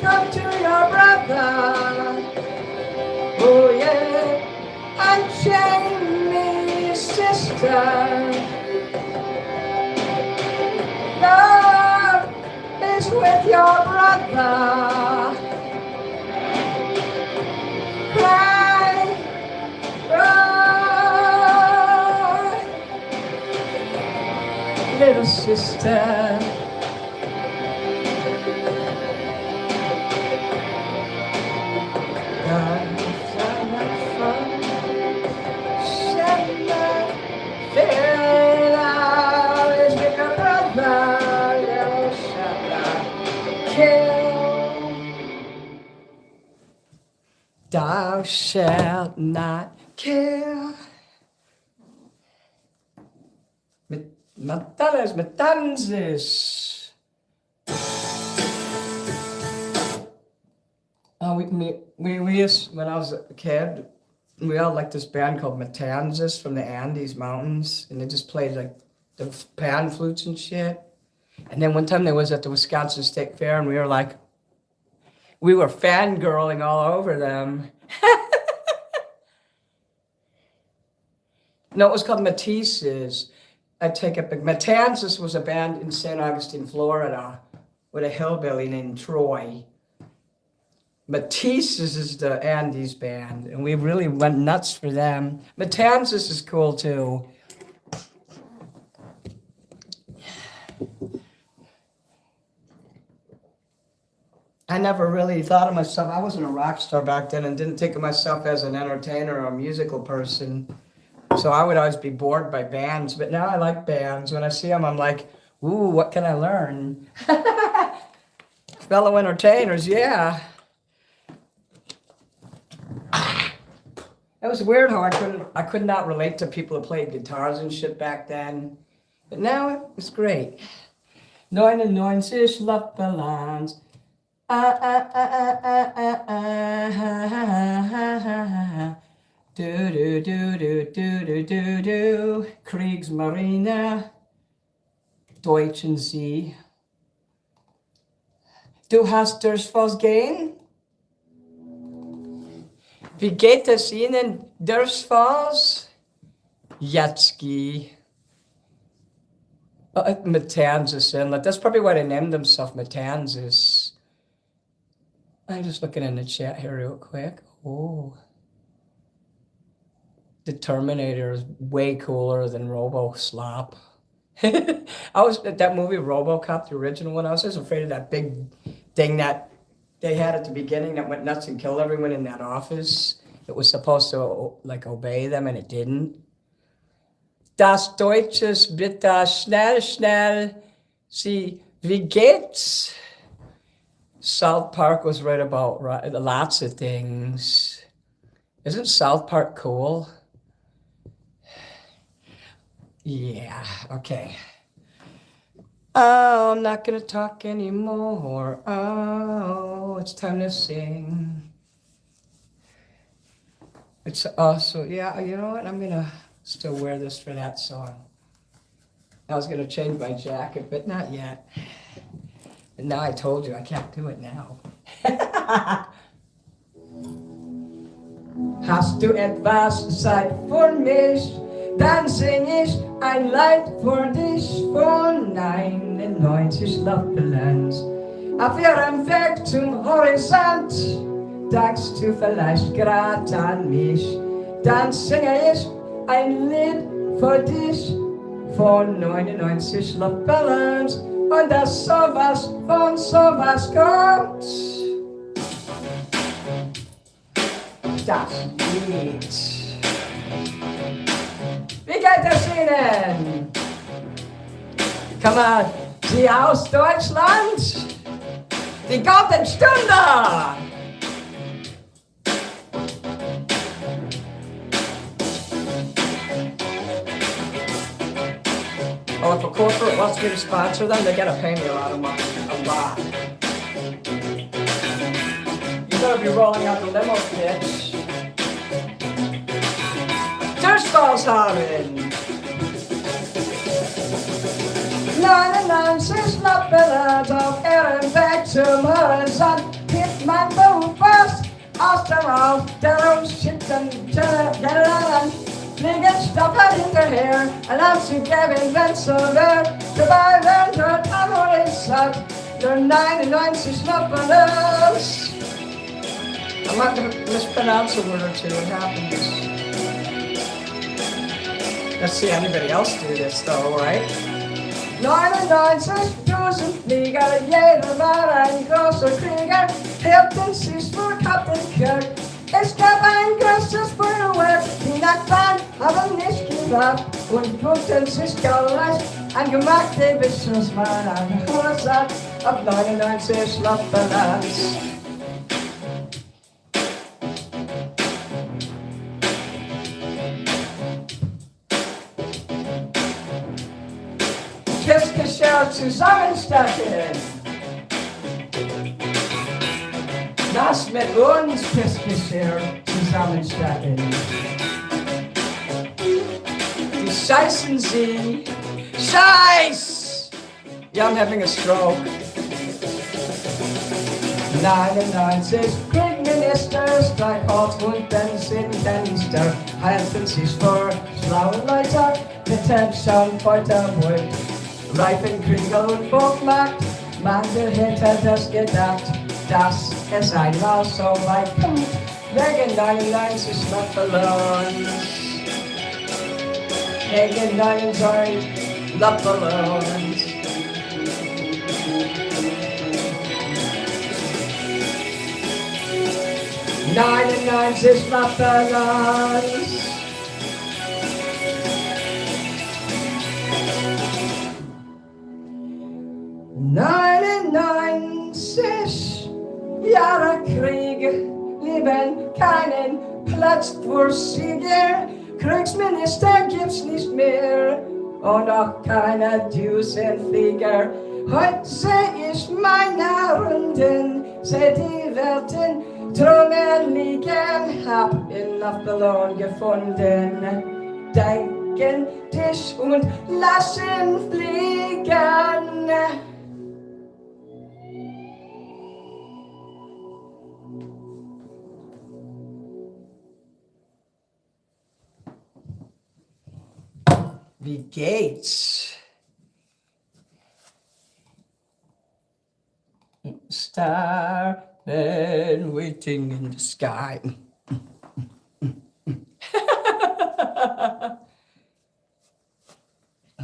Come to your brother. Oh yeah, unchain me, sister. Love is with your brother. Cry, cry, little sister. Thou shalt not kill. Matalas, matanzas. We used, when I was a kid, we all liked this band called Matanzas from the Andes Mountains, and they just played like the pan flutes and shit. And then one time they was at the Wisconsin State Fair, and we were fangirling all over them. No, it was called Matisse's. I take it back. Matanzas was a band in St. Augustine, Florida, with a hillbilly named Troy. Matisse's is the Andes band, and we really went nuts for them. Matanzas is cool too. I never really thought of myself, I wasn't a rock star back then and didn't think of myself as an entertainer or a musical person. So I would always be bored by bands, but now I like bands. When I see them, I'm like, ooh, what can I learn? Fellow entertainers, yeah. It was weird how I could not relate to people who played guitars and shit back then. But now it's great. 99 Schlapperlands. Do do do do do do do do. Kriegsmarine. Deutschen Sie. Du hast Durchfalls gehen? Wie geht es Ihnen, Durchfalls? Yatski. Matanzas Inlet. That's probably why they named themselves Matanzas. I'm just looking in the chat here real quick. Oh. The Terminator is way cooler than Robo Slop. I was at that movie RoboCop, the original one. I was just afraid of that big thing that they had at the beginning that went nuts and killed everyone in that office. It was supposed to like obey them and it didn't. Das Deutsches bitte schnell, schnell. See, wie geht's? South Park was right about lots of things. Isn't South Park cool? Yeah, okay. Oh, I'm not gonna talk anymore. Oh, it's time to sing. It's also, yeah, you know what? I'm gonna still wear this for that song. I was gonna change my jacket, but not yet. And now I told you I can't do it now. Hast du etwas Zeit für mich? Dann sing ich ein Lied für dich von 99 Luftballons. Auf ihrem Weg zum Horizont denkst du vielleicht grad an mich. Dann singe ich ein Lied für dich von 99 Luftballons. Und dass sowas von sowas kommt. Das Lied. Wie geht es Ihnen? Kommen Sie aus Deutschland? Die Golden Stunde! Oh, if a corporate wants me to sponsor them, they gotta pay me a lot of money. A lot. You better be rolling out the limo, bitch. Durchfallshaben! 99 Luftballons auf ihrem Weg zum Horizont. Hebt mein Boot fast aus dem Raum, der umschütten, fliegen stoppen hinterher, und aufzugeben, wenn's so wird. Dabei werden dort am Horizont nur 99 Luftballons. I'm not going to mispronounce a word or two, it happens. Let's see anybody else do this though, right? 99.000 Flieger, jeder war ein großer Krieger, hielten sich für Captain Kirk. Es gab ein großes Feuerwerk, die Nachbarn haben nicht gewacht und pumpten sich gleich angemacht, die Wissens waren ein Horizont auf 99 Luftballons. Cashapp zusammenstecken. Lass mit uns Cashapp zusammenstecken. Die scheißen sie. Scheiß! Yeah, I'm having a stroke. 99 Kriegminister, Streichholz und Benzinkanister halten sich vor schlaue Leute, Detention, Foltermord. Reifenkriegel und Folkmarkt, man hätte das gedacht, dass es einmal so weit kommt, wegen 99 Luftballons. Wegen 99 Luftballons. Luftballons. 99 Jahre Krieg, Leben keinen Platz für Sieger. Kriegsminister gibt's nicht mehr und auch keine Düsenflieger. Heute seh ich meine Runden, seh die Welt in Trümmern liegen, hab in Luftballon gefunden. Denken dich und lassen fliegen. Wie geht's? Star been waiting in the sky.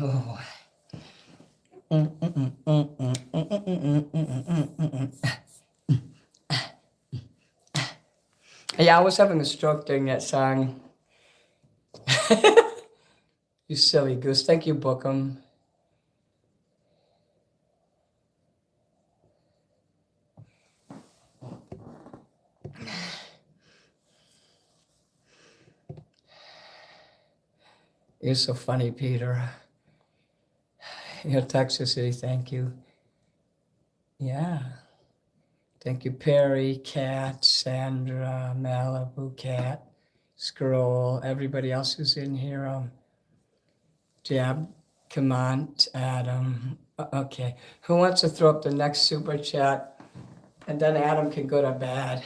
Oh. Yeah, I was having a stroke during that song. You silly goose. Thank you, Bookham. You're so funny, Peter. You're Texas City, thank you. Yeah. Thank you, Perry, Kat, Sandra, Malibu, Cat, Scroll, everybody else who's in here. Jab, Kamant, Adam. Okay. Who wants to throw up the next super chat? And then Adam can go to bed.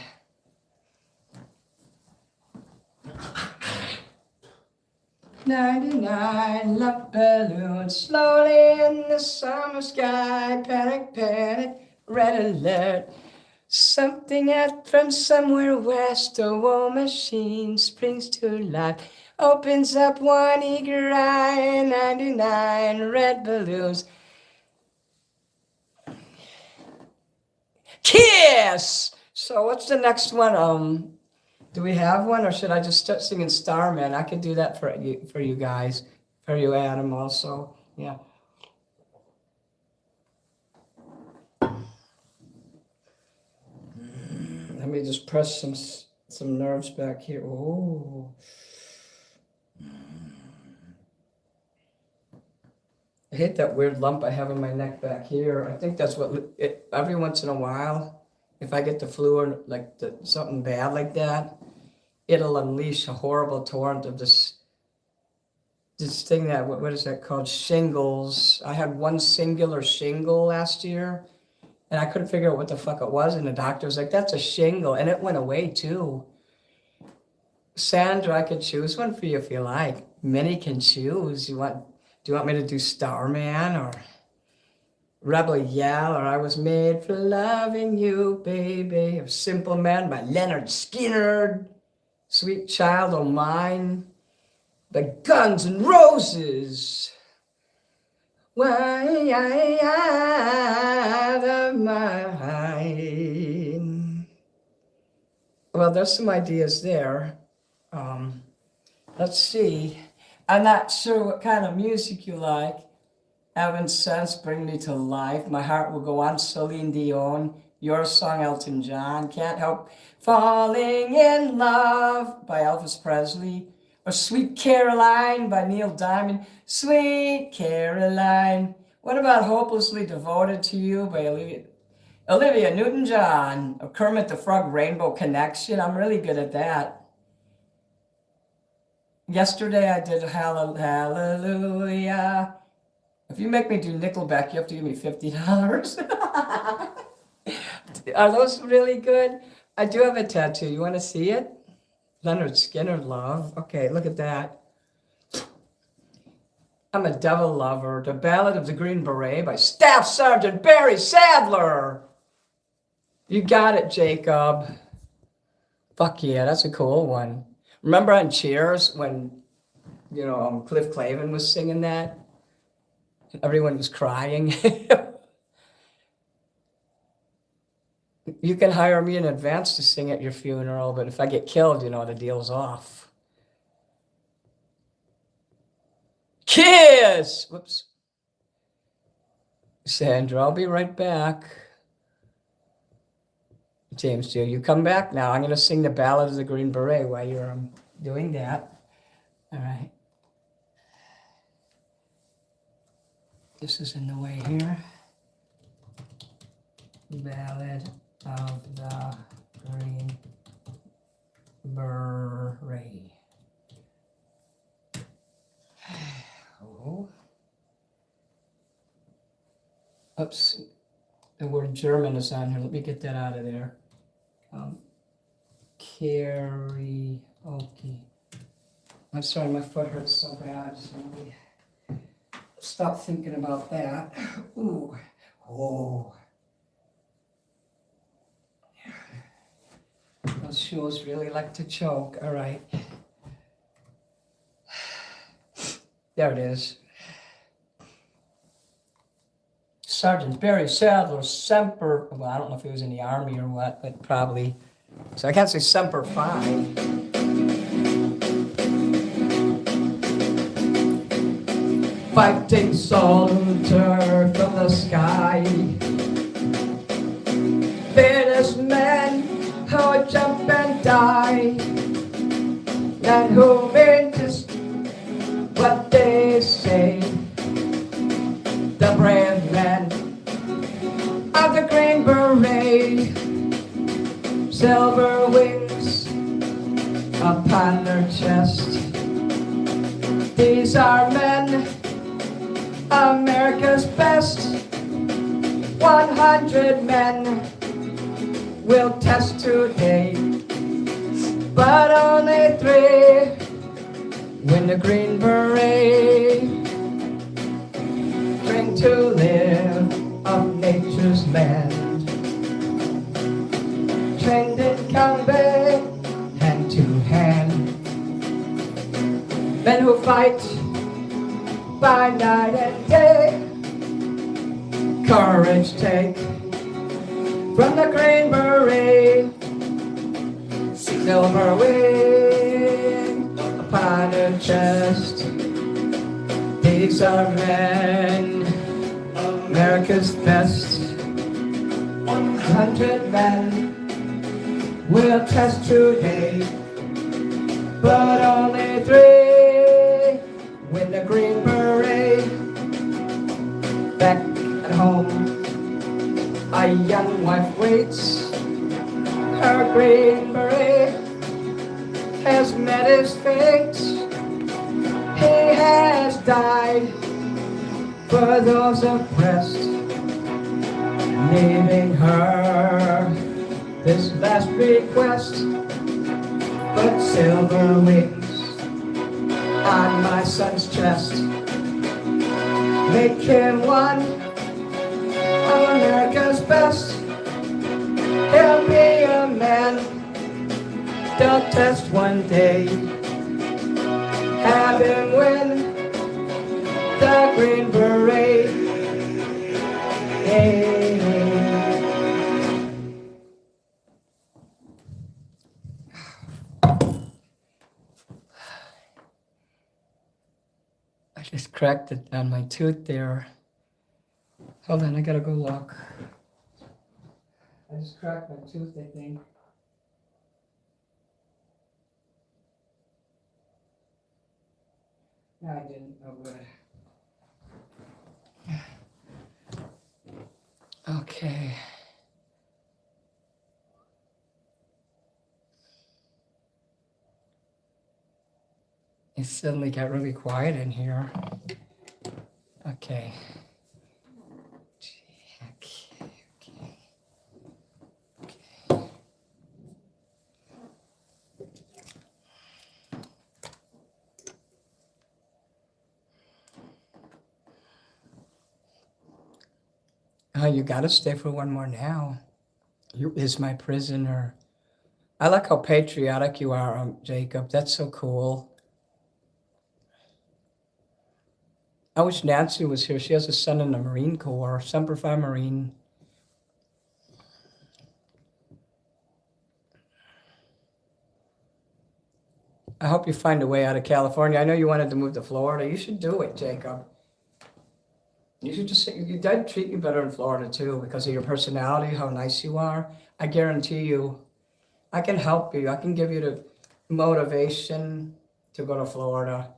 "99 love balloons slowly in the summer sky. Panic, panic, red alert. Something out from somewhere west. A war machine springs to life. Opens up one eager eye. 99 red balloons. Kiss! So what's the next one? Do we have one, or should I just start singing Starman? I could do that for you guys, for you, Adam, also. Yeah. Let me just press some nerves back here. Oh. I hate that weird lump I have in my neck back here. I think that's every once in a while, if I get the flu or something bad like that, it'll unleash a horrible torrent of this thing that, what is that called? Shingles. I had one singular shingle last year, and I couldn't figure out what the fuck it was, and the doctor was like, that's a shingle, and it went away too. Sandra, I could choose one for you if you like. Minnie can choose. Do you want me to do Starman or Rebel Yell, or I Was Made for Loving You, Baby, or Simple Man by Leonard Skinner, Sweet Child O' Mine, the Guns N' Roses, Why Out of My Mind. Well, there's some ideas there. Let's see. I'm not sure what kind of music you like. Evan Sense, Bring Me to Life. My Heart Will Go On, Celine Dion. Your Song, Elton John. Can't Help Falling in Love by Elvis Presley. Or Sweet Caroline by Neil Diamond. Sweet Caroline. What about Hopelessly Devoted to You by Olivia Newton-John? Or Kermit the Frog, Rainbow Connection. I'm really good at that. Yesterday I did Hallelujah. If you make me do Nickelback, you have to give me $50. Are those really good? I do have a tattoo. You want to see it? Leonard Skinner, love. Okay, look at that. I'm a Devil Lover. The Ballad of the Green Beret by Staff Sergeant Barry Sadler. You got it, Jacob. Fuck yeah, that's a cool one. Remember on Cheers when, Cliff Clavin was singing that? Everyone was crying. You can hire me in advance to sing at your funeral, but if I get killed, the deal's off. Kiss! Whoops. Sandra, I'll be right back. James, do you come back now? I'm going to sing the Ballad of the Green Beret while you're doing that. All right. This is in the way here. Ballad of the Green Beret. Oh. Oops. The word German is on here. Let me get that out of there. Karaoke. I'm sorry, my foot hurts so bad. So let me stop thinking about that. Ooh. Oh. Those shoes really like to choke. All right. There it is. Sergeant Barry Sadler, Semper. Well, I don't know if he was in the army or what, but probably. So I can't say Semper Fi. Fighting soldier from the sky. Fearless men who jump and die, and who mean just what they say. The brave men of the Green Beret, silver wings upon their chest. These are men, America's best. 100 men will test today, but only 3 win the Green Beret. Trained to live of nature's land, trained in combat, hand to hand. Men who fight by night and day, courage take from the Green Beret. Silver wing upon her chest. These are men, America's best. 100 men will test today, but only 3 win the Green Beret. Back at home, a young wife waits. Her Green Beret has met his fate. He has died for those oppressed, leaving her this last request. Put silver wings on my son's chest. Make him one of America's best. He'll be a man they'll test one day. Have him win the Green Beret. Hey. I just cracked it on my tooth there. Hold on, I gotta go look. I just cracked my tooth, I think. No, I didn't. Oh, good. Okay. It suddenly got really quiet in here. Okay. You gotta stay for one more now. You is my prisoner. I like how patriotic you are, Jacob. That's so cool. I wish Nancy was here. She has a son in the Marine Corps, Semper Fi Marine. I hope you find a way out of California. I know you wanted to move to Florida. You should do it, Jacob. You should just say, I'd treat you better in Florida too because of your personality, how nice you are. I guarantee you, I can help you. I can give you the motivation to go to Florida.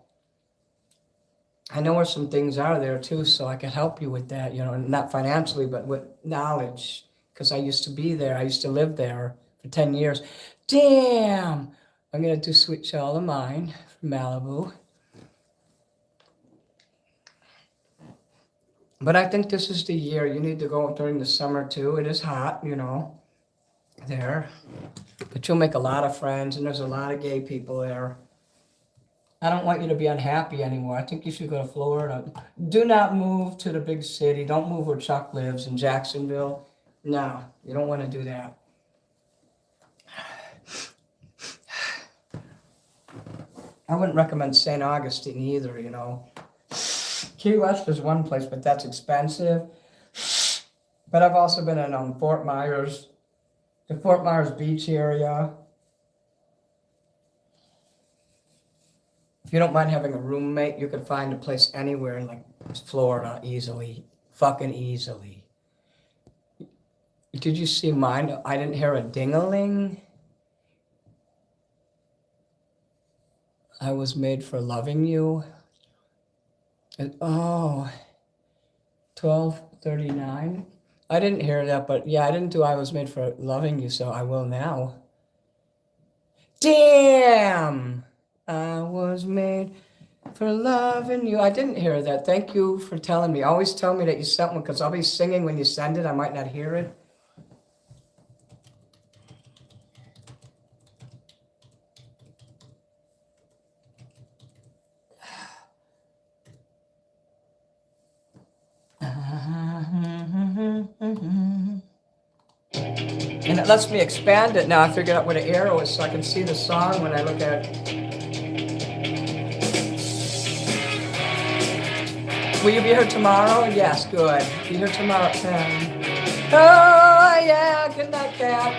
I know where some things are there too, so I can help you with that, not financially, but with knowledge, because I used to be there. I used to live there for 10 years. Damn! I'm going to do Sweet Child of Mine from Malibu. But I think this is the year. You need to go during the summer too. It is hot, there. But you'll make a lot of friends, and there's a lot of gay people there. I don't want you to be unhappy anymore. I think you should go to Florida. Do not move to the big city. Don't move where Chuck lives in Jacksonville. No, you don't want to do that. I wouldn't recommend St. Augustine either, Key West is one place, but that's expensive. But I've also been in Fort Myers, the Fort Myers Beach area. If you don't mind having a roommate, you could find a place anywhere in like Florida easily, fucking easily. Did you see mine? I didn't hear a ding-a-ling. I was made for loving you. And, oh, 12:39. I didn't hear that, but yeah, I didn't do I was made for loving you, so I will now. Damn! I was made for loving you. I didn't hear that. Thank you for telling me. Always tell me that you sent one, because I'll be singing when you send it. I might not hear it. And it lets me expand it now. I figured out what an arrow is so I can see the song when I look at it. Will you be here tomorrow? Yes, good. Be here tomorrow at 10. Oh, yeah, good night, Cat.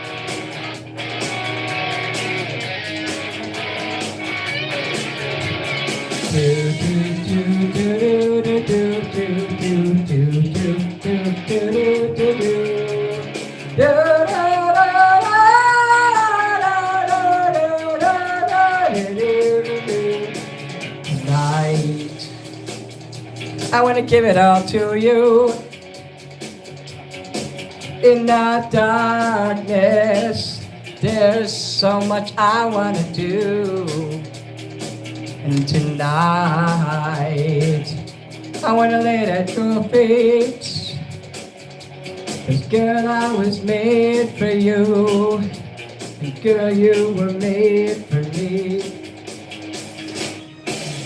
I want to give it all to you. In the darkness, there's so much I want to do. And tonight, I want to lay it at your feet. 'Cause girl, I was made for you. And girl, you were made for me.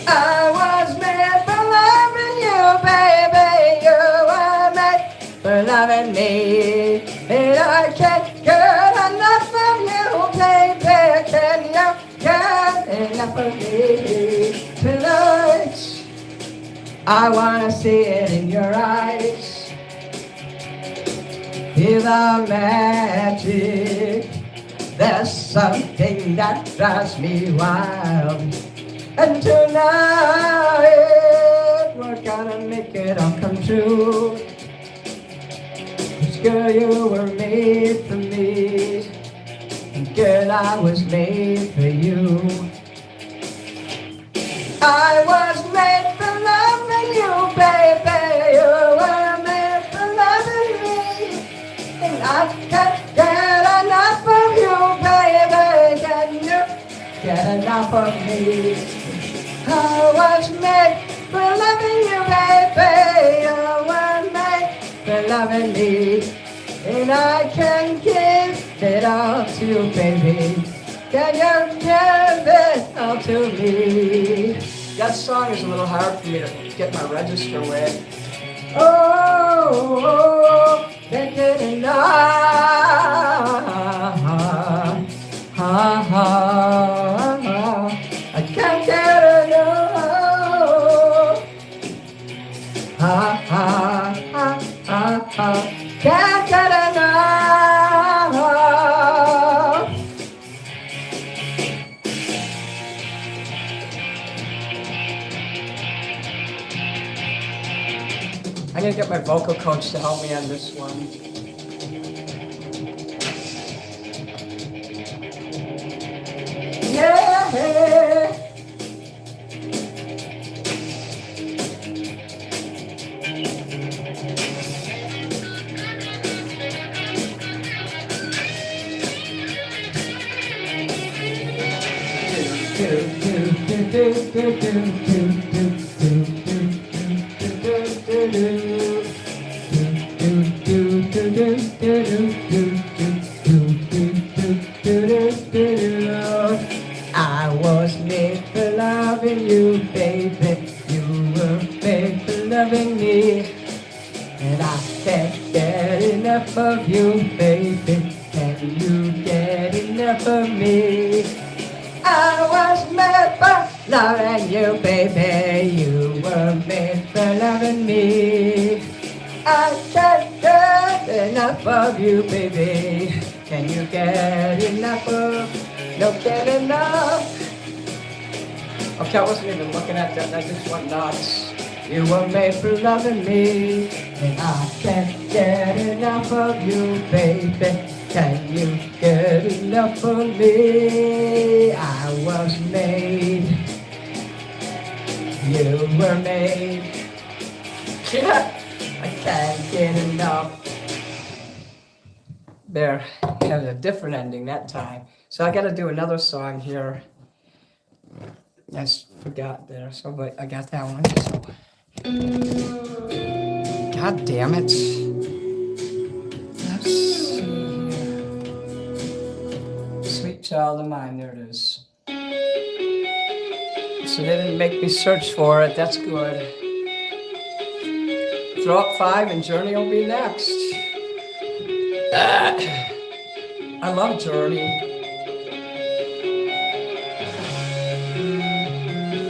I was made for loving you, baby. You were made for loving me. And I can't get enough of you, baby. Can you get enough of me? Tonight, I wanna see it in your eyes. Feel the magic. There's something that drives me wild. And tonight, we're gonna make it all come true. 'Cause girl, you were made for me. And girl, I was made for you. I was made for loving you, baby. You were made for loving me. And I can't get enough of you, baby. Can you get enough of me? I was made for loving you, baby. You were made for loving me. And I can give it all to you, baby. Can you give it all to me? That song is a little hard for me to get my register with. Oh, can't get enough. I can't get enough. Can't get enough. I'm gonna get my vocal coach to help me on this one. Yeah. I was made for loving you, baby. You were made for loving me. And I can't get enough of you, baby. Can you get enough of me? I was made for loving you, baby. You were made for loving me. I can't get enough of you, baby. Can you get enough of? No get enough. Okay, I wasn't even looking at that. I just went nuts. You were made for loving me, and I can't get enough of you, baby. Can you get enough of me? I was made. You were made. Yeah, I can't get enough. There, had a different ending that time. So I got to do another song here. I forgot there, so but I got that one. So. God damn it. Let's see here. Sweet Child of Mine, there it is. So they didn't make me search for it, that's good. Throw up 5 and Journey will be next. I love Journey.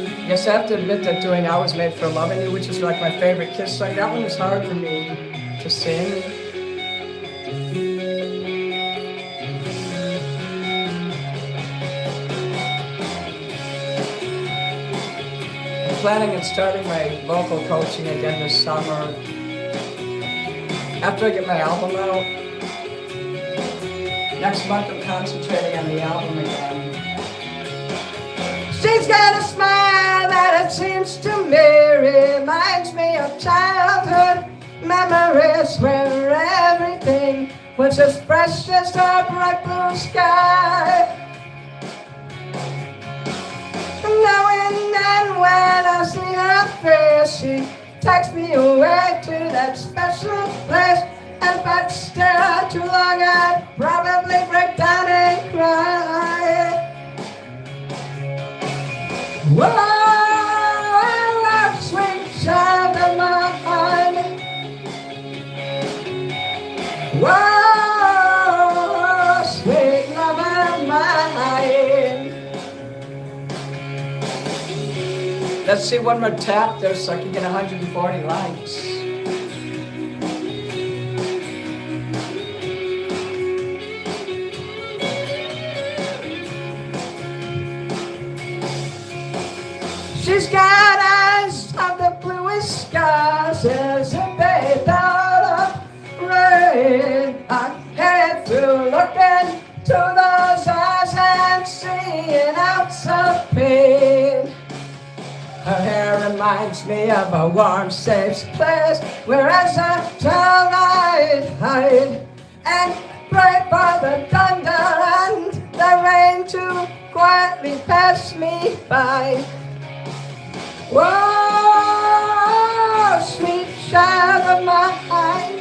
I guess I have to admit that doing I Was Made for Loving You, which is like my favorite Kiss song, that one was hard for me to sing. I'm planning on starting my vocal coaching again this summer. After I get my album out, next month I'm concentrating on the album again. She's got a smile that it seems to me reminds me of childhood memories where everything was as fresh as a bright blue sky. Now and then when I see her face, she takes me away to that special place. And if I'd stare too long, I'd probably break down and cry. Whoa, sweet child of mine. Whoa, sweet love of mine. Let's see one more tap there so I can get 140 likes. She's got eyes of the bluest skies as a bathed out of rain. I can't through looking to those eyes and seeing outs of pain. Her hair reminds me of a warm, safe place where as a child I'd hide and pray for the thunder and the rain to quietly pass me by. Whoa, sweet child of mine.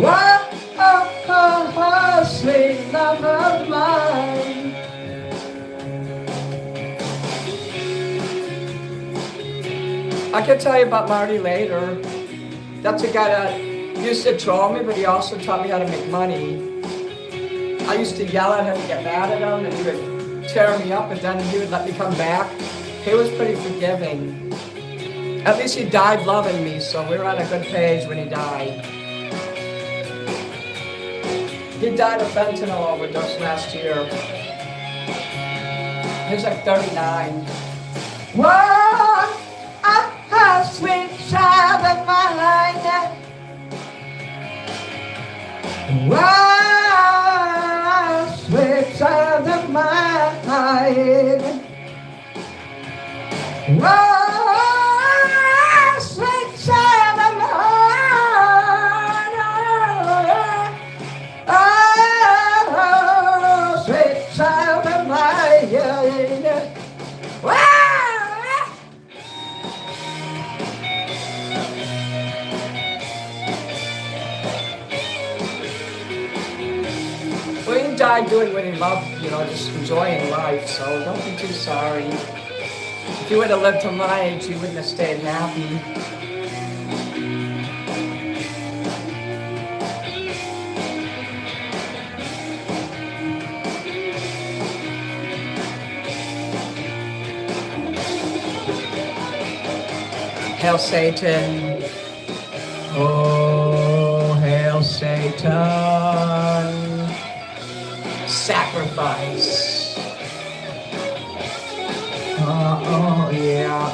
Whoa, sweet love of mine. I can tell you about Marty later. That's a guy that used to troll me, but he also taught me how to make money. I used to yell at him and get mad at him, and he would tear me up, and then he would let me come back. He was pretty forgiving. At least he died loving me, so we were on a good page when he died. He died of fentanyl overdose last year. He was like 39. Whoa, sweet child of mine. Whoa, sweet child of mine. Whoa, sweet child of mine. Oh, sweet child of mine. Whoa. Well, he died doing what he loved, just enjoying life, so don't be too sorry. If you would have lived to my age, you wouldn't have stayed happy. Hail Satan. Oh, hail Satan. Satan. Sacrifice. Oh, yeah,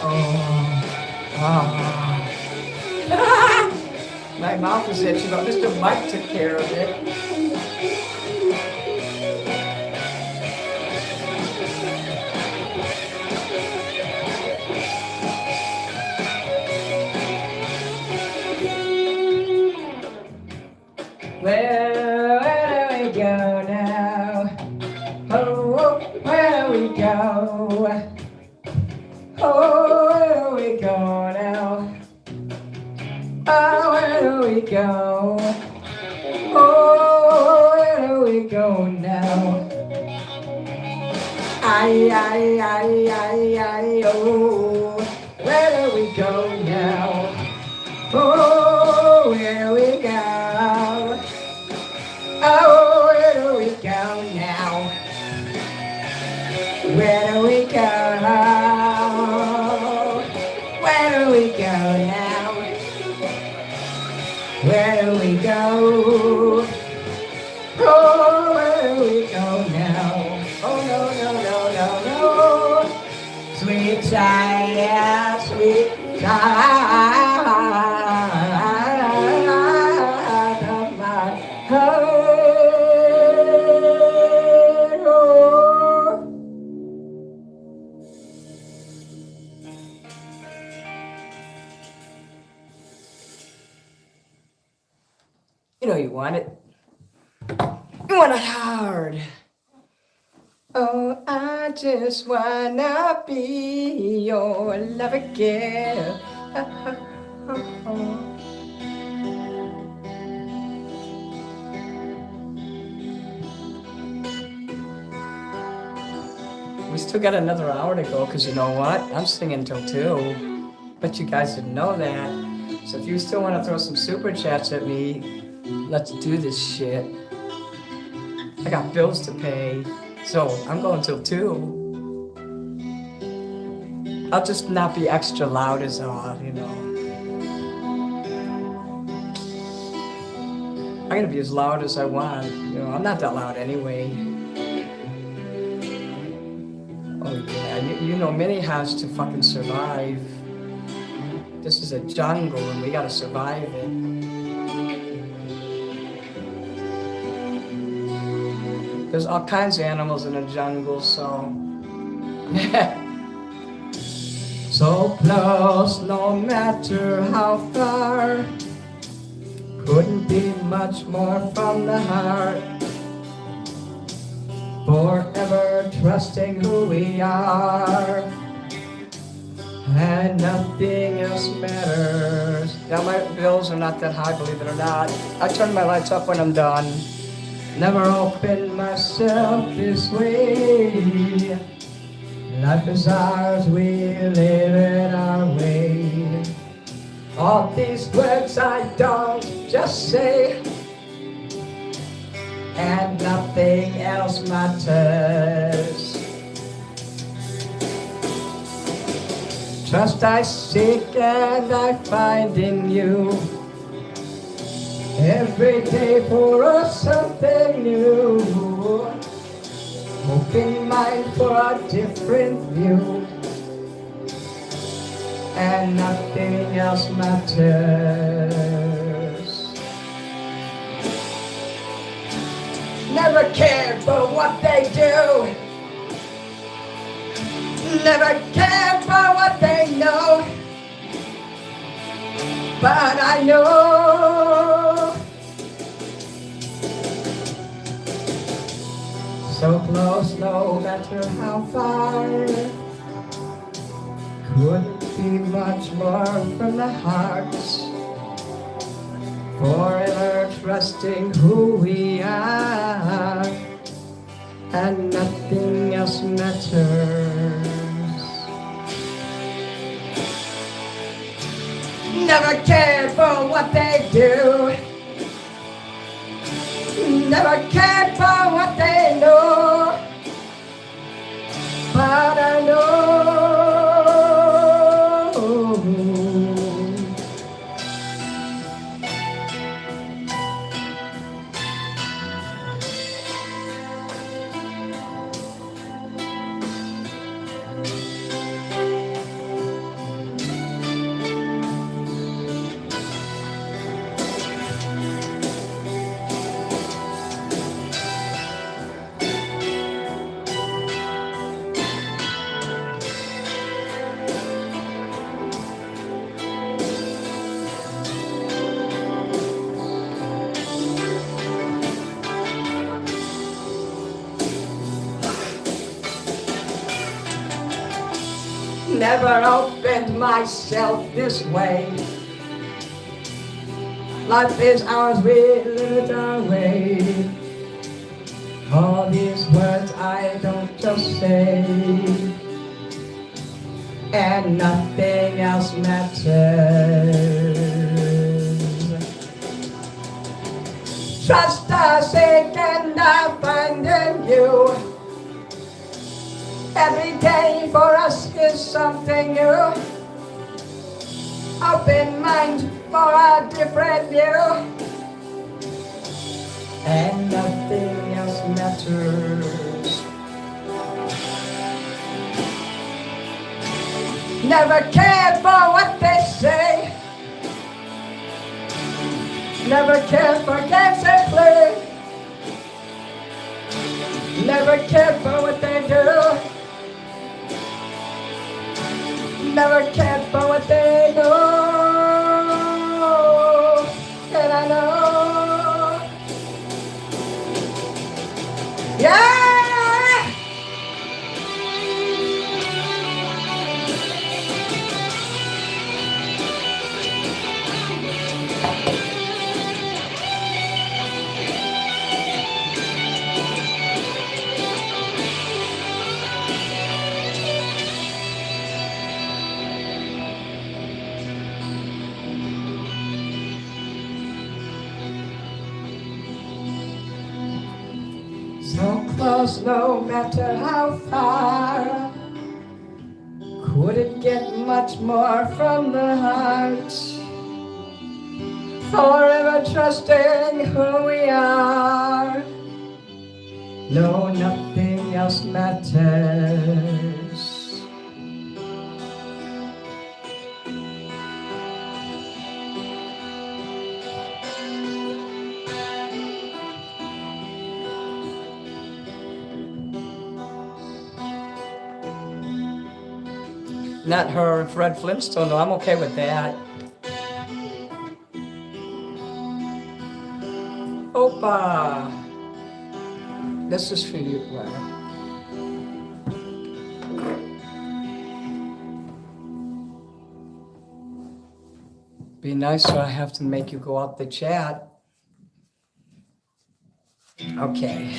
My mouth is itchy, but Mr. Mike took care of it. Well, where do we go now? Oh, where do we go? Oh, where do we go now? Oh, where do we go? Oh, where do we go now? Ay, oh, where do we go now? Oh, where do we go? Oh, where do we go now? Where do we go? Where do we go now? Where do we go? Oh, where do we go now? Oh, no, no, no, no, no. Sweet child, sweet child of my heart. You know you want it. You want it hard. Oh, I just wanna be your love again. We still got another hour to go, because you know what? I'm singing till 2. Bet you guys didn't know that. So if you still want to throw some super chats at me, let's do this shit. I got bills to pay, so I'm going till 2. I'll just not be extra loud as all, you know. I'm gonna be as loud as I want. You know, I'm not that loud anyway. Oh yeah, you know Minnie has to fucking survive. This is a jungle and we gotta survive it. There's all kinds of animals in the jungle, so... So close, no matter how far. Couldn't be much more from the heart. Forever trusting who we are. And nothing else matters. Now my bills are not that high, believe it or not. I turn my lights off when I'm done. Never opened myself this way. Life is ours, we live it our way. All these words I don't just say, and nothing else matters. Trust I seek and I find in you. Every day for us something new. Open mind for a different view. And nothing else matters. Never cared for what they do. Never cared for what they know. But I know. So close, no matter how far. Couldn't be much more from the heart. Forever trusting who we are. And nothing else matters. Never cared for what they do. Never cared for what they know. But I know. Never opened myself this way. Life is ours, we live it our way. All these words I don't just say, and nothing else matters. Trust the sake and I find in you. Every day for us is something new. Open mind for a different view. And nothing else matters. Never cared for what they say. Never cared for games they play. Never cared for what they do. Never cared for what they do. And I know. Yeah! So close, no matter how far. Could it get much more from the heart? Forever trusting who we are. No, nothing else matters. Not her Fred Flintstone, no, I'm okay with that. Opa! This is for you, Glenn. Be nice so I have to make you go out the chat. Okay.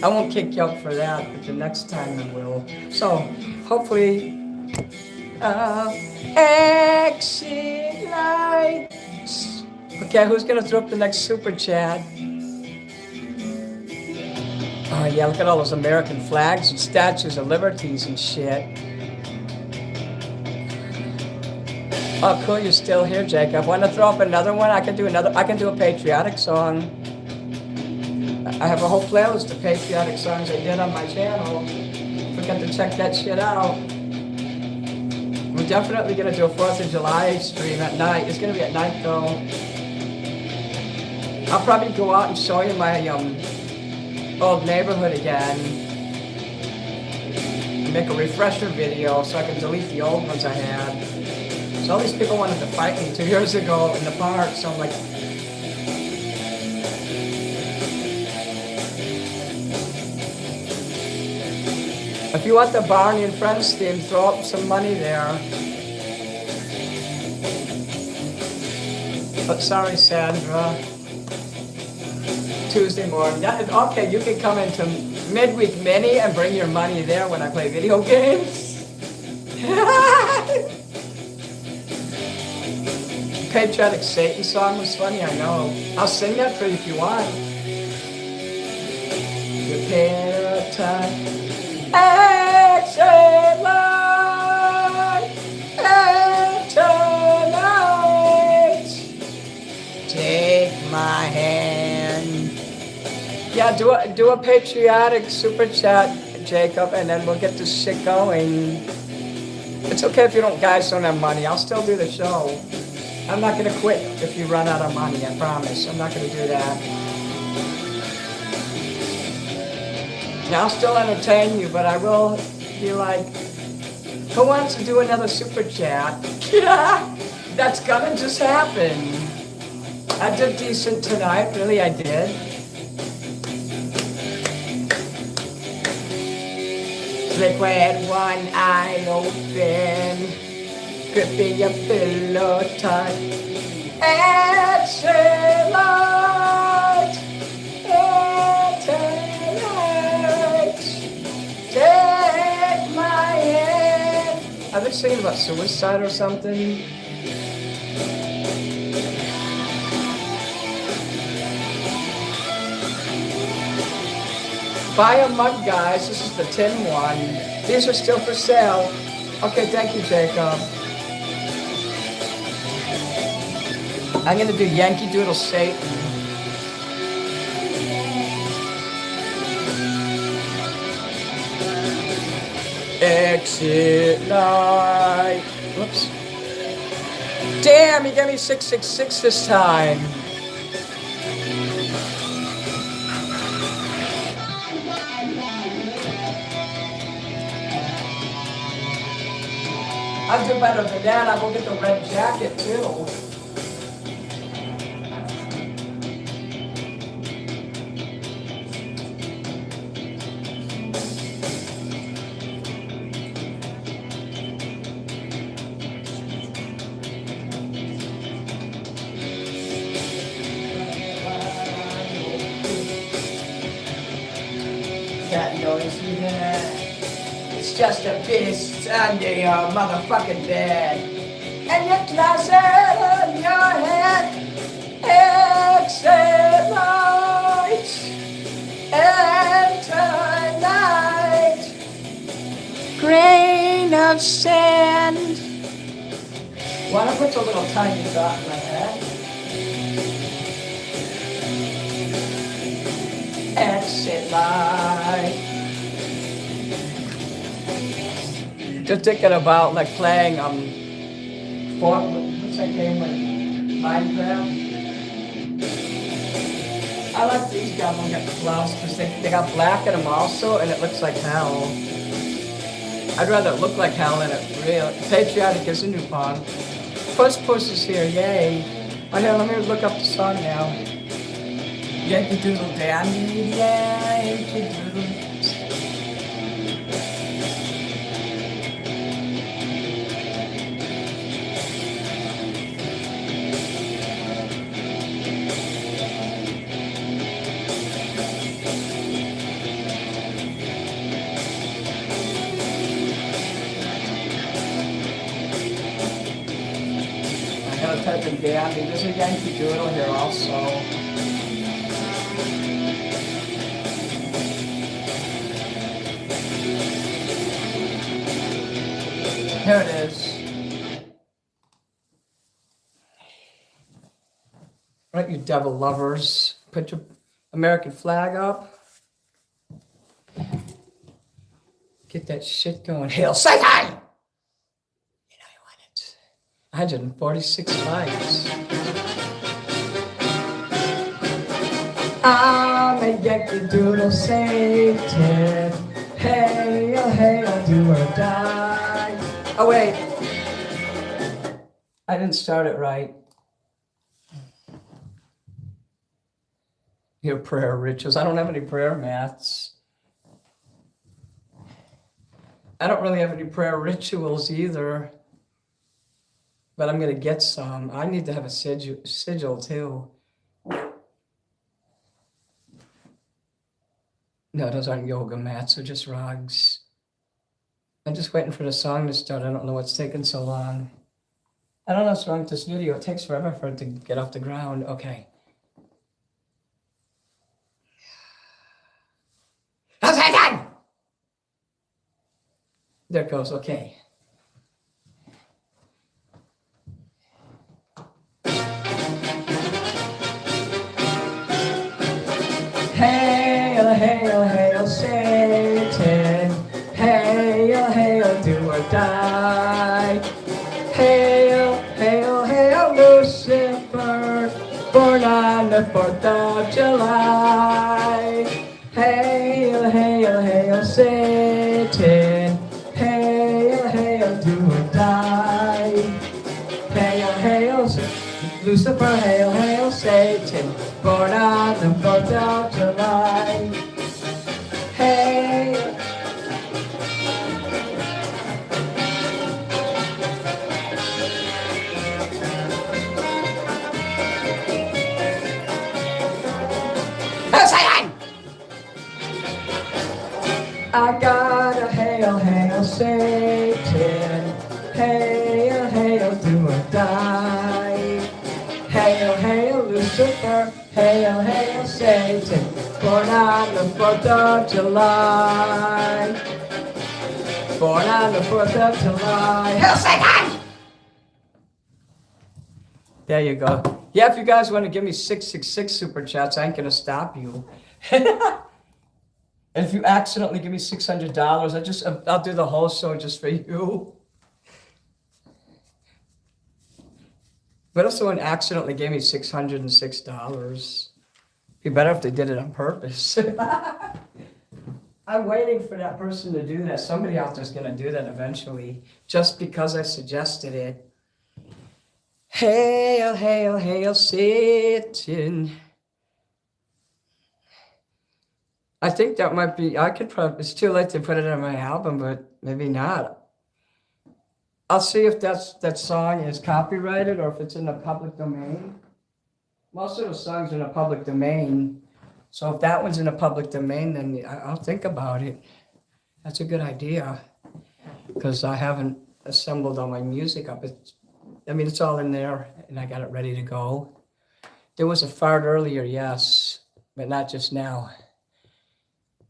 I won't kick you out for that, but the next time I will. So, hopefully, exit lights. Okay, who's gonna throw up the next super chat? Oh yeah, look at all those American flags and statues of liberties and shit. Oh cool, you're still here, Jacob. Want to throw up another one? I can do a patriotic song. I have a whole playlist of patriotic songs I did on my channel. Forget to check that shit out. We're definitely gonna do a 4th of July stream at night. It's gonna be at night though. I'll probably go out and show you my old neighborhood again. Make a refresher video so I can delete the old ones I had. So all these people wanted to fight me 2 years ago in the park, so I'm like, if you want the Barney and Friends theme, throw up some money there. But sorry, Sandra. Tuesday morning. Yeah, okay, you can come into Midweek Mini and bring your money there when I play video games. Patriotic Satan song was funny, I know. I'll sing that for you if you want. Prepare a time. Exit light, tonight. Take my hand. Yeah, do a patriotic super chat, Jacob, and then we'll get this shit going. It's okay if you guys don't have money. I'll still do the show. I'm not gonna quit if you run out of money, I promise. I'm not gonna do that. I'll still entertain you, but I will be like, who wants to do another super chat? That's gonna just happen. I did decent tonight, really I did. Sleep with one eye open, gripping your pillow tight. Exhalate, exhalate. Take my hand. I've been singing about suicide or something. Buy a mug, guys. This is the tin one. These are still for sale. Okay, thank you, Jacob. I'm gonna do Yankee Doodle Satan. Exit light. Whoops. Damn, he gave me 666 this time. I'll do better than that. I will get the red jacket too. That noise you hear? It's just a beast under your motherfucking bed. And your closet on your head. Exit lights. Enter night. Grain of sand. Why don't I put a little tiny dot in my head? Exit light. Just thinking about like playing what's that game like Minecraft? I like these government gloves because they got black in them also, and it looks like hell. I'd rather it look like hell than it real. Patriotic is a new pond. Puss is here, yay! Oh, here, let me look up the song now. Yankee Doodle Dandy, Yankee Doodle. I gotta type in Dandy. There's a Yankee Doodle here also. Here it is. Right, you devil lovers. Put your American flag up. Get that shit going. Hail Satan! You know you want it. 146 likes. I'm a Yankee Doodle Satan. Hail, hail, do or die. Oh wait, I didn't start it right. Your prayer rituals. I don't have any prayer mats. I don't really have any prayer rituals either. But I'm gonna get some. I need to have a sigil too. No, those aren't yoga mats, they're just rugs. I'm just waiting for the song to start. I don't know what's taking so long. I don't know what's wrong with this video. It takes forever for it to get off the ground. Okay. There it goes. Okay. Hail, hail, hail, Satan. Hail, hail, do or die. Hail, hail, hail, Lucifer, born on the 4th of July. Hail, hail, hail, Satan. Hail, hail, do or die. Hail, hail, Lucifer, hail, hail, Satan, born on the 4th of July. Hail, Satan. Hail, hail, do or die. Hail, hail, Lucifer. Hail, hail, Satan. Born on the 4th of July. Born on the 4th of July. Hail, Satan! There you go. Yeah, if you guys want to give me 666 super chats, I ain't gonna stop you. And if you accidentally give me $600, I'll do the whole show just for you. What if someone accidentally gave me $606? Be better if they did it on purpose. I'm waiting for that person to do that. Somebody out there's gonna do that eventually, just because I suggested it. Hail, hail, hail, Satan. I think that might be, I could probably, it's too late to put it on my album, but maybe not. I'll see if that song is copyrighted or if it's in the public domain. Most of the songs are in the public domain. So if that one's in the public domain, then I'll think about it. That's a good idea. Because I haven't assembled all my music up. It's all in there and I got it ready to go. There was a fart earlier, yes, but not just now.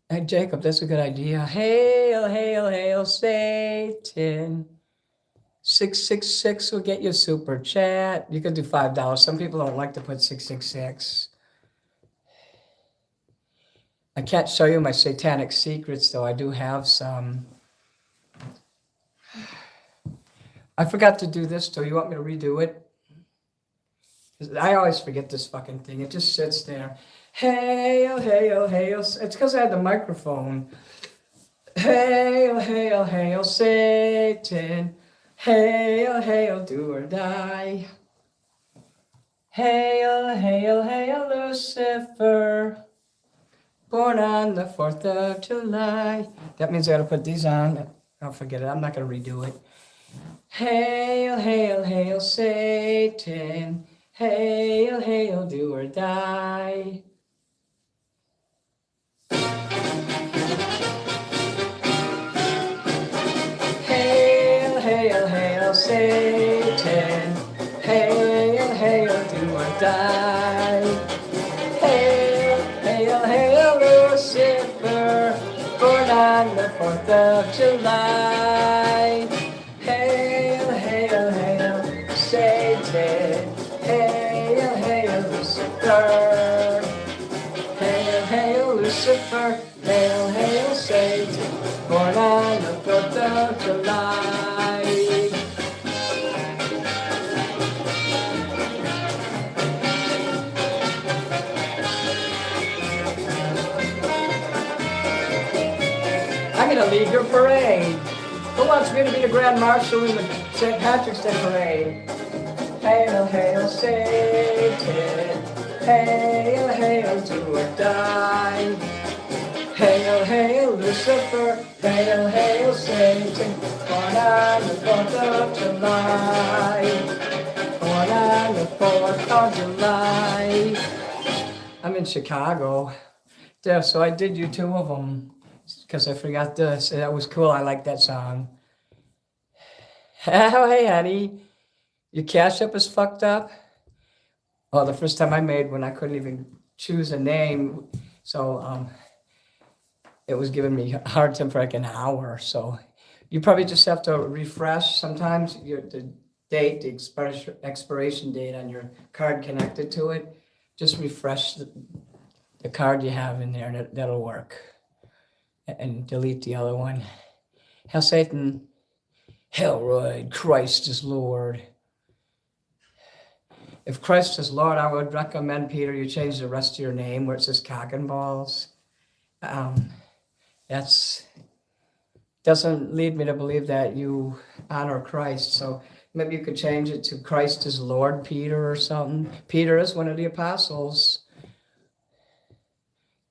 Hey, Jacob, that's a good idea. Hail, hail, hail, Satan. 666 will get you a super chat. You can do $5. Some people don't like to put 666. I can't show you my satanic secrets, though. I do have some. I forgot to do this, though. You want me to redo it? I always forget this fucking thing. It just sits there. Hail, hail, hail. It's because I had the microphone. Hail, hail, hail, Satan. Hail, hail, do or die. Hail, hail, hail, Lucifer. Born on the 4th of July. That means I gotta put these on. I'll forget it. I'm not gonna redo it. Hail, hail, hail, Satan. Hail, hail, do or die. Hail, hail, hail, Satan. Hail, hail, do or die. Hail, hail, hail, Lucifer. Born on the 4th of July. Hail, hail, hail, Satan. Hail, hail, Lucifer. Hail, hail, Lucifer. Hail, hail, Satan. Born on the 4th of July. I'm gonna lead your parade. Who wants me to be the Grand Marshal in the St. Patrick's Day parade? Hail, hail, Satan. Hail, hail, do or die. Hail, hail, Lucifer. Hail, hail, Satan. Born on the 4th of July. Born on the 4th of July. I'm in Chicago. There, so I did you two of them. Because I forgot this. That was cool. I like that song. Oh, hey, honey. Your Cashapp is fucked up? Well, the first time I made one, I couldn't even choose a name. So it was giving me a hard time for like an hour. So you probably just have to refresh sometimes the date, the expiration date on your card connected to it. Just refresh the card you have in there, and that'll work. And delete the other one. Hail Satan, Hail Christ is Lord. If Christ is Lord, I would recommend, Peter, you change the rest of your name where it says cock and balls. That's doesn't lead me to believe that you honor Christ. So maybe you could change it to Christ is Lord, Peter, or something. Peter is one of the apostles.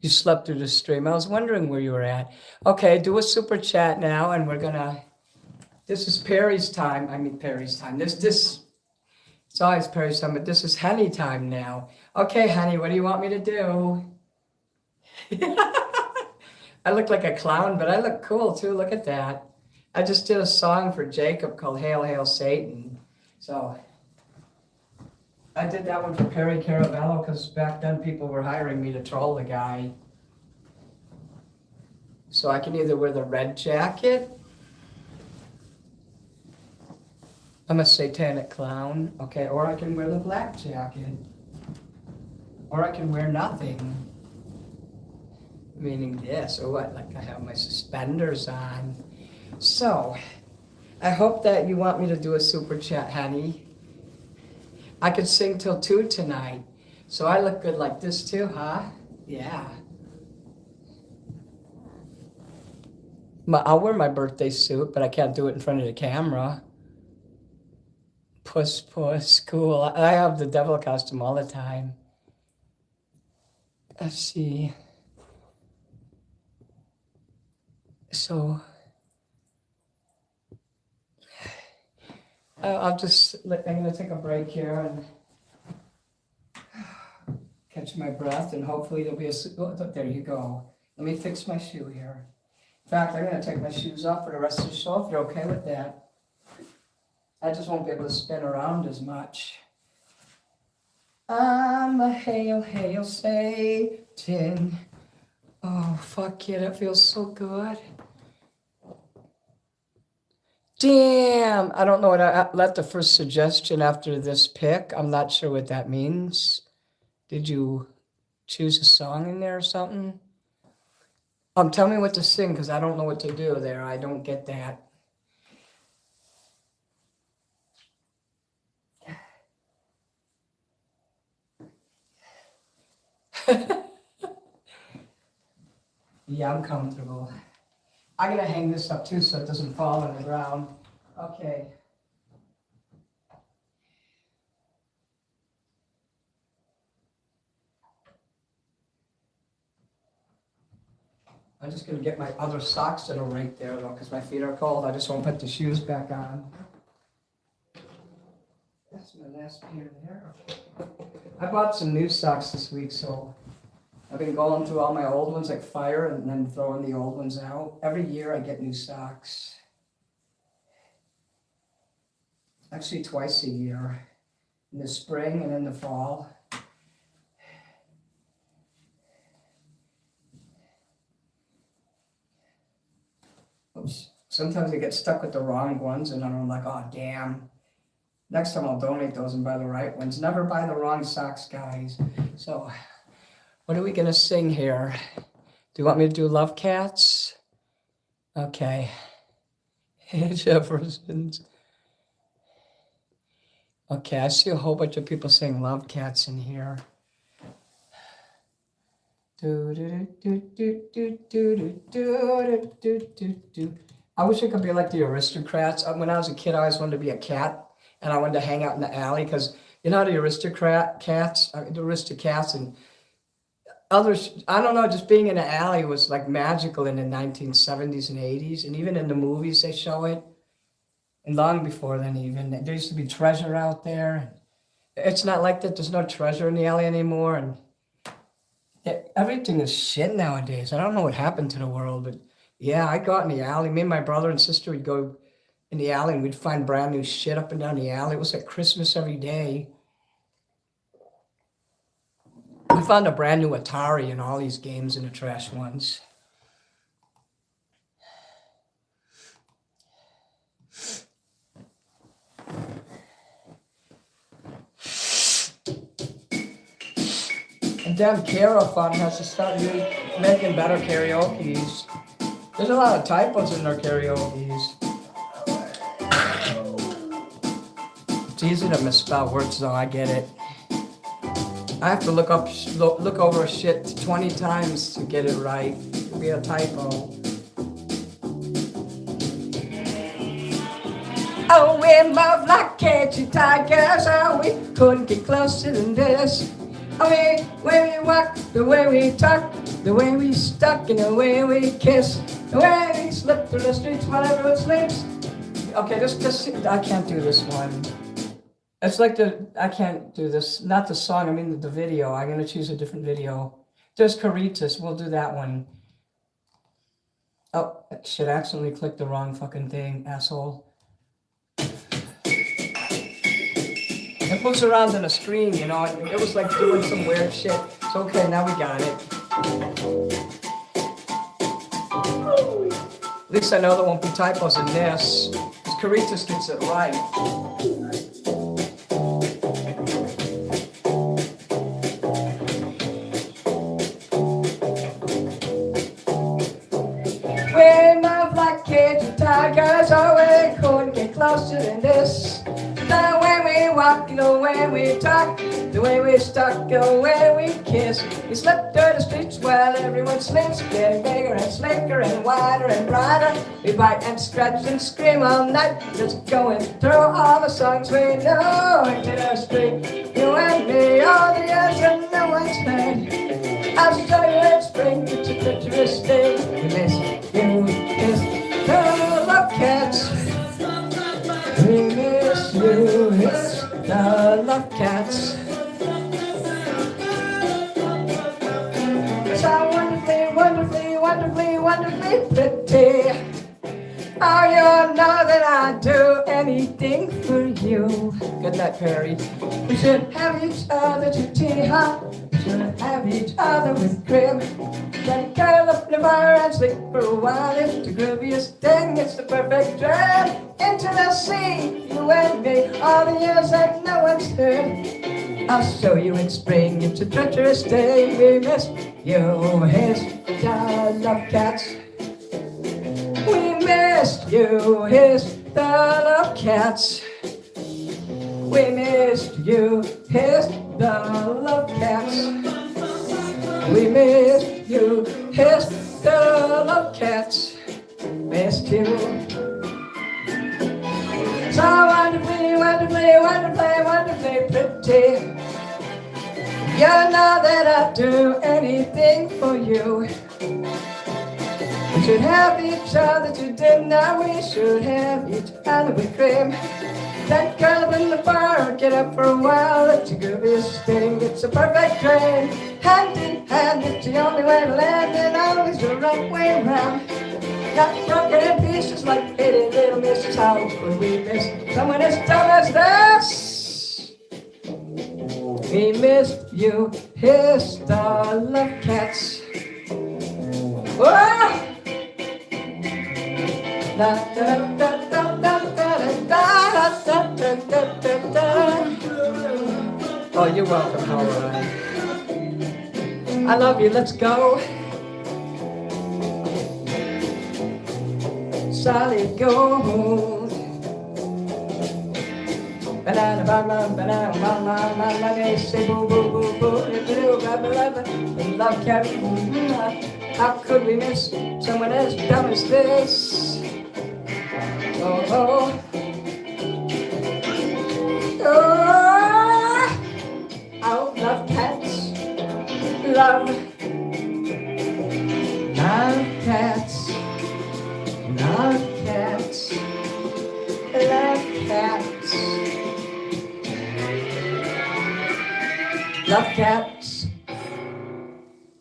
You slept through the stream. I was wondering where you were at. Okay, do a super chat now, and we're gonna. This is Perry's time. I mean Perry's time. This. It's always Perry's time, but this is Henny time now. Okay, Henny, what do you want me to do? I look like a clown, but I look cool too. Look at that. I just did a song for Jacob called Hail, Hail, Satan. So I did that one for Perry Caravello because back then people were hiring me to troll the guy. So I can either wear the red jacket. I'm a satanic clown, okay, or I can wear the black jacket. Or I can wear nothing. Meaning this, or what, like I have my suspenders on. So, I hope that you want me to do a super chat, honey. I could sing till 2 tonight. So I look good like this too, huh? Yeah. I'll wear my birthday suit, but I can't do it in front of the camera. Puss, puss, cool. I have the devil costume all the time. Let's see. So, I'm going to take a break here and catch my breath, and hopefully there'll be there you go. Let me fix my shoe here. In fact, I'm going to take my shoes off for the rest of the show if you're okay with that. I just won't be able to spin around as much. I'm a hail, hail, Satan. Oh, fuck yeah, that feels so good. Damn, I don't know what I left the first suggestion after this pick. I'm not sure what that means. Did you choose a song in there or something? Tell me what to sing because I don't know what to do there. I don't get that. Yeah, I'm comfortable. I'm going to hang this up too so it doesn't fall on the ground. Okay. I'm just going to get my other socks that are right there though because my feet are cold. I just won't put the shoes back on. That's my last pair there. I bought some new socks this week, so I've been going through all my old ones like fire and then throwing the old ones out. Every year I get new socks. Actually twice a year. In the spring and in the fall. Oops. Sometimes I get stuck with the wrong ones and I'm like, oh damn. Next time I'll donate those and buy the right ones. Never buy the wrong socks, guys. So, what are we gonna sing here? Do you want me to do Love Cats? Okay. Jefferson's. Okay, I see a whole bunch of people saying Love Cats in here. I wish I could be like the Aristocrats. When I was a kid, I always wanted to be a cat, and I wanted to hang out in the alley because you know the Aristocats and others. I don't know. Just being in the alley was like magical in the 1970s and 80s, and even in the movies they show it. And long before then, even there used to be treasure out there. It's not like that. There's no treasure in the alley anymore, and everything is shit nowadays. I don't know what happened to the world, but yeah, I go out in the alley. Me and my brother and sister would go in the alley and we'd find brand new shit up and down the alley. It was like Christmas every day. We found a brand new Atari and all these games in the trash once. And damn Kara Fun has to start making better karaoke's. There's a lot of typos in their karaoke's. It's easy to misspell words though, I get it. I have to look over shit 20 times to get it right. It'll be a typo. Oh, we move like cagey tigers. Oh, we couldn't get closer than this. Oh, the way we walk, the way we talk, the way we stuck, and the way we kiss, the way we slip through the streets while everyone sleeps. Okay, just I can't do this one. It's like I can't do this. Not the song, I mean the video. I'm gonna choose a different video. There's Caritas, we'll do that one. Oh, shit, I accidentally clicked the wrong fucking thing, asshole. It moves around on the screen, you know, it was like doing some weird shit. It's okay, now we got it. At least I know there won't be typos in this. Because Caritas gets it right. We move like caged tigers, oh we couldn't get closer than this. The way we walk, the way we talk, the way we stalk, the way we kiss. We slip through the streets while everyone sleeps, getting bigger and slicker and wider and brighter. We bite and stretch and scream all night, just going through all the songs we know into the street. You and me, all the years and no one's heard. I'll show you in spring, it's a treacherous day. We miss you, miss the love cats. We miss you, miss the love cats. So wonderfully, wonderfully, wonderfully, wonderfully pretty. Oh, you know that I'd do anything for you. Good night, Perry. We should have each other to tea hut. We should have each other with crib. Then curl up in the fire and sleep for a while. It's the grooviest thing, it's the perfect dream. Into the sea, you and me, all the years that no one's heard. I'll show you in spring, it's a treacherous day. We miss you, here's the love cats. We missed you, here's the love cats. We missed you, here's the love cats. We missed you, here's the love cats. Missed you. So wonderfully, wonderfully, wonderfully, wonderfully pretty. You know that I'd do anything for you. We should have each other to dinner, we should have each other with cream. Then curl up in the bar, get up for a while, it's a grooviest thing, it's a perfect dream. Hand in hand, it's the only way to land, and always the right way around. Not broken in pieces like pretty little misses, how could we miss someone as dumb as this? We missed you, here's the love cats. Whoa! Oh, you're welcome, Howard. I love you, let's go. Solid gold. Banana, banana, banana, banana, banana, say boo, boo, boo, boo, love cat. How could we miss someone as dumb as this? Oh, oh, oh, oh, love cats, love cats, love cats, love cats, love cats.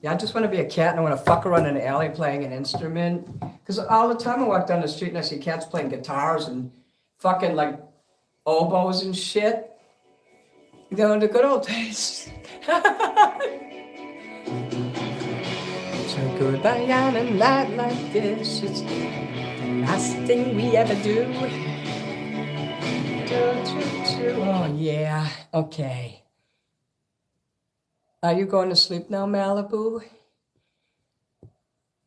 Yeah, I just want to be a cat and I want to fuck around in an alley playing an instrument. Because all the time I walk down the street and I see cats playing guitars and fucking like oboes and shit. You know, the good old days. So goodbye on a night like this. It's the last thing we ever do. Oh, yeah. Okay. Are you going to sleep now, Malibu?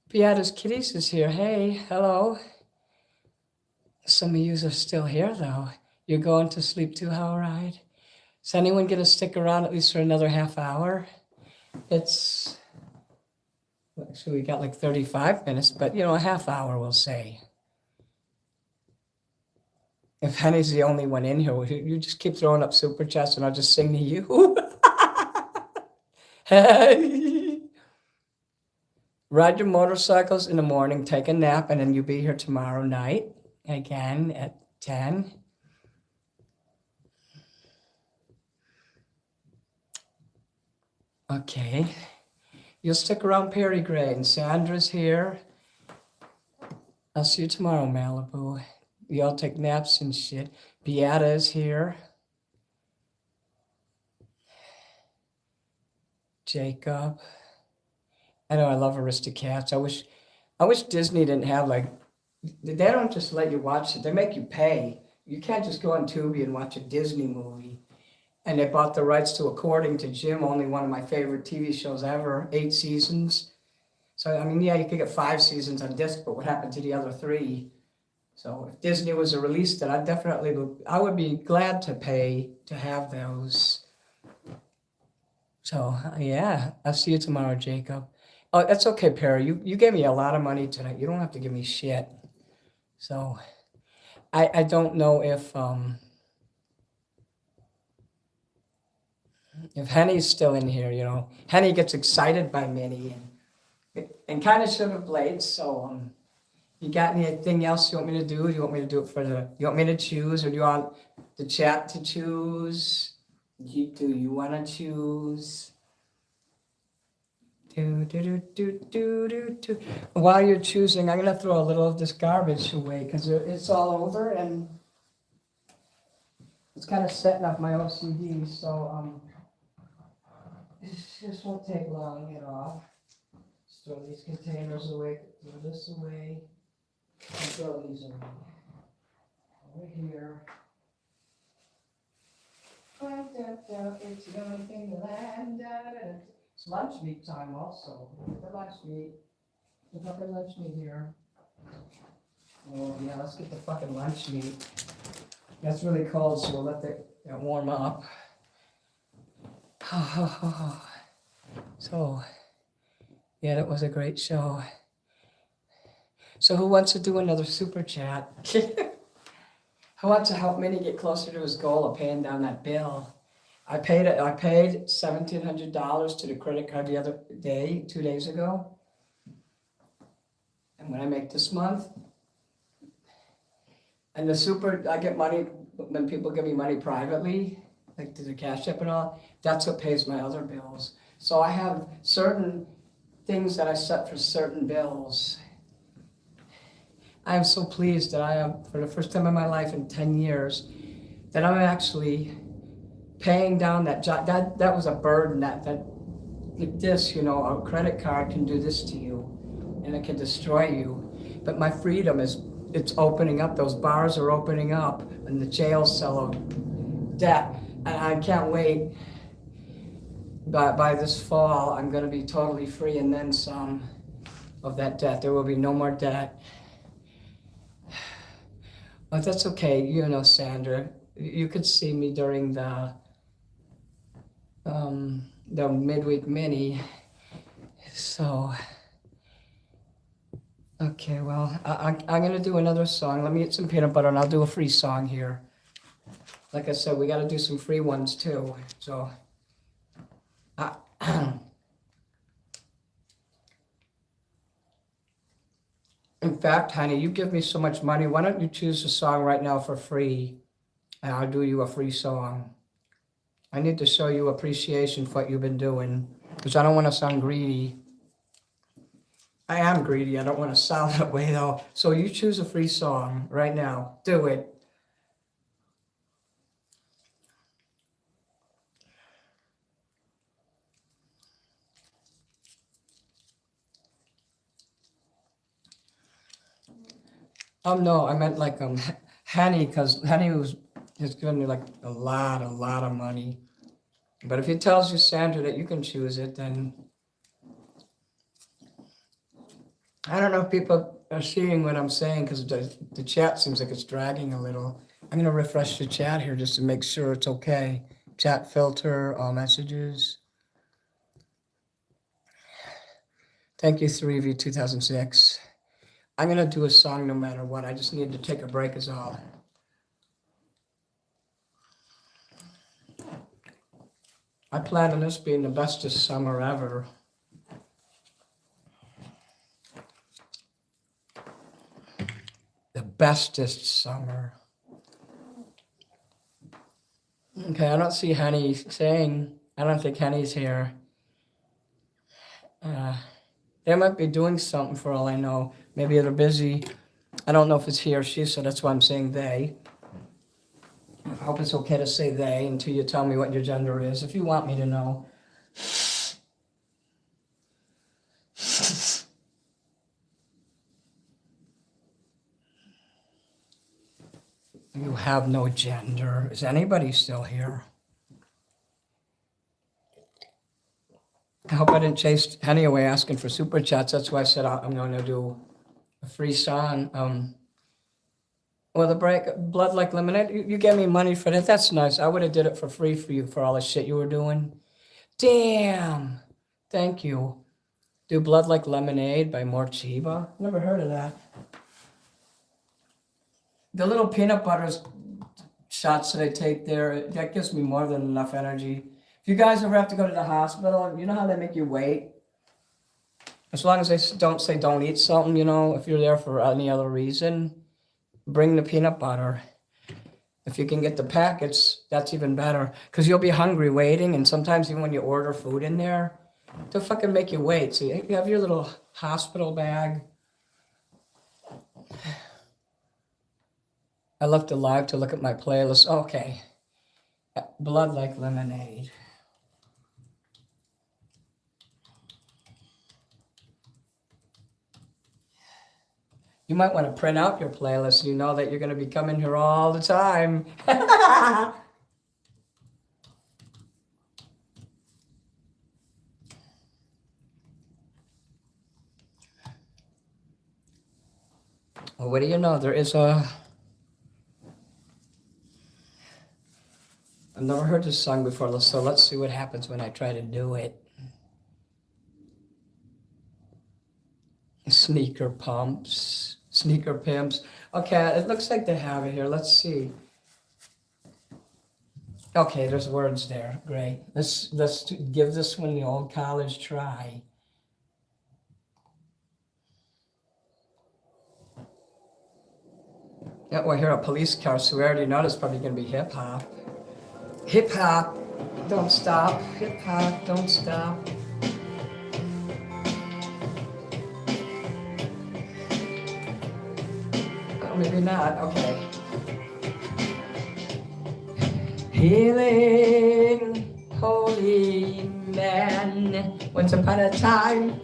Beata's Kitties is here. Hey, hello. Some of you are still here, though. You're going to sleep too, Howard? Is anyone going to stick around at least for another half hour? It's, actually, we got like 35 minutes, but, a half hour, we'll say. If Henny's the only one in here, you just keep throwing up super chats and I'll just sing to you. Hey. Ride your motorcycles in the morning, take a nap, and then you'll be here tomorrow night again at 10. Okay. You'll stick around Perry Gray, and Sandra's here. I'll see you tomorrow, Malibu. We all take naps and shit. Beata is here. Jacob. I know I love Aristocats. I wish Disney didn't have like they don't just let you watch it. They make you pay. You can't just go on Tubi and watch a Disney movie. And they bought the rights to According to Jim, only one of my favorite TV shows ever, 8 seasons. So I mean, yeah, you could get 5 seasons on disc, but what happened to the other 3? So if Disney was to release that, I would be glad to pay to have those. So yeah, I'll see you tomorrow, Jacob. Oh, that's okay, Perry. You gave me a lot of money tonight. You don't have to give me shit. So I don't know if Henny's still in here. Henny gets excited by Minnie and kind of should have played. So you got anything else you want me to do? You want me to do it you want me to choose, or do you want the chat to choose? Do you want to choose? While you're choosing, I'm gonna throw a little of this garbage away because it's all over and it's kind of setting up my OCD. So this won't take long to get off. Just throw these containers away. Throw this away. And throw these away. Over here. It's the only thing to land. It's lunch meat time also. The lunch meat. The fucking lunch meat here. Oh yeah, let's get the fucking lunch meat. That's really cold, so we'll let that warm up. So, yeah, that was a great show. So who wants to do another super chat? Who wants to help Minnie get closer to his goal of paying down that bill? I paid $1,700 to the credit card the other day, 2 days ago. And when I make this month, and I get money when people give me money privately, like to the Cashapp and all, that's what pays my other bills. So I have certain things that I set for certain bills. I am so pleased that I am, for the first time in my life in 10 years, that I'm actually paying down that job. That was a burden that this, a credit card can do this to you and it can destroy you. But my freedom it's opening up. Those bars are opening up and the jail cell of debt. And I can't wait. By this fall, I'm going to be totally free and then some of that debt. There will be no more debt. But that's okay. Sandra, you could see me during the midweek mini. So, okay, well, I'm going to do another song. Let me get some peanut butter and I'll do a free song here. Like I said, we got to do some free ones too. So, in fact, honey, you give me so much money. Why don't you choose a song right now for free? And I'll do you a free song. I need to show you appreciation for what you've been doing, because I don't want to sound greedy. I am greedy. I don't want to sound that way, though. So you choose a free song right now. Do it. No, I meant like Henny, because Henny has given me like a lot of money. But if he tells you, Sandra, that you can choose it, then I don't know if people are seeing what I'm saying, because the chat seems like it's dragging a little. I'm going to refresh the chat here just to make sure it's okay. Chat filter, all messages. Thank you, 3V 2006. I'm going to do a song no matter what. I just need to take a break is all. I plan on this being the bestest summer ever. The bestest summer. Okay, I don't see Henny saying. I don't think Henny's here. They might be doing something for all I know. Maybe they're busy I don't know if it's he or she, so that's why I'm saying they. I hope it's okay to say they until you tell me what your gender is, if you want me to know. You have no gender. Is anybody still here? I hope I didn't chase Henny away asking for super chats. That's why I said I'm going to do a free song. Well, the break, Blood Like Lemonade, you gave me money for that. That's nice. I would have did it for free for you for all the shit you were doing. Damn. Thank you. Do Blood Like Lemonade by Morchiba. Never heard of that. The little peanut butter shots that I take there, that gives me more than enough energy. If you guys ever have to go to the hospital, you know how they make you wait? As long as they don't say don't eat something, you know, if you're there for any other reason, bring the peanut butter. If you can get the packets, that's even better. Because you'll be hungry waiting, and sometimes even when you order food in there, they'll fucking make you wait. So you have your little hospital bag. I left it live to look at my playlist. Okay. Blood Like Lemonade. You might want to print out your playlist so you know that you're going to be coming here all the time. Well, what do you know? There is a... I've never heard this song before, so let's see what happens when I try to do it. Sneaker pumps, sneaker pimps. Okay, it looks like they have it here. Let's see. Okay, there's words there. Great. Let's give this one the old college try. Yeah, well, I hear a police car, so we already know it's probably going to be hip hop. Hip hop, don't stop. Hip hop, don't stop. Oh, maybe not. Okay. Healing, holy man. Once upon a time,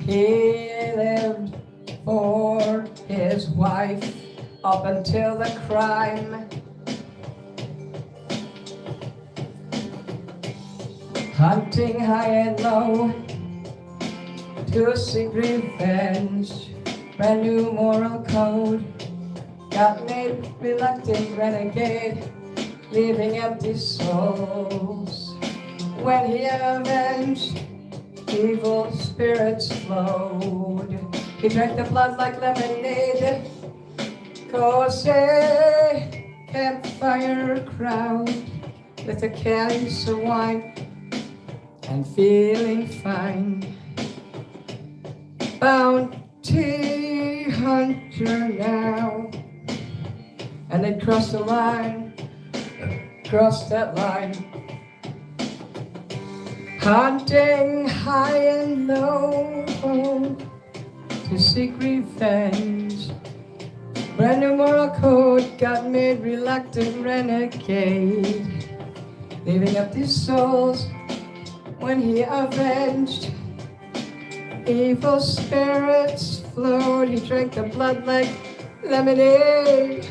he lived for his wife up until the crime. Hunting high and low to seek revenge. Brand new moral code got made reluctant renegade, leaving empty souls. When he avenged, evil spirits flowed. He drank the blood like lemonade. Cozy campfire crowd with a case of wine and feeling fine. Bounty hunter now, and they crossed the line, crossed that line. Hunting high and low to seek revenge. Brand new moral code got made reluctant renegade, leaving up these souls when he avenged. Evil spirits flowed, he drank the blood like lemonade.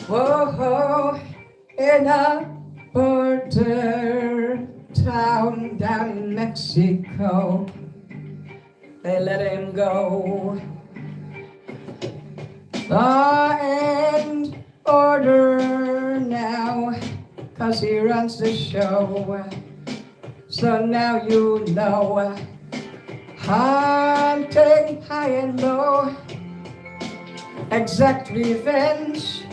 Whoa, in a border town down in Mexico, they let him go. Law and order now, 'cause he runs the show. So now you know, hunting high and low, exact revenge.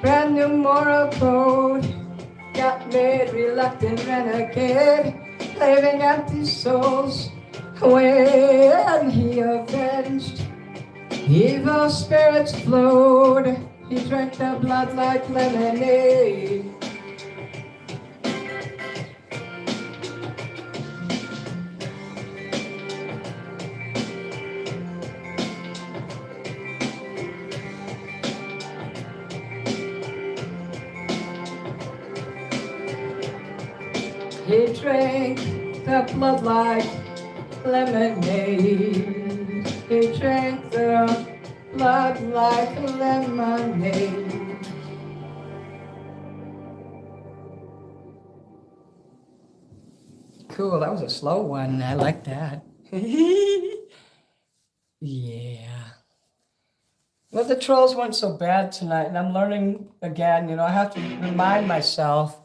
Brand new moral code got made, reluctant renegade, leaving empty souls when he avenged. Evil spirits flowed, he drank the blood like lemonade. He drank the blood like lemonade. He drank the blood like lemonade. Cool, that was a slow one. I like that. Yeah. Well, the trolls weren't so bad tonight, and I'm learning again. You know, I have to remind myself.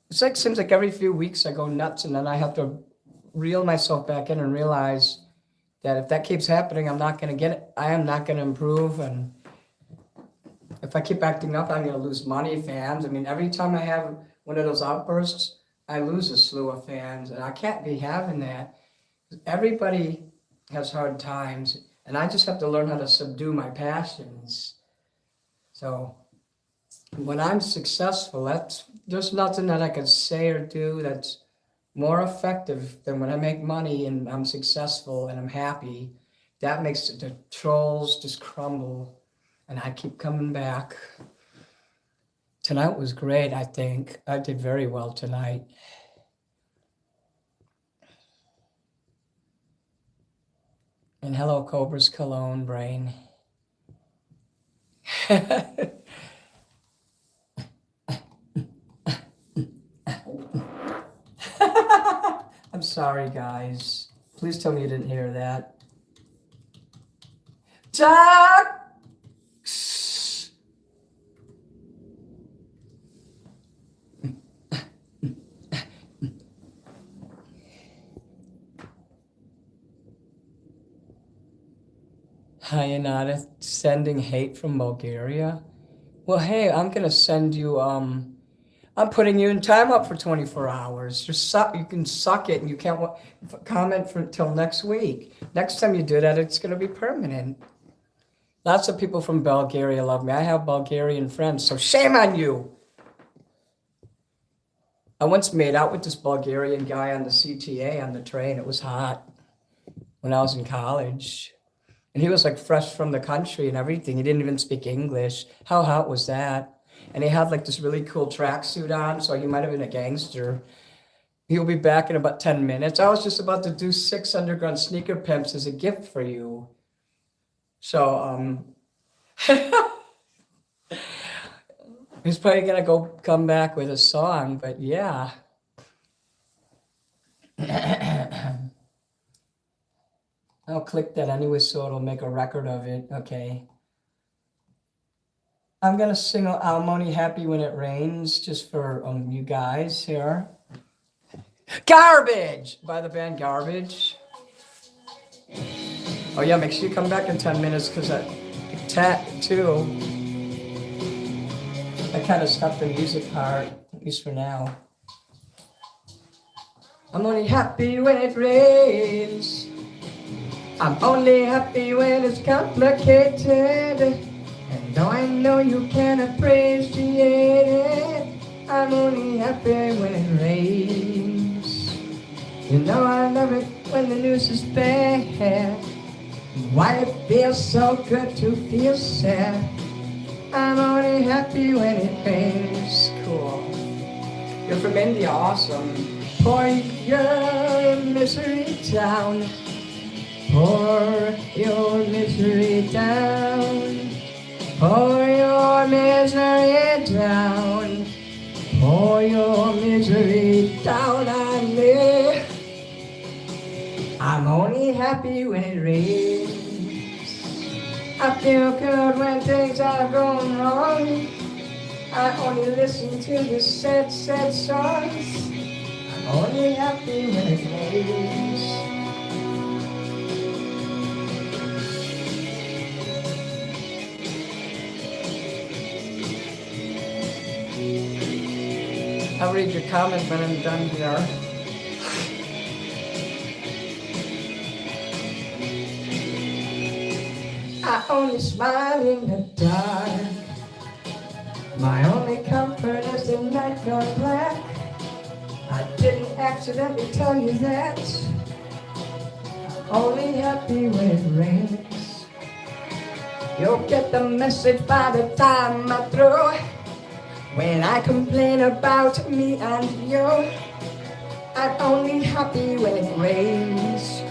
It's like seems like every few weeks I go nuts, and then I have to reel myself back in and realize that if that keeps happening, I'm not going to get it. I am not going to improve, and if I keep acting up, I'm going to lose money, fans. I mean, every time I have one of those outbursts, I lose a slew of fans, and I can't be having that. Everybody has hard times, and I just have to learn how to subdue my passions. So when I'm successful, there's nothing that I can say or do that's more effective than when I make money and I'm successful and I'm happy. That makes the trolls just crumble, and I keep coming back. Tonight was great, I think. I did very well tonight. And hello, Cobra's Cologne Brain. I'm sorry, guys. Please tell me you didn't hear that. Ducks! Hi, you're not sending hate from Bulgaria? Well, hey, I'm gonna send you, I'm putting you in time up for 24 hours. You can suck it, and you can't comment for until next week. Next time you do that, it's gonna be permanent. Lots of people from Bulgaria love me. I have Bulgarian friends, so shame on you. I once made out with this Bulgarian guy on the CTA on the train. It was hot when I was in college. And he was like fresh from the country and everything. He didn't even speak English. How hot was that? And he had like this really cool tracksuit on, so he might have been a gangster. He'll be back in about 10 minutes. I was just about to do 6 underground sneaker pimps as a gift for you. So, he's probably gonna come back with a song, but yeah. I'll click that anyway, so it'll make a record of it. Okay. I'm gonna sing I'm Only Happy When It Rains, just for you guys here. Garbage! By the band Garbage. Oh yeah, make sure you come back in 10 minutes, because that tattoo, I kind of stopped the music part, at least for now. I'm only happy when it rains. I'm only happy when it's complicated. And though I know you can't appreciate it, I'm only happy when it rains. You know I love it when the news is bad. Why it feels so good to feel sad. I'm only happy when it rains. Cool. You're from India, awesome. Pour your misery down. Pour your misery down. Pour your misery down. Pour your misery down on me. I'm only happy when it rains. I feel good when things are going wrong. I only listen to the sad, sad songs. I'm only happy when it rains. I'll read your comment when I'm done here. I only smile in the dark. My only comfort is the night gone black. I didn't accidentally tell you that. I'm only happy when it rains. You'll get the message by the time I'm through. When I complain about me and you, I'm only happy when it rains.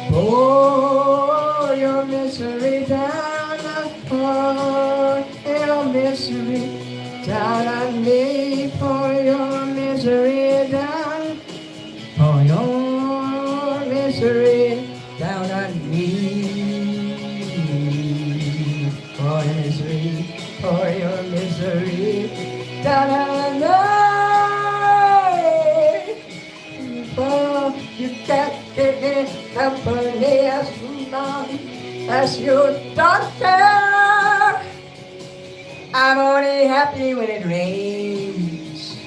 Pour your misery down, pour your misery down on me. Pour your misery down, pour your misery down on me. Pour your misery, pour your misery down on me. For you can't give me company as long as you don't care. I'm only happy when it rains.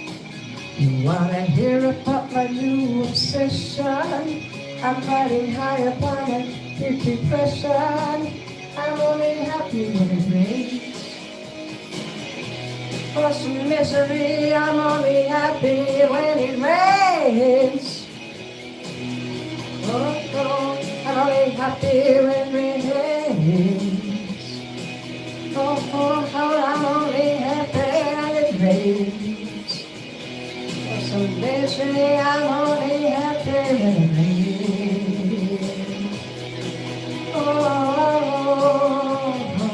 You wanna hear about my new obsession? I'm riding high upon a deep depression. I'm only happy when it rains. For some misery, I'm only happy when it rains. Oh, oh, I'm only happy when it rains. Oh, oh, oh, I'm only happy when it rains. For some misery, I'm only happy when it rains. Oh, oh, oh.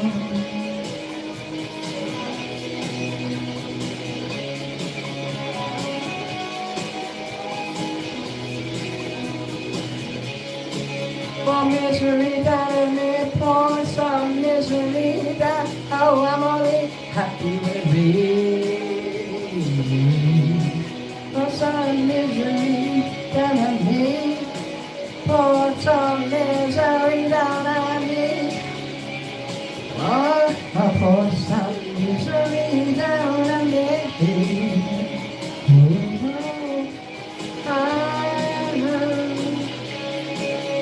Pour misery down in me, pour some misery down. Oh, I'm only happy when it rains. Pour some misery down on me, pour some misery down on me. Oh, pour some misery down on me.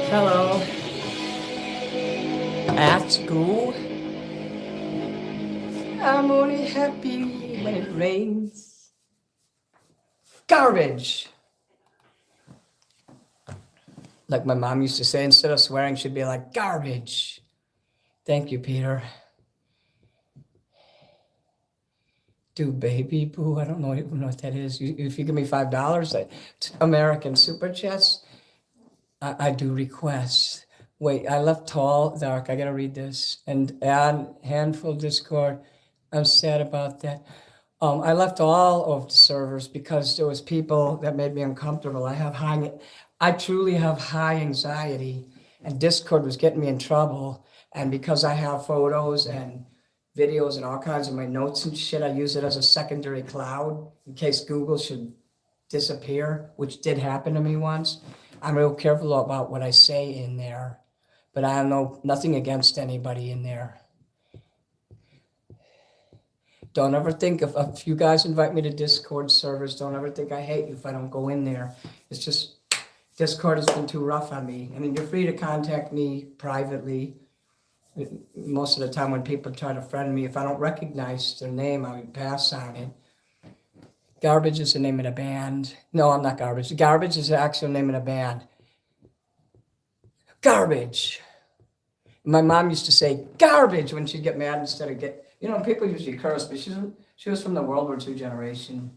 Hello. At school, I'm only happy when it rains. Garbage. Like my mom used to say, instead of swearing, she'd be like, garbage. Thank you, Peter. Do baby boo. I don't know even what that is. If you give me $5, American Super Chats, I do requests. Wait, I left tall, dark. I gotta read this. And add handful Discord. I'm sad about that. I left all of the servers because there was people that made me uncomfortable. I truly have high anxiety, and Discord was getting me in trouble. And because I have photos and videos and all kinds of my notes and shit, I use it as a secondary cloud in case Google should disappear, which did happen to me once. I'm real careful about what I say in there, but I don't know, nothing against anybody in there. Don't ever think if you guys invite me to Discord servers, don't ever think I hate you if I don't go in there. It's just, Discord has been too rough on me. I mean, you're free to contact me privately. Most of the time when people try to friend me, if I don't recognize their name, I would pass on it. Garbage is the name of the band. No, I'm not Garbage. Garbage is the actual name of the band. Garbage. My mom used to say garbage when she'd get mad instead of get, people usually curse, but she was from the World War II generation.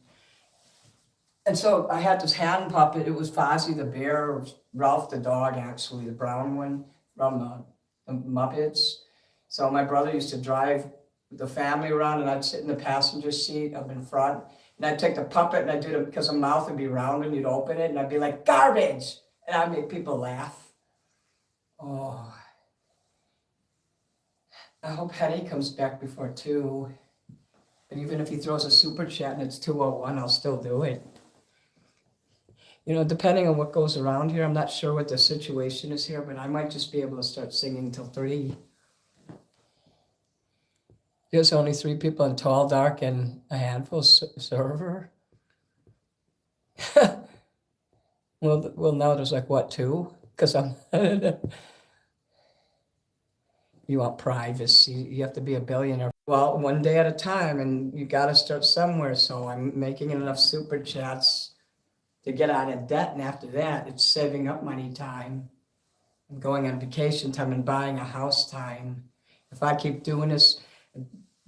And so I had this hand puppet. It was Fozzie the bear, Ralph the dog, actually, the brown one from the Muppets. So my brother used to drive the family around, and I'd sit in the passenger seat up in front. And I'd take the puppet and I'd do it because the mouth would be round and you'd open it and I'd be like, garbage. And I'd make people laugh. Oh. I hope Henny comes back before 2. But even if he throws a super chat and it's 2:01, I'll still do it. Depending on what goes around here, I'm not sure what the situation is here, but I might just be able to start singing till 3. There's only 3 people in Tall Dark and a handful server. Well, now there's like what, 2? Because I'm. You want privacy. You have to be a billionaire. Well, one day at a time, and you got to start somewhere. So I'm making enough super chats to get out of debt, and after that, it's saving up money time, and going on vacation time, and buying a house time. If I keep doing this,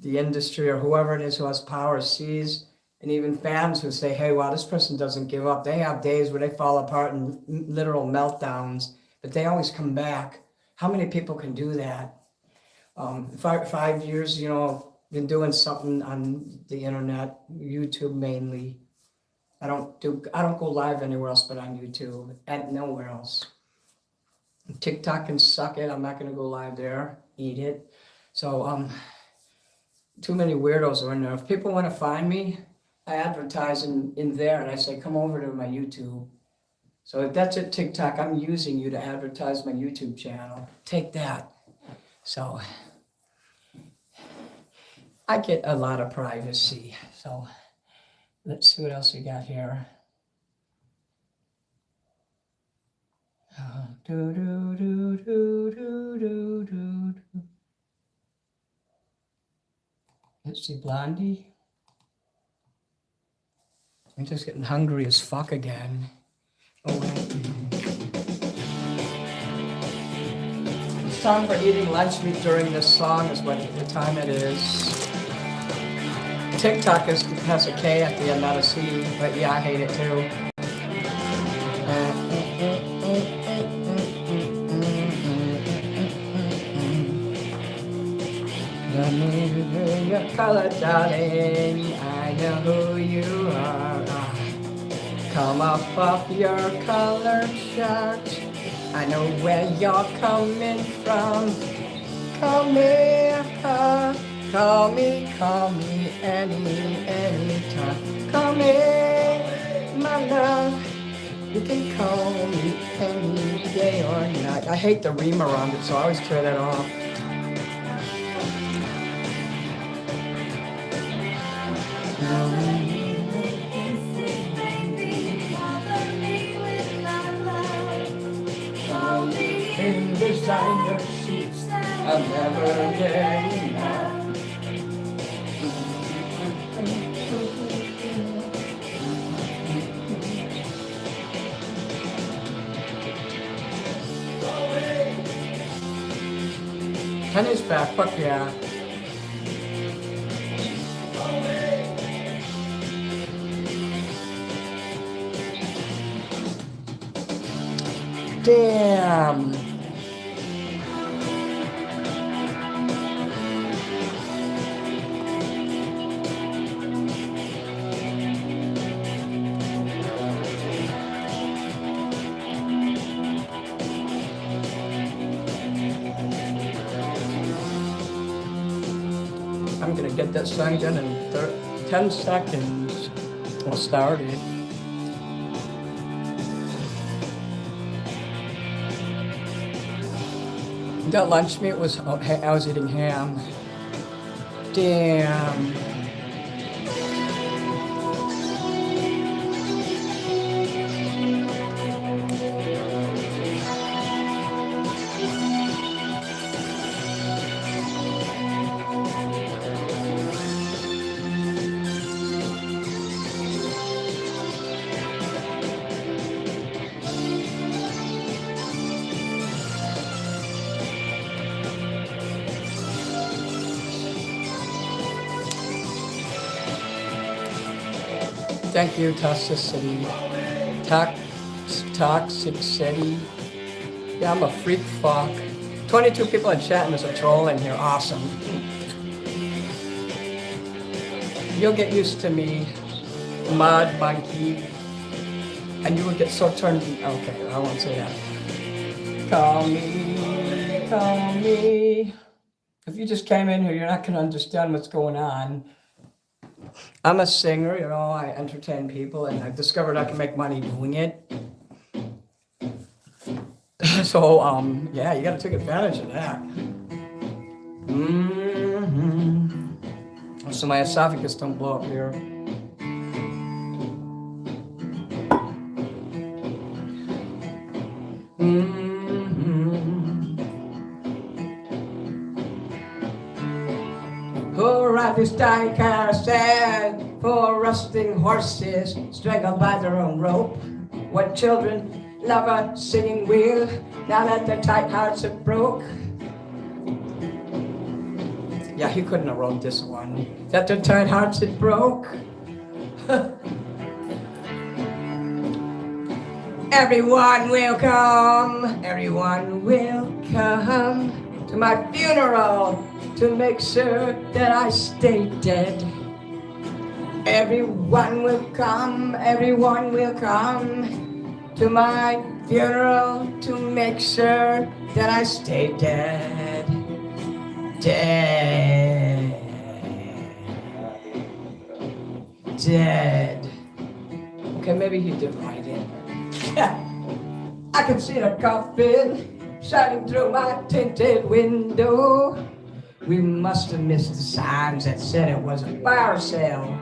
the industry or whoever it is who has power sees, and even fans who say, hey, wow, this person doesn't give up. They have days where they fall apart in literal meltdowns, but they always come back. How many people can do that? 5 years, been doing something on the internet, YouTube mainly. I don't go live anywhere else but on YouTube and nowhere else. TikTok can suck it. I'm not gonna go live there. Eat it. So too many weirdos are in there. If people want to find me, I advertise in there and I say, come over to my YouTube. So if that's at TikTok, I'm using you to advertise my YouTube channel. Take that. So I get a lot of privacy. So let's see what else we got here. Let's see, Blondie. I'm just getting hungry as fuck again. Oh, wait. It's time for eating lunch meat during this song is what the time it is. TikTok has a K at the end, not a C, but yeah, I hate it too. Let me hear your color, darling. I know who you are. Come up off your colored shirt. I know where you're coming from. Come here, call me anytime. Come here, my love. You can call me any day or night. I hate the ream around it, so I always clear that off. In designer sheets, I'll never get enough. Penny's back, fuck yeah. Damn. I'm gonna get that song done in 10 seconds. We'll start it. That lunch meat was, I was eating ham. Damn. Thank you, Toxicity. Toxic City. Yeah, I'm a freak fuck. 22 people in chat and there's a troll in here. Awesome. You'll get used to me, Mud Monkey. And you will get so turned. Okay, I won't say that. Call me. If you just came in here, you're not going to understand what's going on. I'm a singer, I entertain people, and I've discovered I can make money doing it. So, yeah, you gotta take advantage of that. So my esophagus don't blow up here. Who ride this dying carousel for rusting horses strangled by their own rope? What children love a singing wheel now that their tight hearts are broke? Yeah, he couldn't have wrote this one. That their tight hearts had broke. Everyone will come to my funeral to make sure that I stay dead. Everyone will come to my funeral to make sure that I stay dead. Dead. Okay, maybe he did write it. I can see the coffin shining through my tinted window. We must have missed the signs that said it was a fire sale.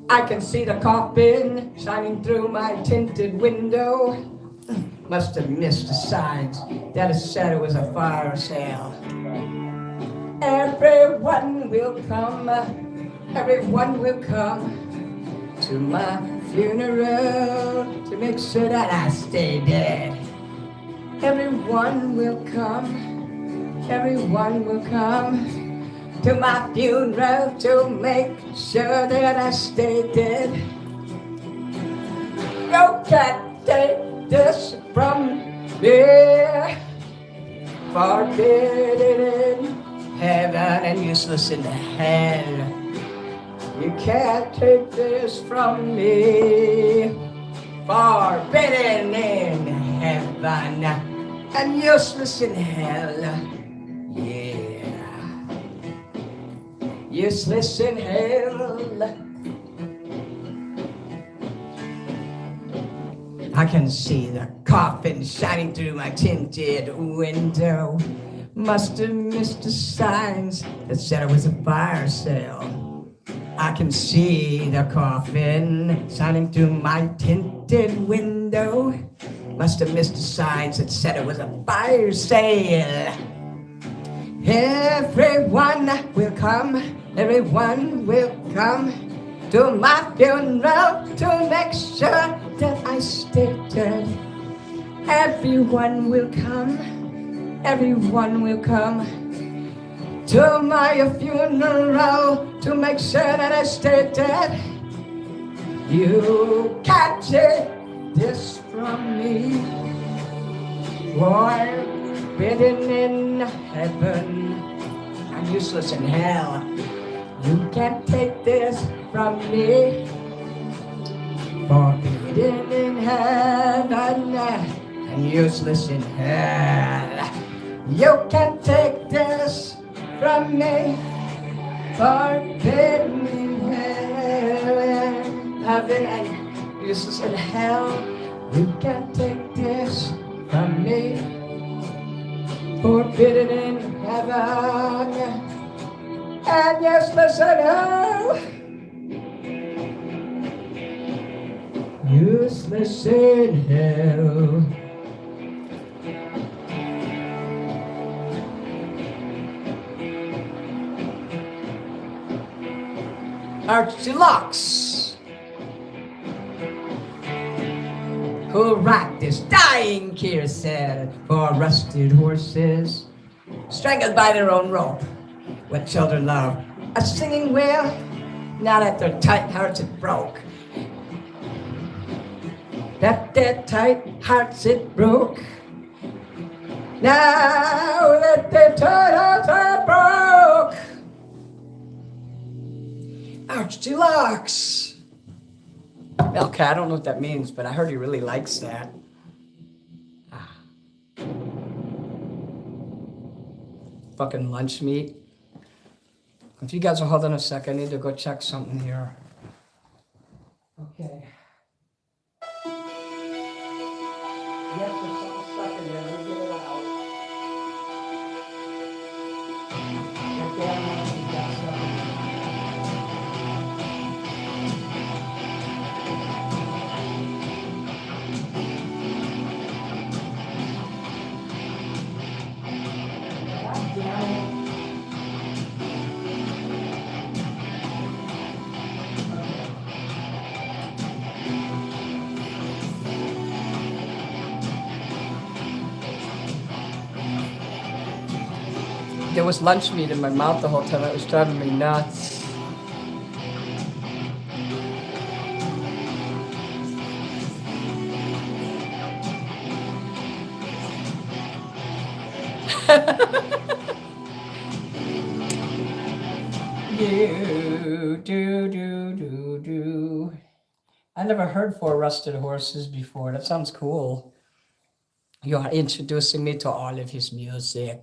I can see the coffin shining through my tinted window. Must have missed the signs that said it was a fire sale. Everyone will come to my funeral to make sure that I stay dead. Everyone will come to my funeral to make sure that I stay dead. You can't take this from me, forbidden in heaven and useless in hell. You can't take this from me, forbidden in heaven and useless in hell. Yeah, useless in hell. I can see the coffin shining through my tinted window. Must have missed the signs that said it was a fire sale. I can see the coffin shining through my tinted window. Must have missed the signs that said it was a fire sale. Everyone will come to my funeral to make sure that I stay dead. Everyone will come to my funeral to make sure that I stay dead. You can't take this from me, forbidden in heaven and useless in hell. You can't take this from me, forbidden in heaven and useless in hell. You can't take this from me, forbidden in heaven and useless in hell. You can't take this from me, forbidden in heaven and useless in hell. Useless in hell. Archilocks, who'll ride this dying carousel for rusted horses, strangled by their own rope. What children love, a singing whale, now that their tight hearts had broke. That their tight hearts had broke. Now that their tight hearts had broke. Archilocks. Okay, I don't know what that means, but I heard he really likes that. Fucking lunch meat. If you guys will hold on a sec, I need to go check something here. Okay. Yes, just a second here. Let me get it out. Okay, I'm gonna got something. There was lunch meat in my mouth the whole time. It was driving me nuts. Do. I never heard Four Rusted Horses before. That sounds cool. You are introducing me to all of his music.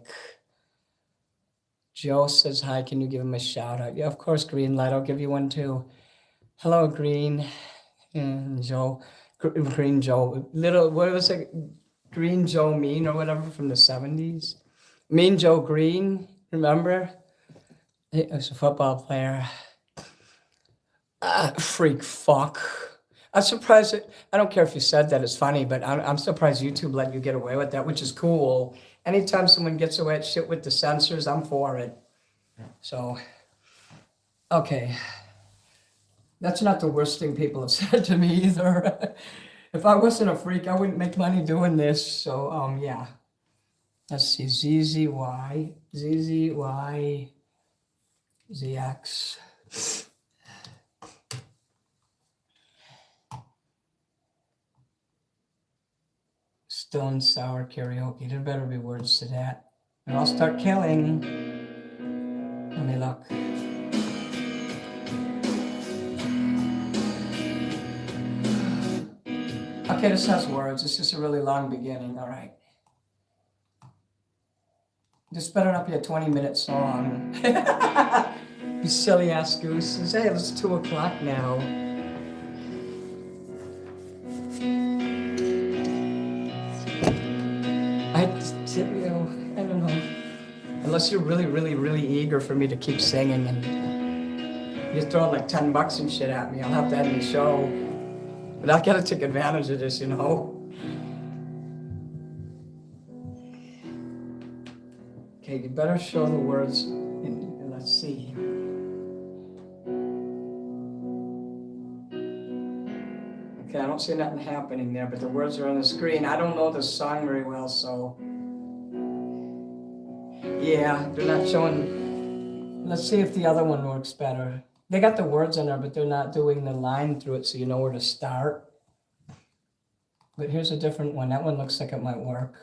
Joe says hi. Can you give him a shout out? Yeah, of course, Green Light. I'll give you one too. Hello, Green. Joe. Green Joe. Little, what was it? Green Joe Mean or whatever from the 70s. Mean Joe Green. Remember? He was a football player. Freak fuck. I'm surprised. I don't care if you said that. It's funny, but I'm surprised YouTube let you get away with that, which is cool. Anytime someone gets away with shit with the censors, I'm for it. So, okay. That's not the worst thing people have said to me either. If I wasn't a freak, I wouldn't make money doing this. So, yeah. Let's see. ZX. Stone Sour Karaoke. There better be words to that. And I'll start killing. Let me look. Okay, this has words. It's just a really long beginning. All right. This better not be a 20-minute song. You silly ass gooses. Hey, it's 2 o'clock now. I don't know. Unless you're really, really, really eager for me to keep singing and you throw like $10 and shit at me, I'll have to end the show. But I gotta take advantage of this, you know. Okay, you better show the words. Let's see. Okay, I don't see nothing happening there, but the words are on the screen. I don't know the song very well, so. Yeah, they're not showing. Let's see if the other one works better. They got the words in there, but they're not doing the line through it so you know where to start. But here's a different one. That one looks like it might work.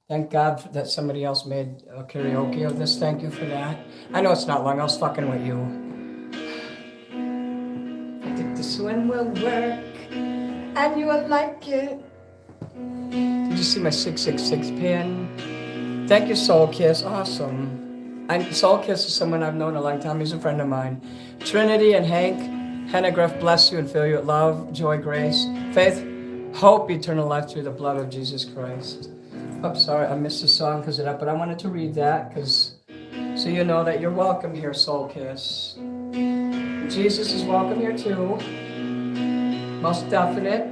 Thank God that somebody else made a karaoke of this. Thank you for that. I know it's not long. I was fucking with you. I think this one will work, and you will like it. Did you see my 666 pin? Thank you, Soul Kiss. Awesome. Soul Kiss is someone I've known a long time. He's a friend of mine. Trinity and Hank, Hennegraph, bless you and fill you with love, joy, grace, faith, hope, eternal life through the blood of Jesus Christ. Oh, sorry, I missed the song because of that, but I wanted to read that because so you know that you're welcome here, Soul Kiss. Jesus is welcome here too. Most definite.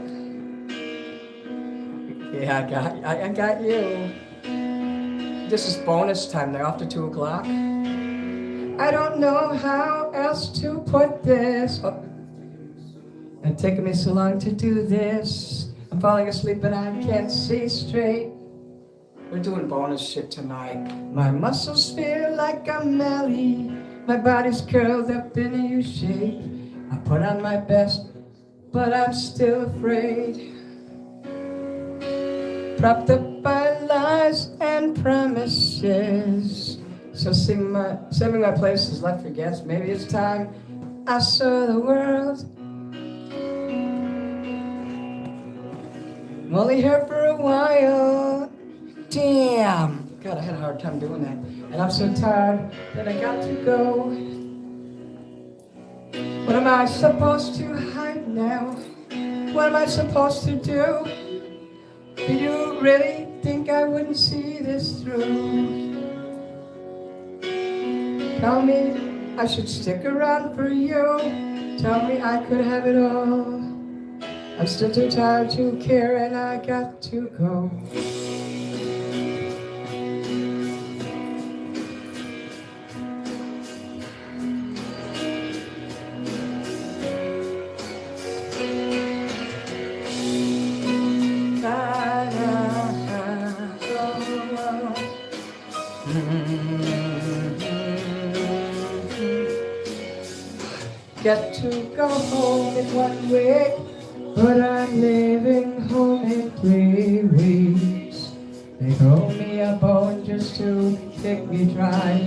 Yeah, I got you. This is bonus time. They're after 2 o'clock. I don't know how else to put this. Oh. It's taken me so long to do this. I'm falling asleep and I can't see straight. We're doing bonus shit tonight. My muscles feel like I'm Melly. My body's curled up in a U shape. I put on my best, but I'm still afraid. Propped up by lies and promises. So saving my places left for guests. Maybe it's time I saw the world. I'm only here for a while. Damn. God, I had a hard time doing that. And I'm so tired that I got to go. What am I supposed to hide now? What am I supposed to do? Do you really think I wouldn't see this through? Tell me I should stick around for you. Tell me I could have it all. I'm still too tired to care and I got to go. get to go home in 1 week, but I'm leaving home in 3 weeks. They throw me a bone just to kick me dry.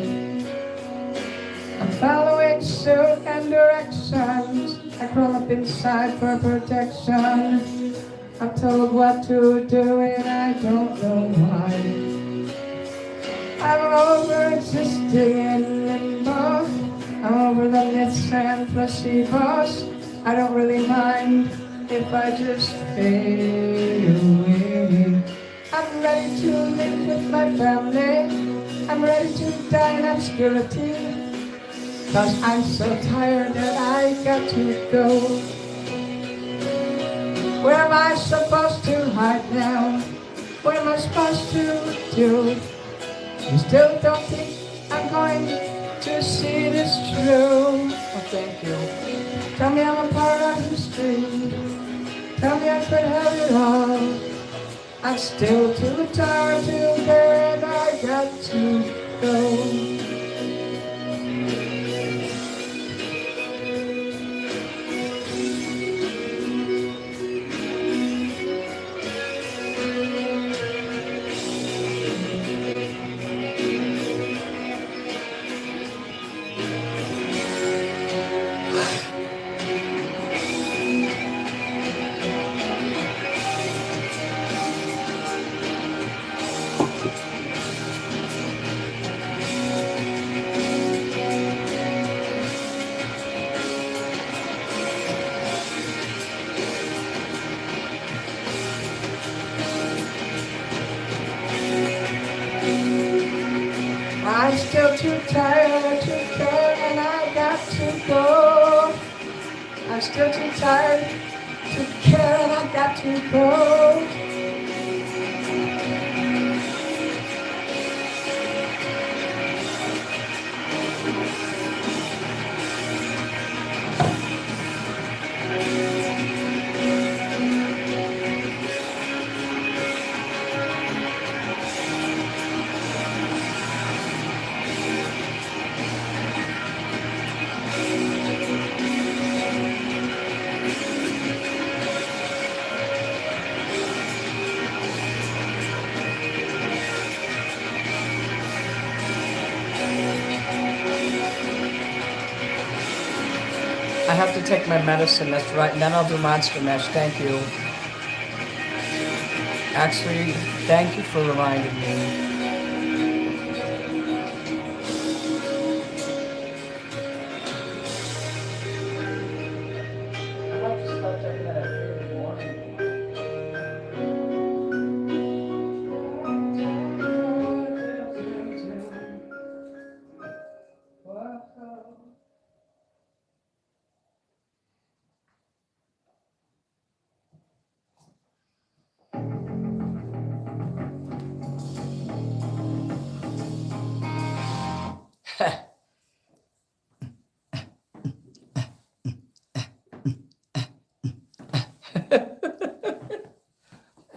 I'm following suit and directions. I crawl up inside for protection. I'm told what to do and I don't know why. I'm over existing in limbo. I'm over the myths and placebos. I don't really mind if I just fade away. I'm ready to live with my family. I'm ready to die in obscurity. 'Cause I'm so tired that I got to go. Where am I supposed to hide now? What am I supposed to do? You still don't think I'm going to see this through? Oh, thank you. Tell me I'm a part of history. Tell me I could have it all. I'm still too tired to bear and I got to go. I'm still too tired to care and I got to go. I'm still too tired to care and I got to go. I have to take my medicine, that's right, and then I'll do Monster Mash, thank you. Actually, thank you for reminding me.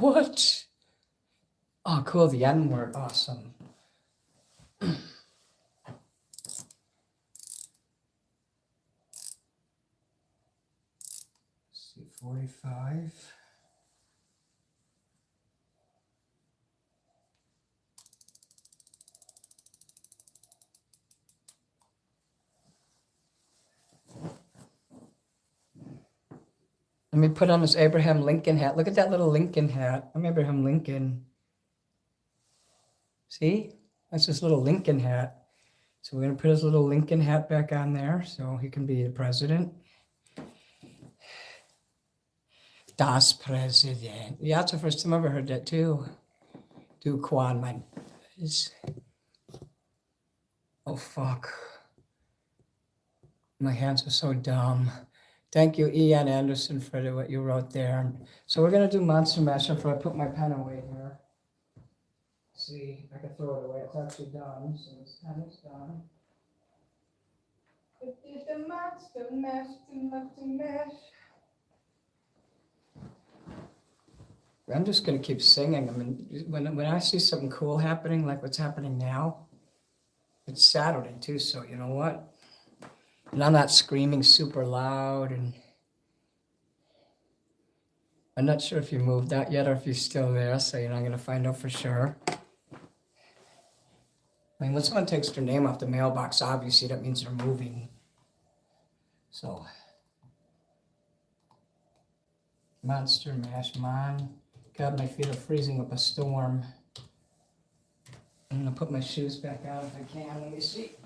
What? Oh, cool, the N word, awesome. Let's see, 45. Let me put on this Abraham Lincoln hat. Look at that little Lincoln hat. I'm Abraham Lincoln. See? That's this little Lincoln hat. So we're going to put his little Lincoln hat back on there so he can be the president. Das President. Yeah, that's the first time I've ever heard that too. Do Quan, man. Oh, fuck. My hands are so dumb. Thank you, Ian Anderson, for what you wrote there. So we're going to do Monster Mash after I put my pen away here. See, I can throw it away. It's actually done, so this pen is done. It is the Monster Mash, the Monster Mash. I'm just going to keep singing. I mean, when I see something cool happening, like what's happening now, it's Saturday too, so you know what? And I'm not screaming super loud, and I'm not sure if you moved out yet or if you're still there, so you're not gonna find out for sure. I mean, when someone takes their name off the mailbox, obviously that means they're moving. So, Monster Mash, Mom. God, my feet are freezing up a storm. I'm gonna put my shoes back on if I can. Let me see.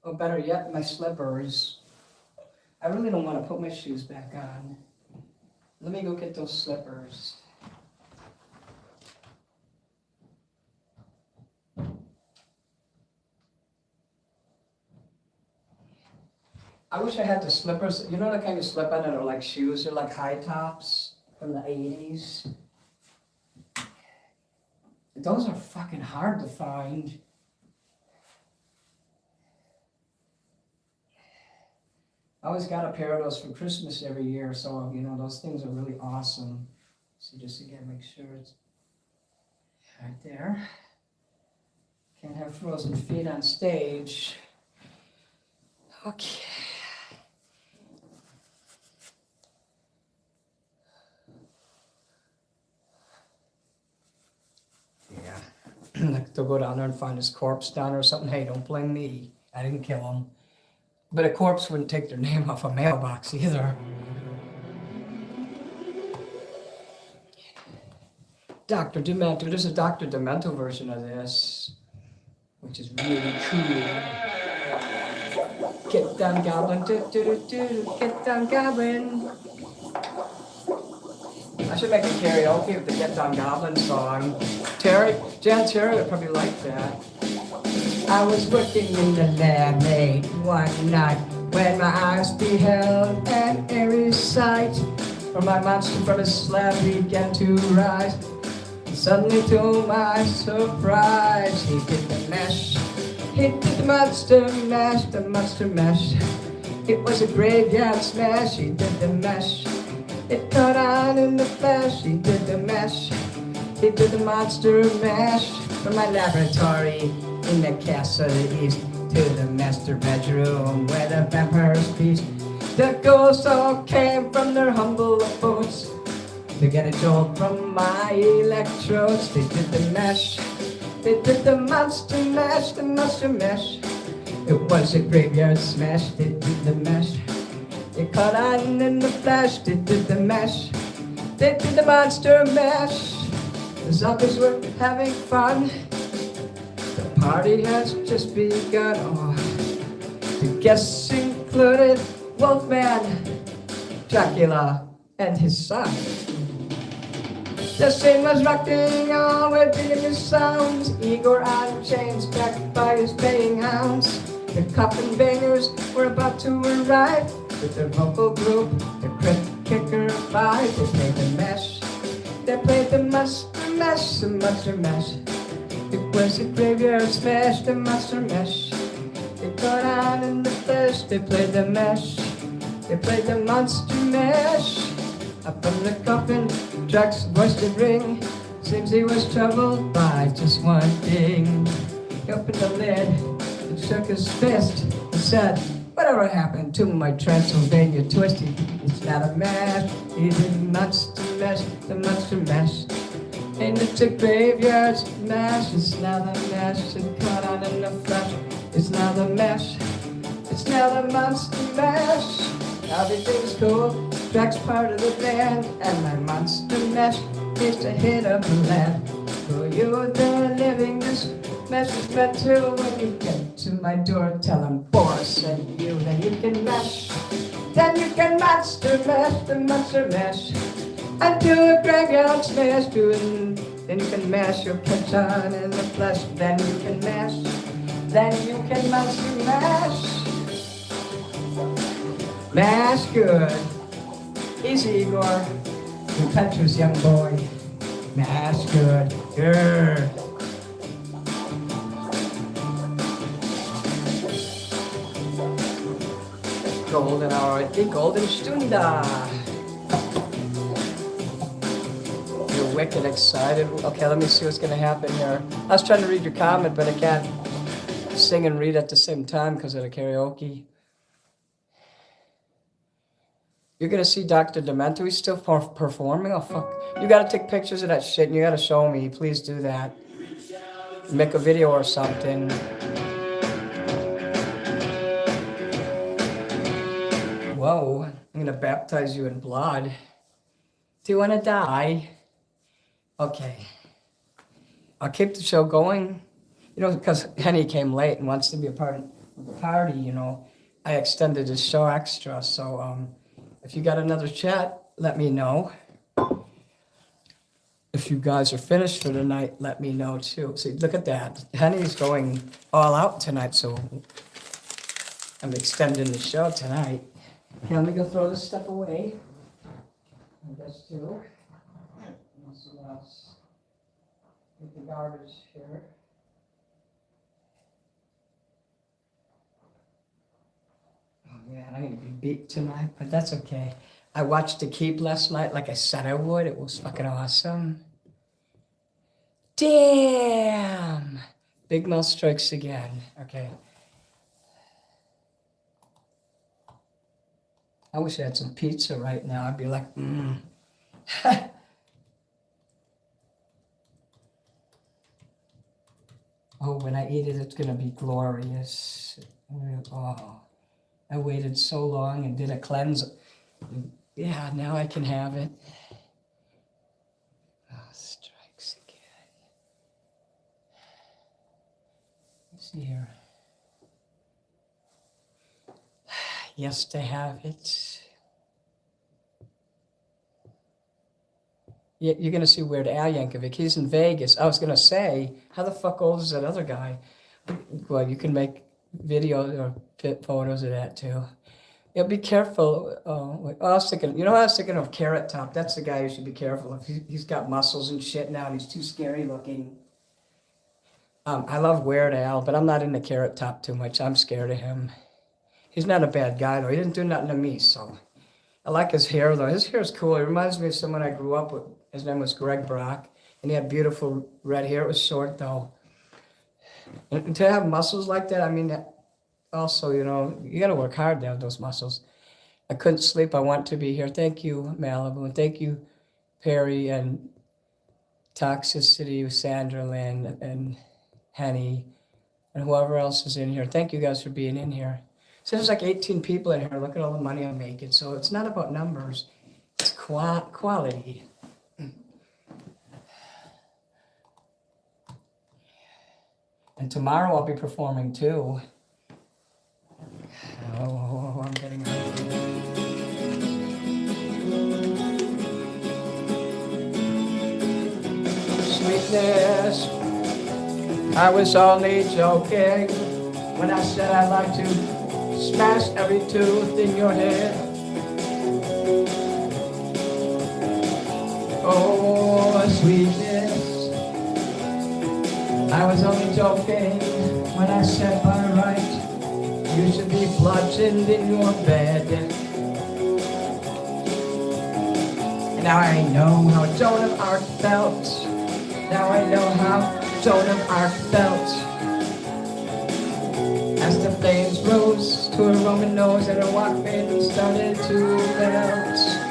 Or better yet, my slippers. I really don't want to put my shoes back on. Let me go get those slippers. I wish I had the slippers. You know the kind of slip on that are like shoes? They're like high tops from the 80s. Those are fucking hard to find. I always got a pair of those for Christmas every year, so you know those things are really awesome. So just again, make sure it's right there. Can't have frozen feet on stage. Okay. Yeah. Like they'll go down there and find his corpse down there or something. Hey, don't blame me. I didn't kill him. But a corpse wouldn't take their name off a mailbox either. Dr. Demento. There's a Dr. Demento version of this, which is really cool. Get down, goblin. Get down, goblin. I should make a karaoke of the Get Down Goblin song. Jan Terry would probably like that. I was working in the lab late one night when my eyes beheld an eerie sight. For my monster from his slab began to rise. Suddenly, to my surprise, he did the mash. He did the monster mash, the monster mash. It was a graveyard smash, he did the mash. It caught on in the flash, he did the mash. He did the monster mash. From my laboratory in the castle east to the master bedroom where the vampires feast. The ghosts all came from their humble abodes to get a jolt from my electrodes. They did the mash. They did the monster mash, the monster mash. It was a graveyard smash. They did the mash. They caught on in the flash. They did the mash. They did the monster mash. The zombies were having fun. The party has just begun. Oh, the guests included Wolfman, Dracula, and his son. The scene was rocking on with the sounds. Igor on chains, backed by his baying hounds. The coffin bangers were about to arrive with their vocal group, the Crypt Kicker 5. They played the mash. They played the monster mash, the monster mash. It was a graveyard smash, the monster mash. They got on in the flesh. They played the mash. They played the monster mash. Up from the coffin, Jack's voice did ring. Seems he was troubled by just one thing. He opened the lid and shook his fist and said, "Whatever happened to my Transylvania twisty? It's not a mash. He did the monster mash, the monster mash. And it's a graveyard smash. It's now the mash. It caught on in the flesh. It's now the mash. It's now the monster mash. Everything's cool. Jack's part of the band, and my monster mash is to hit up the land. For you, the living, this mash is meant to. When you get to my door, tell him Boris sent you. Then you can mash. Then you can monster mash, the monster mash. And do a graveyard smash, then you can mash your catch on in the flesh. Then you can mash. Then you can monster mash. Mash good. Easy, Igor. You country's young boy. Mash good. Good. Golden hour, the golden Stunde. You're wicked excited. Okay, let me see what's gonna happen here. I was trying to read your comment, but I can't sing and read at the same time because of the karaoke. You're gonna see Dr. Demento. He's still performing. Oh fuck! You gotta take pictures of that shit and you gotta show me. Please do that. Make a video or something. Whoa! I'm gonna baptize you in blood. Do you wanna die? Okay. I'll keep the show going. You know, because Henny came late and wants to be a part of the party. You know, I extended the show extra. So if you got another chat, let me know. If you guys are finished for the night, let me know too. See, look at that. Henny's going all out tonight, so I'm extending the show tonight. Okay, let me go throw this stuff away. I guess too. Let's see what else. Get the garbage here. Oh man, I'm gonna be beat tonight, but that's okay. I watched The Keep last night like I said I would. It was fucking awesome. Damn! Big Mouth strikes again. Okay. I wish I had some pizza right now. I'd be like, Oh, when I eat it, it's gonna be glorious. Oh, I waited so long and did a cleanse. Yeah, now I can have it. Oh, strikes again. Let's see here. Yes, to have it. Yeah, you're gonna see Weird Al Yankovic. He's in Vegas. I was gonna say, how the fuck old is that other guy? Well, you can make videos or photos of that too. Yeah, be careful. I was thinking, you know, I was thinking of Carrot Top. That's the guy you should be careful of. He's got muscles and shit now, and he's too scary looking. I love Weird Al, but I'm not into Carrot Top too much. I'm scared of him. He's not a bad guy though. He didn't do nothing to me, so. I like his hair though. His hair is cool. It reminds me of someone I grew up with. His name was Greg Brock, and he had beautiful red hair. It was short though. And to have muscles like that, I mean, also, you know, you got to work hard to have those muscles. I couldn't sleep. I want to be here. Thank you, Malibu, and thank you, Perry, and Toxicity, Sandra Lynn, and Henny, and whoever else is in here. Thank you guys for being in here. So there's like 18 people in here. Look at all the money I'm making. So it's not about numbers. It's quality. And tomorrow I'll be performing too. Oh, I'm getting hungry. Sweetness, I was only joking when I said I'd like to smash every tooth in your head. Oh, sweetness, I was only joking when I said by right you should be bludgeoned in your bed. And now I know how Joan of Arc felt. Now I know how Joan of Arc felt. As the flames rose to her Roman nose and her Walkman started to melt.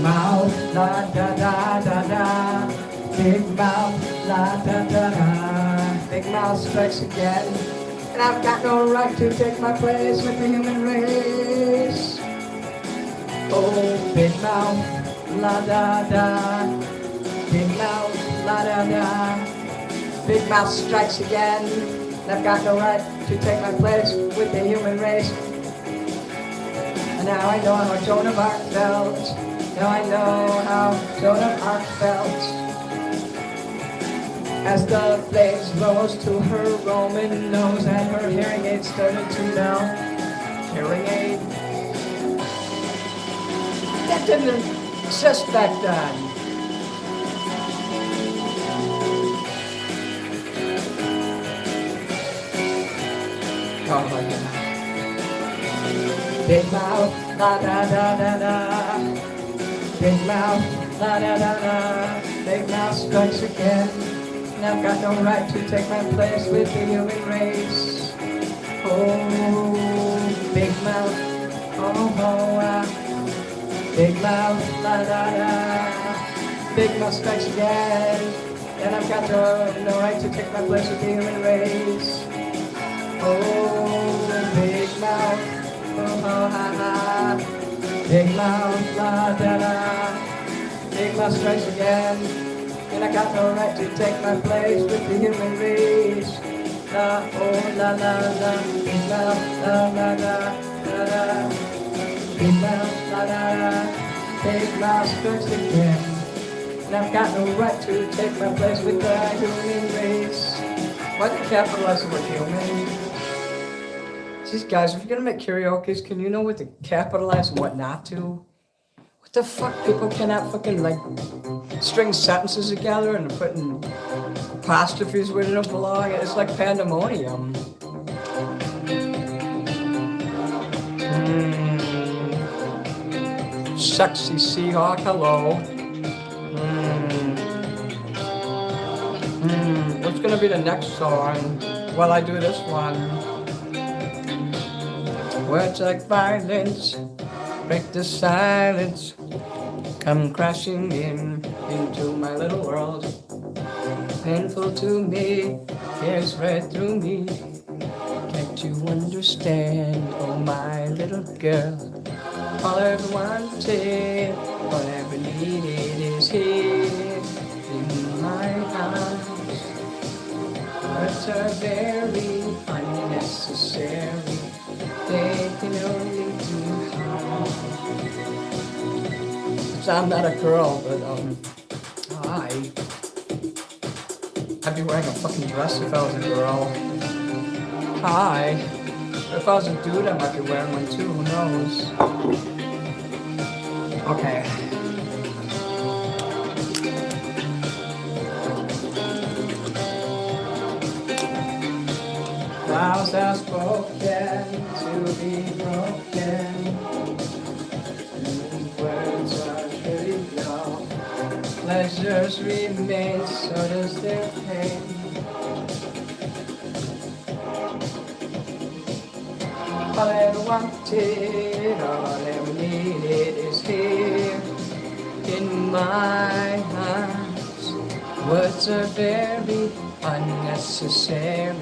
Mouth, la da da da da. Big mouth, la da da da. Big mouth strikes again, and I've got no right to take my place with the human race. Oh, big mouth, la da da. Big mouth, la da da. Big mouth strikes again, and I've got no right to take my place with the human race. And now I know how Joan of Arc felt. Now I know how Joan of Arc felt. As the flames rose to her Roman nose and her hearing aid started to melt. Hearing aid? That didn't exist back then. Oh my God. Big mouth, la da da da da. Big mouth, la da da da. Big mouth strikes again. And I've got no right to take my place with the human race. Oh, big mouth, oh, big mouth, la da da. Big mouth strikes again. And I've got no right to take my place with the human race. Oh, big mouth, oh, ha. Big mouth, la da da. Big mouth strikes again. And I got no right to take my place with the human race. La, oh, la, la, la, big mouth, la, la, la, la, la. Big mouth, la, la, la, big mouth strikes again. And I've got no right to take my place with the human race. Why did you capitalize the word human? These guys, if you're gonna make karaoke, can you know what to capitalize and what not to? What the fuck? People cannot fucking like string sentences together and putting apostrophes where they don't belong. It's like pandemonium. Sexy Seahawk, hello. What's gonna be the next song? Well, I do this one. Words like violence break the silence, come crashing into my little world. Painful to me, tears right through me. Can't you understand, oh my little girl? All I ever wanted, all I ever needed is here in my arms. Words are very unnecessary, they can only do harm. So I'm not a girl, but I'd be wearing a fucking dress if I was a girl. Hi. But if I was a dude, I might be wearing one too, who knows? Okay. Vows are spoken to be broken. Words are very long. Pleasures remain, so does their pain. All I ever wanted, all I ever needed is here in my arms. Words are very unnecessary,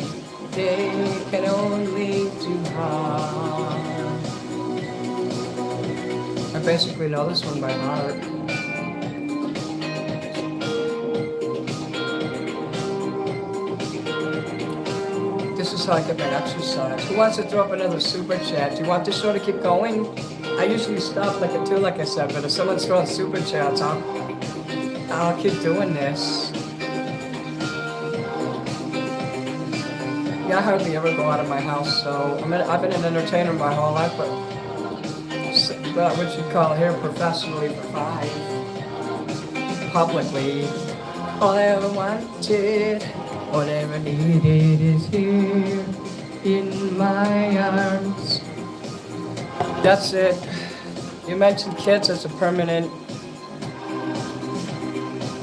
they can only do harm. I basically know this one by heart. This is how I get my exercise. Who wants to throw up another super chat? Do you want this show to keep going? I usually stop like at 2, like I said, but if someone's throwing super chats, I'll keep doing this. Yeah, I hardly ever go out of my house, so I've been an entertainer my whole life, but what you call here professionally for 5. Publicly. All I ever wanted, all I ever needed is here in my arms. That's it. You mentioned kids as a permanent.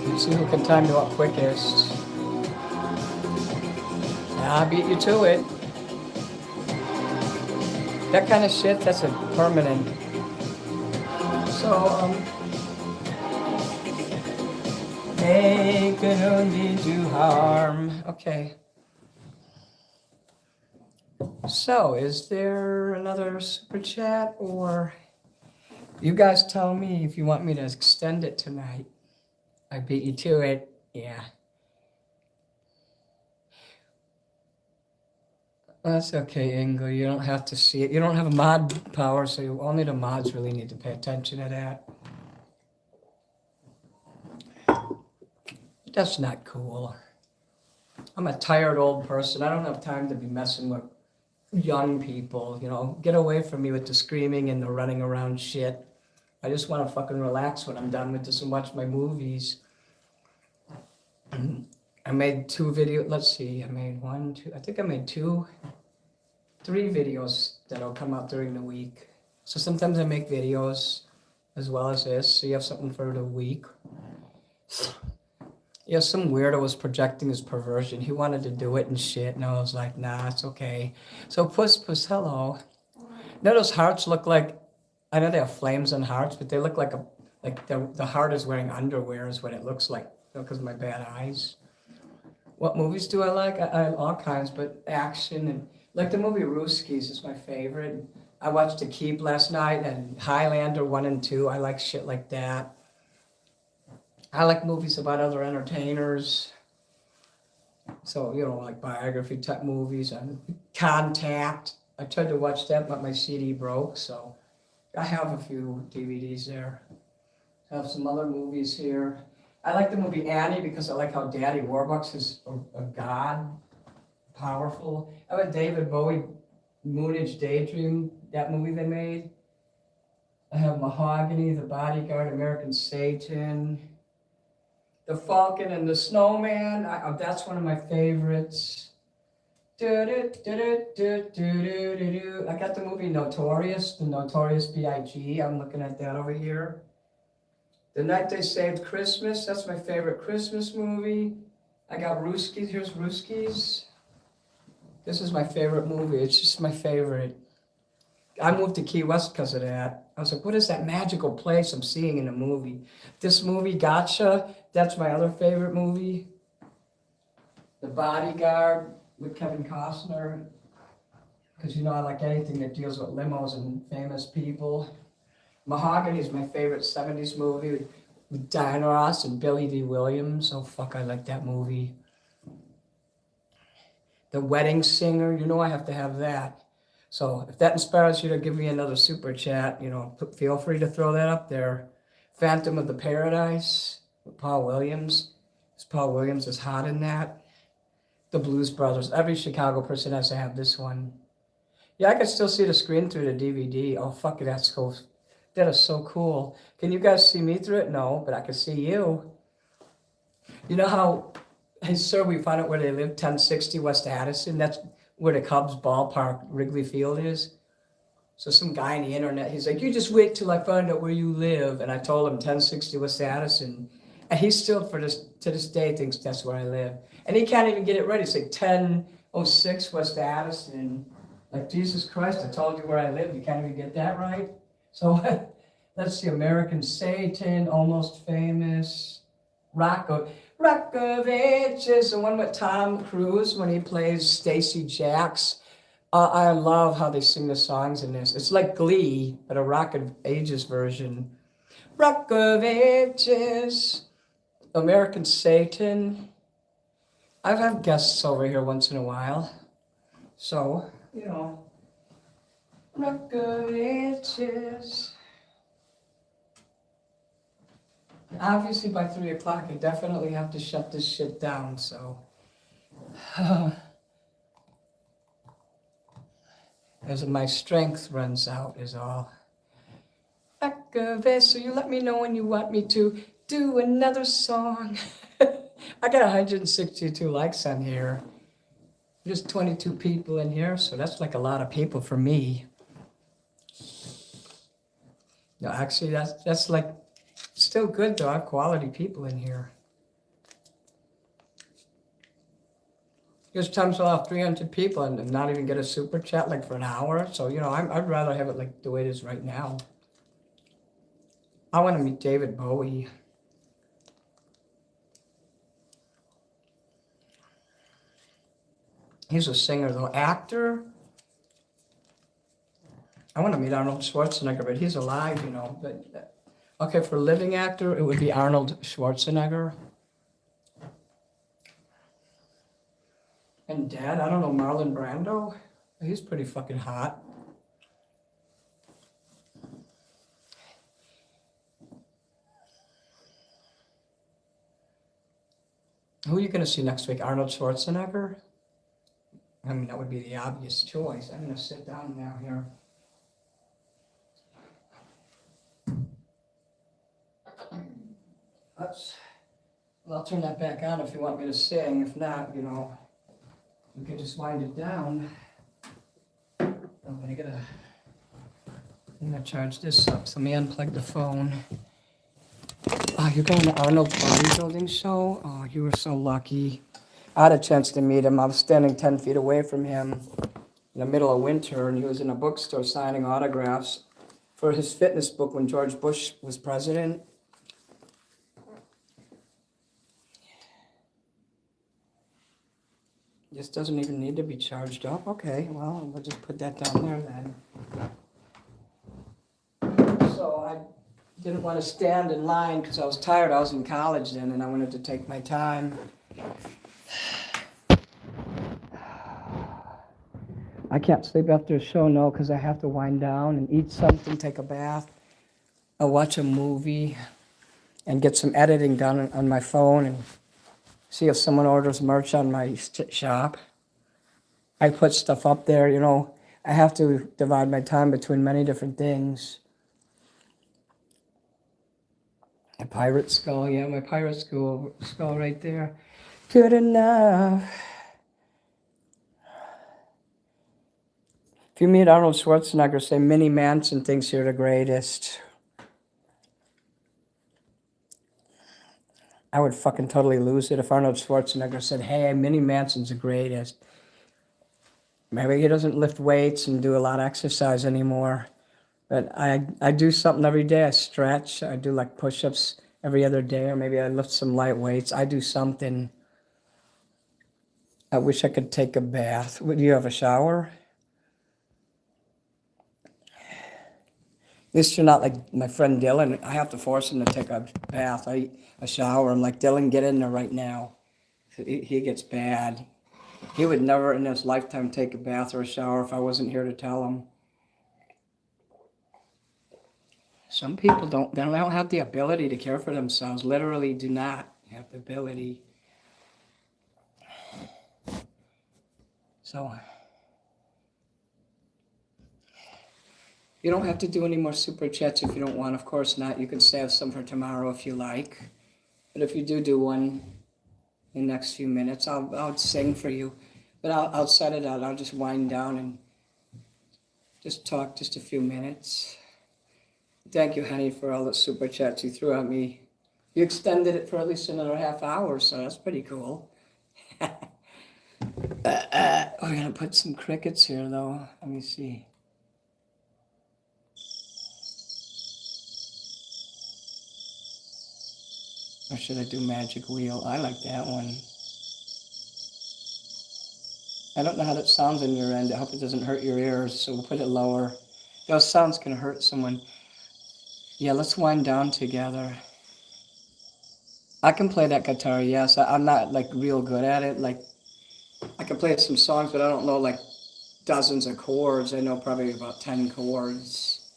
Let's see who can time you up quickest. I beat you to it. That kind of shit, that's a permanent. So, they can only do harm. Okay. So, is there another super chat, or you guys tell me if you want me to extend it tonight? I beat you to it. Yeah. That's okay, Ingo. You don't have to see it. You don't have a mod power, so only the mods really need to pay attention to that. That's not cool. I'm a tired old person. I don't have time to be messing with young people, you know. Get away from me with the screaming and the running around shit. I just want to fucking relax when I'm done with this and watch my movies. I made 2 videos. Let's see. I made 1, 2. I think I made 3 videos that'll come out during the week. So sometimes I make videos as well as this. So you have something for the week. Yeah, some weirdo was projecting his perversion. He wanted to do it and shit, and I was like, nah, it's okay. So Puss, hello. You know those hearts look like, I know they have flames and hearts, but they look like the heart is wearing underwear is what it looks like, because of my bad eyes. What movies do I like? I have all kinds, but action and, like the movie Rooskies is my favorite. I watched The Keep last night and Highlander 1 and 2. I like shit like that. I like movies about other entertainers. So, you know, like biography type movies and Contact. I tried to watch that, but my CD broke, so I have a few DVDs there. I have some other movies here. I like the movie Annie because I like how Daddy Warbucks is a god, powerful. I have a David Bowie Moonage Daydream, that movie they made. I have Mahogany, The Bodyguard, American Satan, The Falcon and the Snowman. That's one of my favorites. I got the movie Notorious, the Notorious B.I.G. I'm looking at that over here. The Night They Saved Christmas, that's my favorite Christmas movie. I got Rooskies, here's Rooskies. This is my favorite movie, it's just my favorite. I moved to Key West because of that. I was like, what is that magical place I'm seeing in a movie? This movie, Gotcha, that's my other favorite movie. The Bodyguard with Kevin Costner. Because you know I like anything that deals with limos and famous people. Mahogany is my favorite 70s movie with Diana Ross and Billy D. Williams. Oh, fuck, I like that movie. The Wedding Singer, you know I have to have that. So if that inspires you to give me another super chat, you know, feel free to throw that up there. Phantom of the Paradise with Paul Williams. Paul Williams is hot in that. The Blues Brothers. Every Chicago person has to have this one. Yeah, I can still see the screen through the DVD. Oh, fuck it, that's cool. That is so cool. Can you guys see me through it? No, but I can see you. You know how, hey, sir, we found out where they live, 1060 West Addison. That's where the Cubs ballpark, Wrigley Field is. So some guy on the internet, he's like, you just wait till I find out where you live. And I told him 1060 West Addison. And he still, to this day, thinks that's where I live. And he can't even get it right. It's like 1006 West Addison. Like, Jesus Christ, I told you where I live. You can't even get that right? So let's see, American Satan, Almost Famous, Rock of Ages, the one with Tom Cruise when he plays Stacy Jacks. I love how they sing the songs in this. It's like Glee, but a Rock of Ages version. Rock of Ages, American Satan. I've had guests over here once in a while. So, you know, Rock of Ages. Obviously by 3 o'clock, I definitely have to shut this shit down, so. As my strength runs out is all. Rock of Ages, so you let me know when you want me to do another song. I got 162 likes on here. Just 22 people in here, so that's like a lot of people for me. No, actually, that's like still good though. I have quality people in here. There's times I'll have 300 people and not even get a super chat like for an hour. So you know, I'd rather have it like the way it is right now. I want to meet David Bowie. He's a singer though. Actor, I want to meet Arnold Schwarzenegger, but he's alive, you know. But okay, for living actor, it would be Arnold Schwarzenegger. And dead, I don't know, Marlon Brando. He's pretty fucking hot. Who are you going to see next week? Arnold Schwarzenegger? I mean, that would be the obvious choice. I'm going to sit down now here. Well, I'll turn that back on if you want me to sing. If not, you know, we can just wind it down. I'm gonna charge this up. So let me unplug the phone. Oh, you're going to Arnold Bodybuilding show? Oh, you were so lucky. I had a chance to meet him. I was standing 10 feet away from him in the middle of winter, and he was in a bookstore signing autographs for his fitness book when George Bush was president. This doesn't even need to be charged up. Okay, well, we'll just put that down there then. So I didn't want to stand in line because I was tired. I was in college then, and I wanted to take my time. I can't sleep after a show, no, because I have to wind down and eat something, take a bath. I'll watch a movie and get some editing done on my phone and see if someone orders merch on my shop. I put stuff up there, you know. I have to divide my time between many different things. A pirate skull, yeah, my pirate skull right there. Good enough. If you meet Arnold Schwarzenegger, say Minnie Manson thinks you're the greatest. I would fucking totally lose it if Arnold Schwarzenegger said, hey, Minnie Manson's the greatest. Maybe he doesn't lift weights and do a lot of exercise anymore. But I do something every day. I stretch. I do like push-ups every other day, or maybe I lift some light weights. I do something. I wish I could take a bath. Would you have a shower? At least you're not like my friend Dylan. I have to force him to take a bath, a shower. I'm like, Dylan, get in there right now. He gets bad. He would never in his lifetime take a bath or a shower if I wasn't here to tell him. Some people they don't have the ability to care for themselves. Literally do not have the ability. So you don't have to do any more super chats if you don't want. Of course not. You can save some for tomorrow if you like. But if you do one in the next few minutes, I'll sing for you. But I'll set it out. I'll just wind down and just talk just a few minutes. Thank you, honey, for all the super chats you threw at me. You extended it for at least another half hour, so that's pretty cool. We're going to put some crickets here, though. Let me see. Or should I do Magic Wheel? I like that one. I don't know how that sounds on your end. I hope it doesn't hurt your ears, so we'll put it lower. Those sounds can hurt someone. Yeah, let's wind down together. I can play that guitar, yes. I'm not, like, real good at it. Like, I can play some songs, but I don't know, like, dozens of chords. I know probably about 10 chords.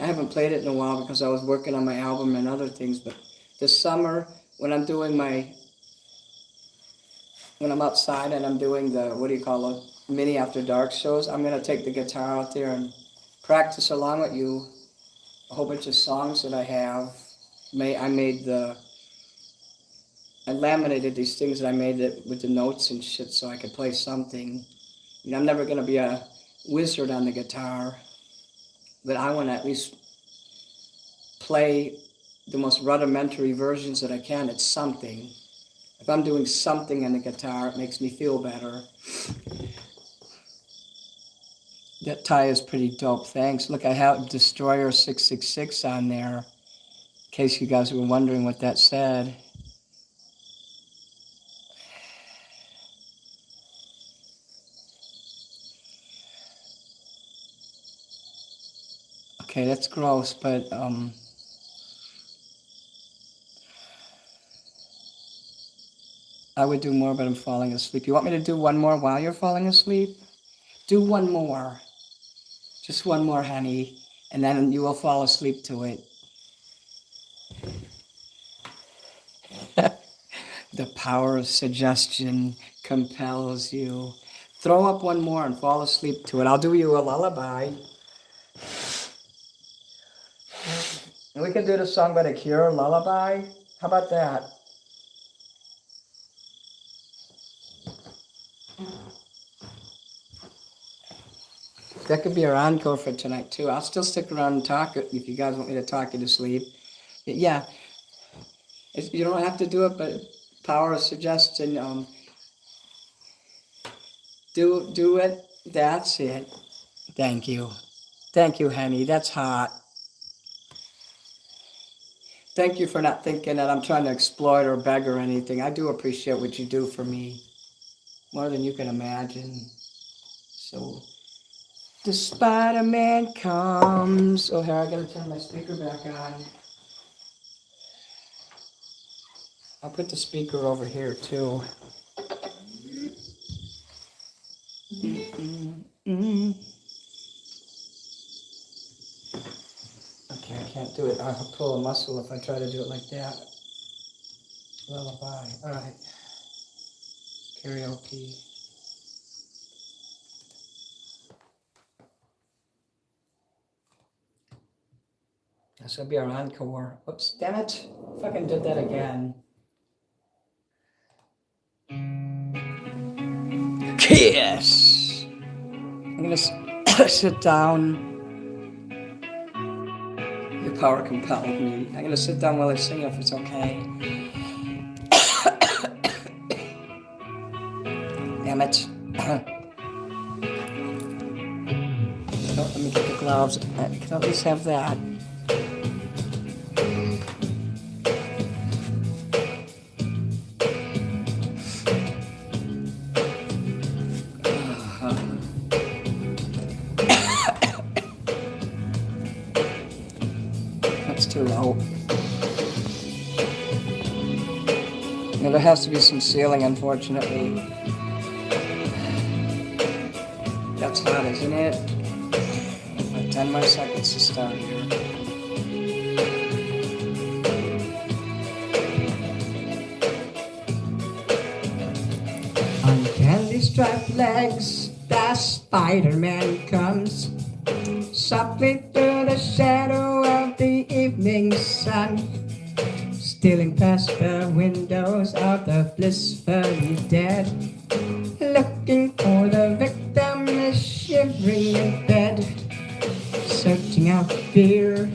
I haven't played it in a while because I was working on my album and other things, but this summer, when I'm outside and I'm doing the, mini After Dark shows, I'm going to take the guitar out there and practice along with you a whole bunch of songs that I have. I laminated these things that I made with the notes and shit so I could play something. You know, I'm never going to be a wizard on the guitar, but I want to at least play the most rudimentary versions that I can. It's something. If I'm doing something on the guitar, it makes me feel better. That tie is pretty dope, thanks. Look, I have Destroyer 666 on there, in case you guys were wondering what that said. Okay, that's gross, but I would do more, but I'm falling asleep. You want me to do one more while you're falling asleep? Do one more. Just one more, honey, and then you will fall asleep to it. The power of suggestion compels you. Throw up one more and fall asleep to it. I'll do you a lullaby. And we can do the song by The Cure, Lullaby. How about that? That could be our encore for tonight, too. I'll still stick around and talk if you guys want me to talk you to sleep. Yeah, you don't have to do it, but power of suggestion. Do it. That's it. Thank you. Thank you, Henny. That's hot. Thank you for not thinking that I'm trying to exploit or beg or anything. I do appreciate what you do for me. More than you can imagine. So, the Spider-Man comes. Oh, here, I gotta turn my speaker back on. I'll put the speaker over here, too. Okay, I can't do it. I'll pull a muscle if I try to do it like that. Lullaby. All right. Karaoke. This will be our encore. Oops, damn it. Fucking did that again. Kiss. I'm gonna sit down. Your power compelled me. I'm gonna sit down while I sing if it's okay. Damn it. Oh, let me get the gloves. I can at least have that. That's too low. Yeah, there has to be some ceiling, unfortunately. That's hot, isn't it? 10 more seconds to start here. On candy-striped legs, the Spider-Man comes, softly through the shadow of the evening sun, stealing past the windows of the blissfully dead, looking for the victim is shivering in bed, searching out fear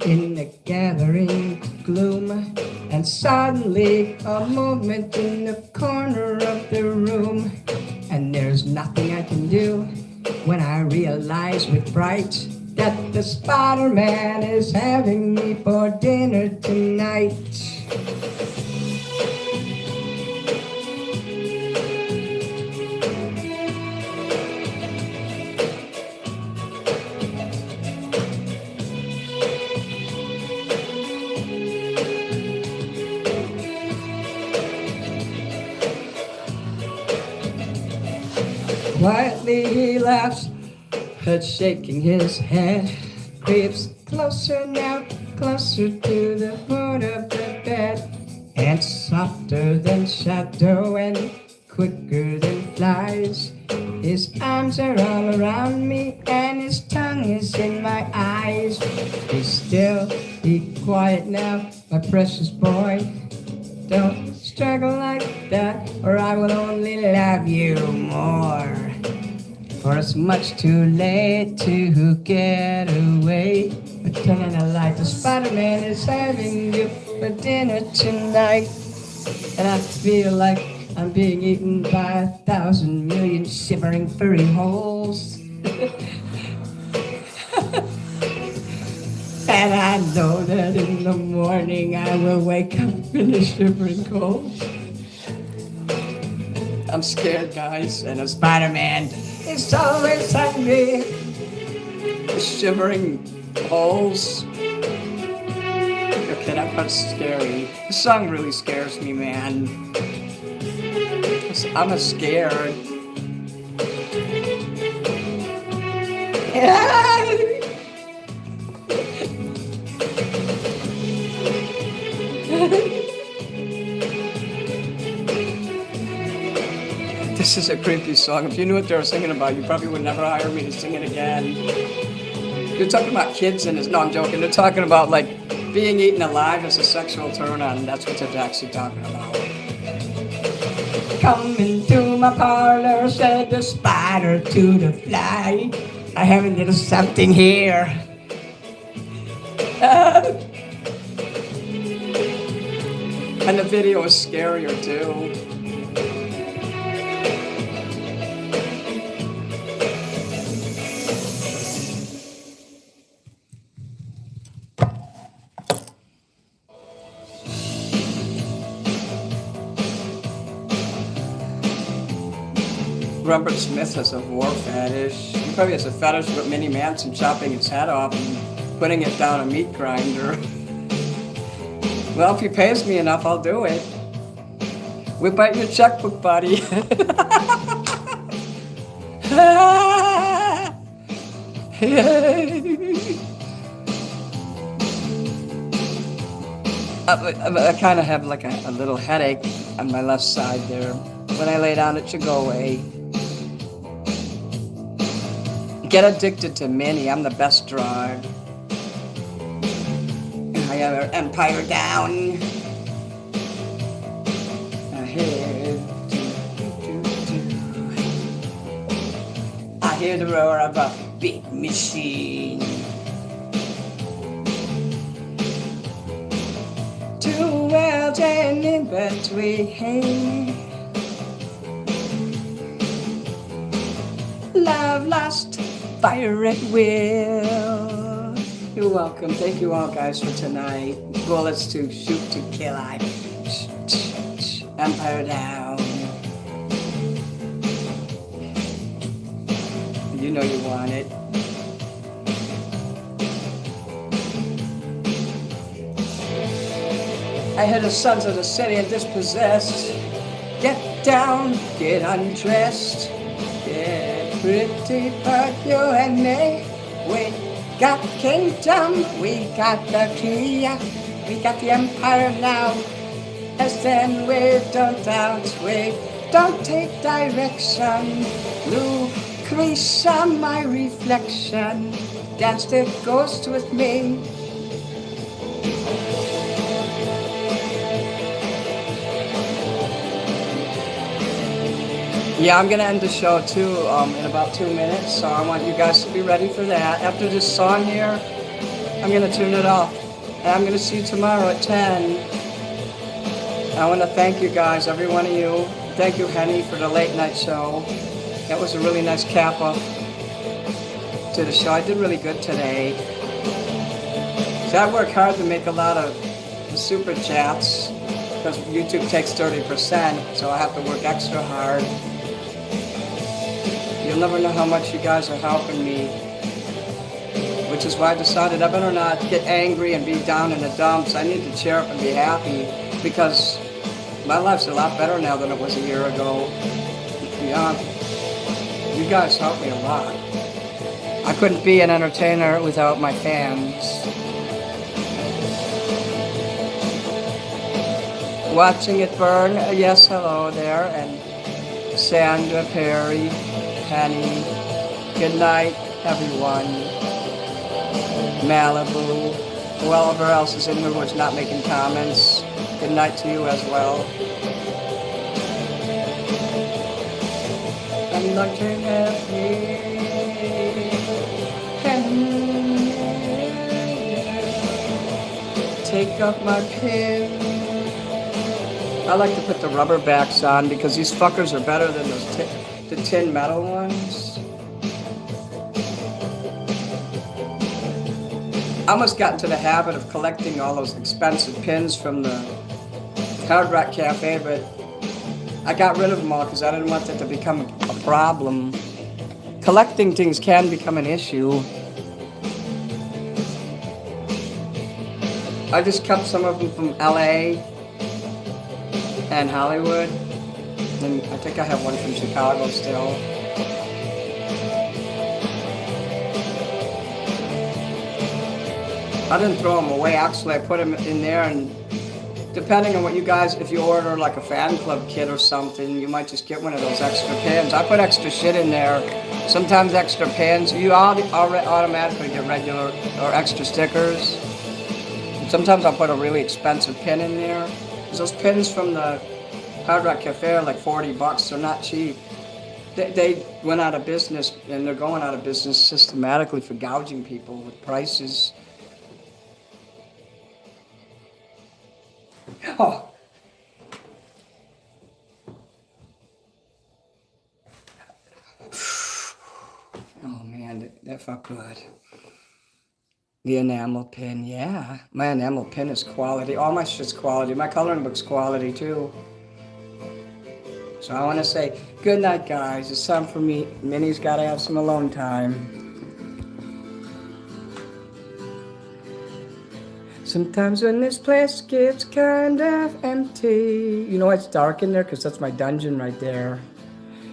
in the gathering gloom, and suddenly a movement in the corner of the room, and there's nothing I can do when I realize with fright that the Spider-Man is having me for dinner tonight. Quietly he laughs, but shaking his head, creeps closer now, closer to the foot of the bed, and softer than shadow and quicker than flies. His arms are all around me and his tongue is in my eyes. Be still, be quiet now, my precious boy. Don't struggle like that, or I will only love you more. For it's much too late to get away. But turning a light, the Spider-Man is having you for dinner tonight. And I feel like I'm being eaten by 1,000 million shivering furry holes. And I know that in the morning I will wake up in a shivering cold. I'm scared, guys, and a Spider-Man is always hungry. The shivering holes. Okay, that part's scary. The song really scares me, man. I'm scared. This is a creepy song. If you knew what they were singing about, you probably would never hire me to sing it again. You're talking about kids in this. No, I'm joking. They're talking about like being eaten alive as a sexual turn on. That's what they're actually talking about. Come into my parlor, said the spider to the fly. I have a little something here. And the video is scarier too. Robert Smith has a war fetish. He probably has a fetish with Mini Manson chopping his head off and putting it down a meat grinder. Well, if he pays me enough, I'll do it. Whip out your checkbook, buddy. I kind of have like a little headache on my left side there. When I lay down, it should go away. Get addicted to Minnie. I'm the best drug. I have an empire down. I hear the roar of a big machine. Two worlds and in between. Love lost, fire at will. You're welcome. Thank you all guys for tonight. Goal is to shoot to kill. Empire down. You know you want it. I hear the sons of the city are dispossessed. Get down, get undressed. Get pretty, but you and me. We got kingdom, we got the key. We got the empire now. As then we don't doubt, we don't take direction. Lucretia, my reflection, dance the ghost with me. Yeah, I'm gonna end the show too in about 2 minutes, so I want you guys to be ready for that. After this song here, I'm gonna tune it off. And I'm gonna see you tomorrow at 10. I want to thank you guys, every one of you. Thank you, Henny, for the late night show. That was a really nice cap off to the show. I did really good today. So I work hard to make a lot of super chats because YouTube takes 30%, so I have to work extra hard. You'll never know how much you guys are helping me, which is why I decided I better not get angry and be down in the dumps. I need to cheer up and be happy because my life's a lot better now than it was a year ago. Yeah, you guys help me a lot. I couldn't be an entertainer without my fans. Watching it burn, yes, hello there, and Sandra, Perry, Penny, good night, everyone. Malibu, whoever else is in here who's not making comments, good night to you as well. I'm looking at me. Take off my pin. I like to put the rubber backs on because these fuckers are better than those the tin metal ones. I almost got into the habit of collecting all those expensive pins from the Hard Rock Cafe, but I got rid of them all because I didn't want that to become a problem. Collecting things can become an issue. I just kept some of them from LA and Hollywood, and I think I have one from Chicago still. I didn't throw them away, actually I put them in there and depending on what you guys, if you order like a fan club kit or something, you might just get one of those extra pins. I put extra shit in there. Sometimes extra pins. You automatically get regular or extra stickers. Sometimes I'll put a really expensive pin in there. Those pins from the Hard Rock Cafe are like $40. They're not cheap. They went out of business, and they're going out of business systematically for gouging people with prices. Oh. Oh man, that felt good. The enamel pin, yeah. My enamel pin is quality. All my shit's quality. My coloring book's quality too. So I want to say, good night, guys. It's time for me. Minnie's got to have some alone time. Sometimes when this place gets kind of empty, you know it's dark in there because that's my dungeon right there.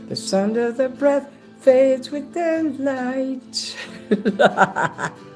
The sound of the breath fades with the light.